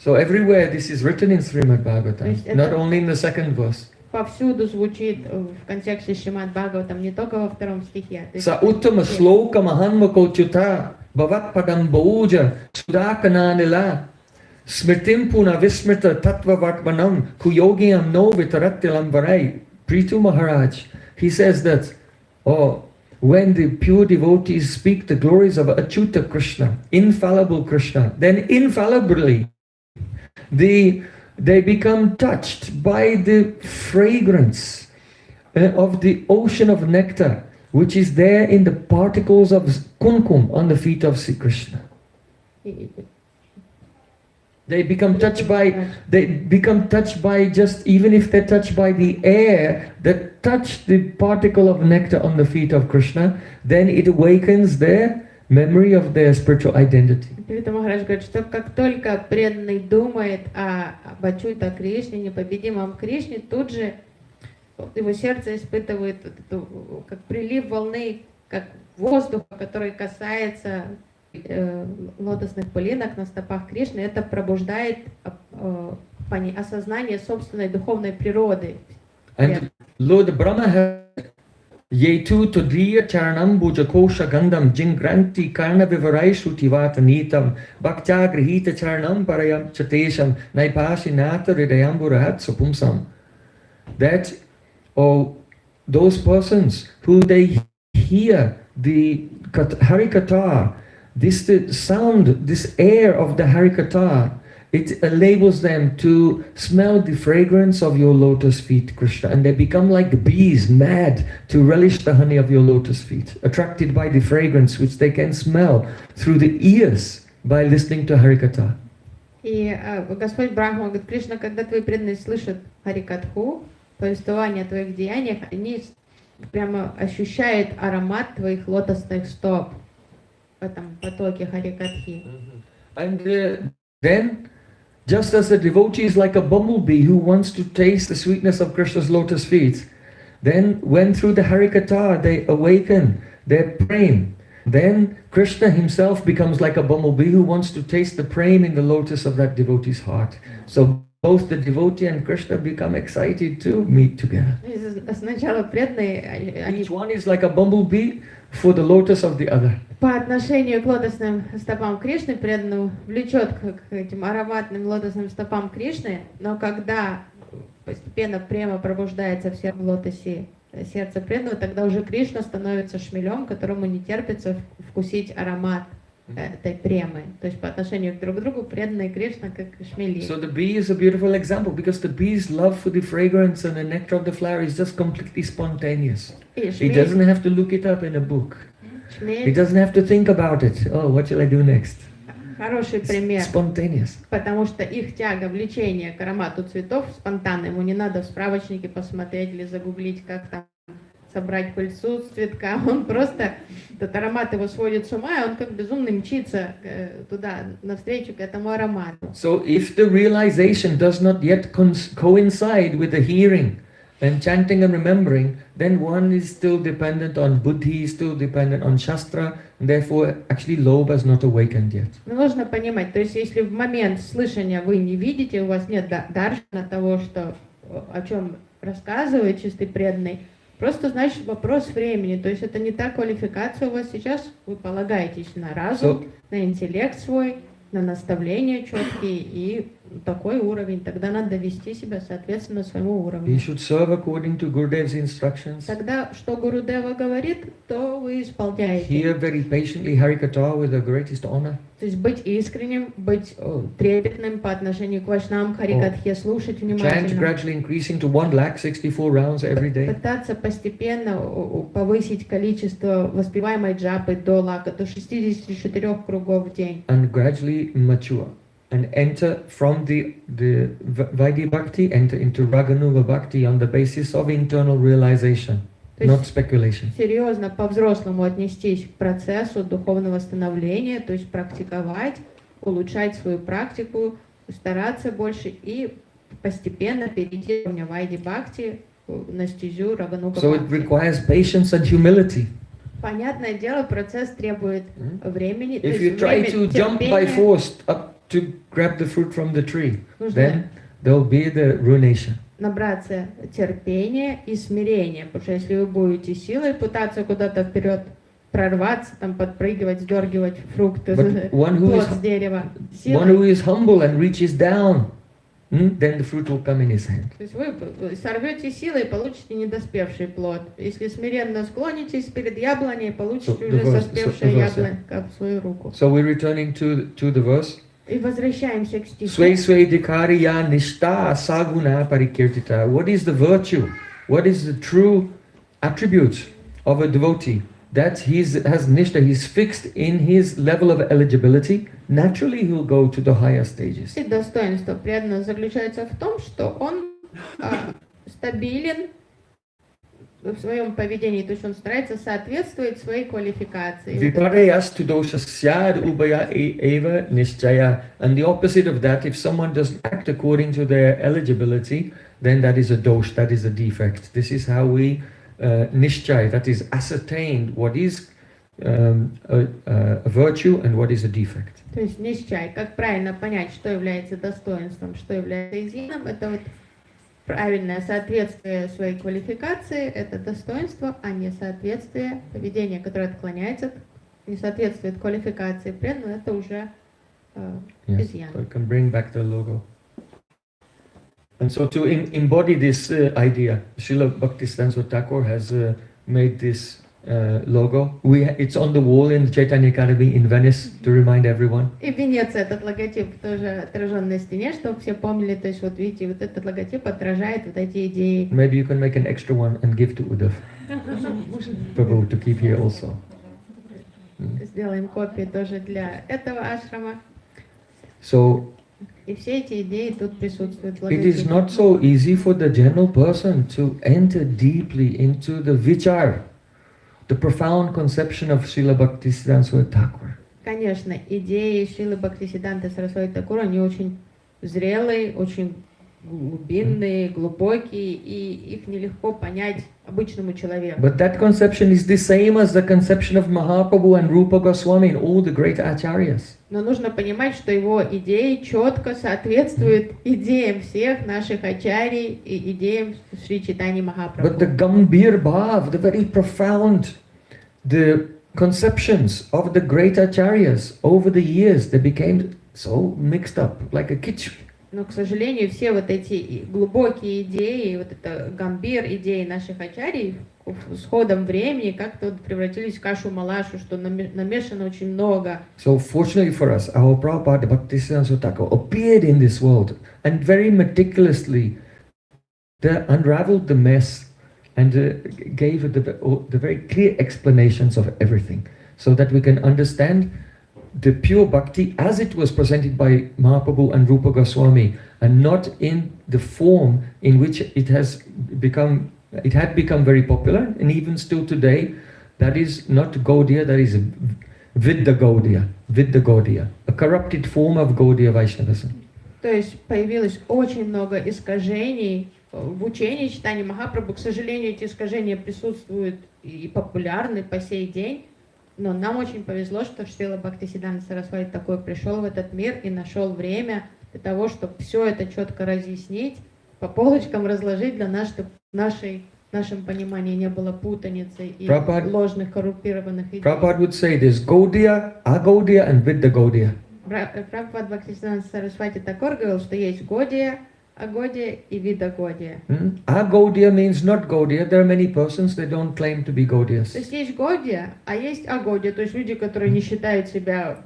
A: So everywhere this is written in Srimad Bhagavatam, not only in the second verse.
B: Повсюду звучит в контексте Шримад Бхагаватам, не только во втором стихе.
A: Sa uttama sloka mahanmako chuta bhavat padam bauja sudakananila smritim puna vismrita tattva vartmanam kuyogyam no vitaratilam varai. Prithu Maharaj, he says that, when the pure devotees speak the glories of Achyuta Krishna, infallible Krishna, then infallibly they become touched by the fragrance of the ocean of nectar, which is there in the particles of kumkum on the feet of Sri Krishna. They become touched by just, even if they're touched by the air that touch the particle of nectar on the feet of Krishna, then it awakens their memory of their spiritual identity.
B: Гауdiya Махарадж говорит, что как только преданный думает об Ачюта Кришне, непобедимом Кришне, тут же его сердце испытывает как прилив волны, как воздуха, который касается лотосных пылинок на стопах Кришны. Это пробуждает осознание собственной духовной природы.
A: And Lord Brahma has Yetu Todriya Charanam Bhujakosha Gandam Jingranti Karna Vivarai Shrutivata Nitam Bhaktya Grihita Charanam Parayam Chatesham Naipashinata Hridayamburahat Supumsam. That those persons who they hear the Harikatha, this sound, this air of the Harikatha, it enables them to smell the fragrance of your lotus feet, Krishna, and they become like bees, mad to relish the honey of your lotus feet, attracted by the fragrance which they can smell through the ears by listening to Harikatha.
B: И Господь Брахма говорит, Кришна, когда твои преданные слышат Харикатху, повествование о твоих деяниях, они прямо ощущают аромат твоих лотосных стоп в этом потоке Харикатхи.
A: And then, just as the devotee is like a bumblebee who wants to taste the sweetness of Krishna's lotus feet, then when through the Harikatha they awaken their prem, then Krishna himself becomes like a bumblebee who wants to taste the prem in the lotus of that devotee's heart. So both the devotee and Krishna become excited to meet together.
B: Сначала преданные,
A: Each one is like a bumblebee for the lotus of the other.
B: По отношению к лотосным стопам Кришны преданного влечет к этим ароматным лотосным стопам Кришны, но когда постепенно према пробуждается в лотосе сердца преданного, тогда уже Кришна становится шмелем, которому не терпится вкусить аромат этой премы. То есть по отношению друг к другу преданные Кришна как шмели.
A: So the bee is a beautiful example because the bee's love for the fragrance and the nectar of the flower is just completely spontaneous. He doesn't have to look it up in a book. He doesn't have to think about it. Oh, what shall I do next?
B: Хороший пример.
A: Spontaneous.
B: Потому что их тяга, влечение к аромату цветов спонтанно. Ему не надо в справочнике посмотреть или загуглить, как там собрать пыльцу с цветка. Он просто, этот аромат его сводит с ума, и он как безумный мчится туда, навстречу к этому аромату.
A: So if the realization does not yet coincide with the hearing and chanting and remembering, then one is still dependent on buddhi, still dependent on shastra, and therefore actually lobha is not awakened yet.
B: Но нужно понимать, то есть если в момент слышания вы не видите, у вас нет даршана того, что, о чем рассказывает чистый преданный, просто значит вопрос времени, то есть это не та квалификация у вас сейчас, вы полагаетесь на разум, на интеллект свой, на наставления четкие, и такой уровень, тогда надо вести себя соответственно своему
A: He
B: уровню.
A: should serve according to Gurudev's instructions.
B: Тогда, что Гурудева говорит, то вы исполняете.
A: Hear very patiently Harikatha with the greatest honor.
B: То есть быть искренним, быть трепетным по отношению к вайшнавам, Харикатхе, слушать
A: Chant
B: внимательно.
A: gradually increasing to 1,64 rounds every day.
B: Пытаться постепенно повысить количество воспеваемой джапы до 64 кругов в день.
A: And gradually mature. And enter from the Vaidhi Bhakti, enter into Raganuga Bhakti on the basis of internal realization,
B: То
A: not
B: есть
A: speculation.
B: серьезно по-взрослому отнестись к процессу духовного становления, то есть практиковать, улучшать свою практику, стараться больше и постепенно перейти уровня Вайди Бхакти на стезю Рагануга
A: So it
B: Бхакти.
A: requires patience and humility.
B: Понятное дело, процесс требует времени. то
A: If
B: есть
A: you try
B: время,
A: to jump by
B: терпения.
A: force up to grab the fruit from the tree,
B: Нужно
A: then there will be the ruination.
B: набраться терпения и смирения, потому что если вы будете силой пытаться куда-то вперед прорваться, там подпрыгивать, сдергивать фрукты,
A: But one who
B: плод
A: is
B: с дерева,
A: one who
B: силой,
A: is humble and reaches down, then the fruit will come in his hand.
B: то есть вы сорвете силой и получите недоспевший плод. Если смиренно склонитесь перед яблоней, получите
A: So,
B: уже
A: the verse,
B: соспевшее
A: the verse,
B: яблоко в свою руку.
A: So we're returning to the verse.
B: И возвращаемся к стиху.
A: Sway sway dikariya nishta saguna parikirtita. What is the virtue? What is the true attributes of a devotee? That he has nishta, he's fixed in his level of eligibility. Naturally he will go to the higher stages.
B: И достоинство преданного заключается в том, что он стабилен в своем поведении, то есть он старается соответствовать своей квалификации.
A: Vipareyas to dosasyad ubaya eva nishchaya. And the opposite of that, if someone doesn't act according to their eligibility, then that is a dosh, that is a defect. This is how we nishchay, that is ascertained what is a virtue and what is a defect.
B: То есть нищай, как правильно понять, что является достоинством, что является изъяном, это вот правильное соответствие своей квалификации, это достоинство, а не соответствие поведения, которое отклоняется, не соответствует квалификации преданного, это уже
A: Yes,
B: изъян.
A: so I can bring back the logo. And so to embody this idea, Śrīla Bhaktisiddhānta Ṭhākura has made this logo. It's on the wall in the Chaitanya Academy in Venice to remind everyone.
B: И в Венеции этот логотип тоже отражен на стене, чтобы все помнили, то есть вот видите, вот этот логотип отражает вот эти идеи.
A: Maybe you can make an extra one and give to Uddhav Prabhu to keep here also.
B: Сделаем копии тоже для этого ашрама.
A: So
B: И все эти идеи тут присутствуют в
A: it is
B: логотипе.
A: not so easy for the general person to enter deeply into the vichar, the profound conception of Śrīla Bhaktisiddhānta Sarasvatī Ṭhākura.
B: Конечно, идеи Śrīla Bhaktisiddhānta Sarasvatī Ṭhākura, они очень зрелые, очень глубинные, глубокие, и их нелегко понять обычному человеку.
A: But that conception is the same as the conception of Mahaprabhu and Rupa Goswami and all the great acharyas.
B: Но нужно понимать, что его идеи четко соответствуют идеям всех наших ачарий и идеям Шри Чайтаньи
A: But the
B: Махапрабху.
A: Gambhir Bhav, the very profound, the conceptions of the great acharyas over the years, they became so mixed up, like a kitsch.
B: Но, к сожалению, все вот эти глубокие идеи, вот это гамбир, идеи наших ачарий с ходом времени как-то вот превратились в кашу-малашу, что намешано очень много.
A: So fortunately for us, our Prabhupada Bhaktisiddhānta Ṭhākura appeared in this world and very meticulously unraveled the mess and gave the very clear explanations of everything, so that we can understand the pure bhakti as it was presented by Mahaprabhu and Rupa Goswami, and not in the form in which it had become very popular, and even still today, that is not Gaudiya, that is Vidya Gaudiya, a corrupted form of Gaudiya Vaishnavism.
B: То есть появилось очень много искажений в учении Чайтаньи Махапрабху. К сожалению, эти искажения присутствуют и популярны по сей день. Но нам очень повезло, что Śrīla Bhaktisiddhānta Sarasvatī такой пришел в этот мир и нашел время для того, чтобы все это четко разъяснить, по полочкам разложить для нас, чтобы в нашем понимании не было путаницы и ложных коррумпированных идей.
A: Prabhupada would say there's Gaudiya, Agaudiya and Vidya Gaudiya.
B: Прабхупад Бхактисиддhānta Sarasvatī Ṭhākura говорил, что есть Гаудия, Агодия и Вида Гаудия.
A: A Gaudiya means not Gaudiya. There are many persons they don't claim to be Gaudiyas.
B: То есть Гаудия, а есть Агодия, то есть люди, которые не считают себя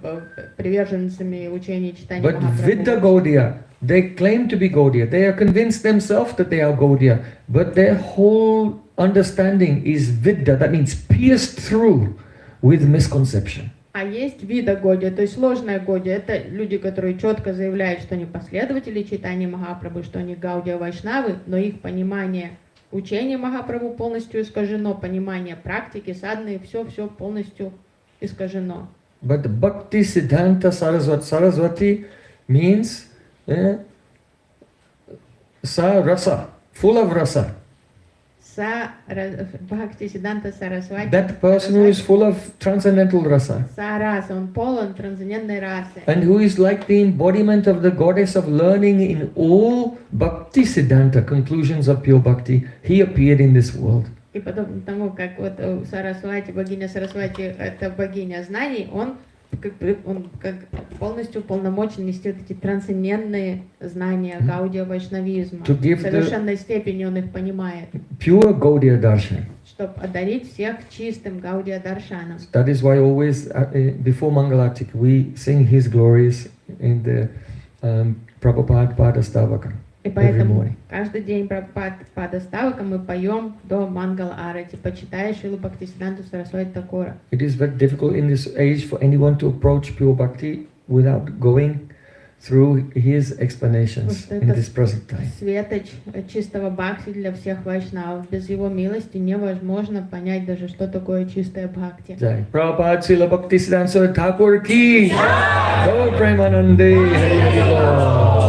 B: приверженцами учения читания
A: But Vidya
B: Махапрабху.
A: Gaudiya, they claim to be Gaudiya. They are convinced themselves that they are Gaudiya, but their whole understanding is Vidya. That means pierced through with misconception.
B: А есть Вида Гаудия, то есть ложная Гаудия. Это люди, которые четко заявляют, что они последователи читания Махапрабху, что они Гаудия Вайшнавы, но их понимание учения Махапрабху полностью искажено, понимание практики, садханы, все полностью искажено.
A: But Bhaktisiddhānta Sarasvatī means sa rasa, full of rasa.
B: Бхактисиддhānta Sarasvatī.
A: That person who is full of transcendental rasa.
B: Раса, он полон трансцендентной расы.
A: And who is like the embodiment of the goddess of learning in all Bhaktisiddhānta conclusions of pure bhakti. He appeared in this world.
B: И подобно тому, как вот Сарасвати, богиня Сарасвати, это богиня знаний, он как полностью полномочен нести вот эти трансцендентные знания Гаудия Вайшнавизма. В совершенной степени он их понимает.
A: Pure Gaudiya Darshan.
B: Чтобы одарить всех чистым Гаудия Даршаном.
A: That is why always before Mangalatik we sing his glories in the Prabhupada Padastavaka.
B: И поэтому каждый день Прабхупада Ставака мы поем до Мангала Арати, почитая Śrīla Bhaktisiddhānta Sarasvatī Ṭhākura.
A: It is very difficult in this age for anyone to approach pure bhakti without going through his explanations in this present time.
B: Светоч чистого бхакти для всех вайшнавов. Без его милости невозможно понять даже, что такое чистая бхакти.
A: Jai. Prabhupada Śrīla Bhaktisiddhānta Sarasvatī Ṭhākura ki. Gaur Premanande. Hari Bol.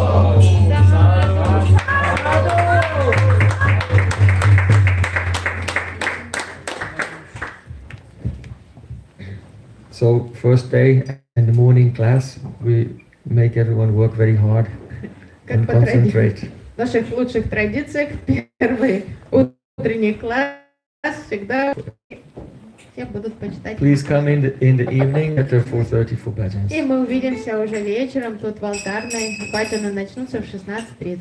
A: So first day in the morning class, we make everyone work very hard and concentrate.
B: В наших лучших традициях первый утренний класс всегда все будут почитать.
A: Please come in the evening at 4:30 for bhajans.
B: И мы увидимся уже вечером тут в алтарной. Бхаджаны начнутся в 16:30.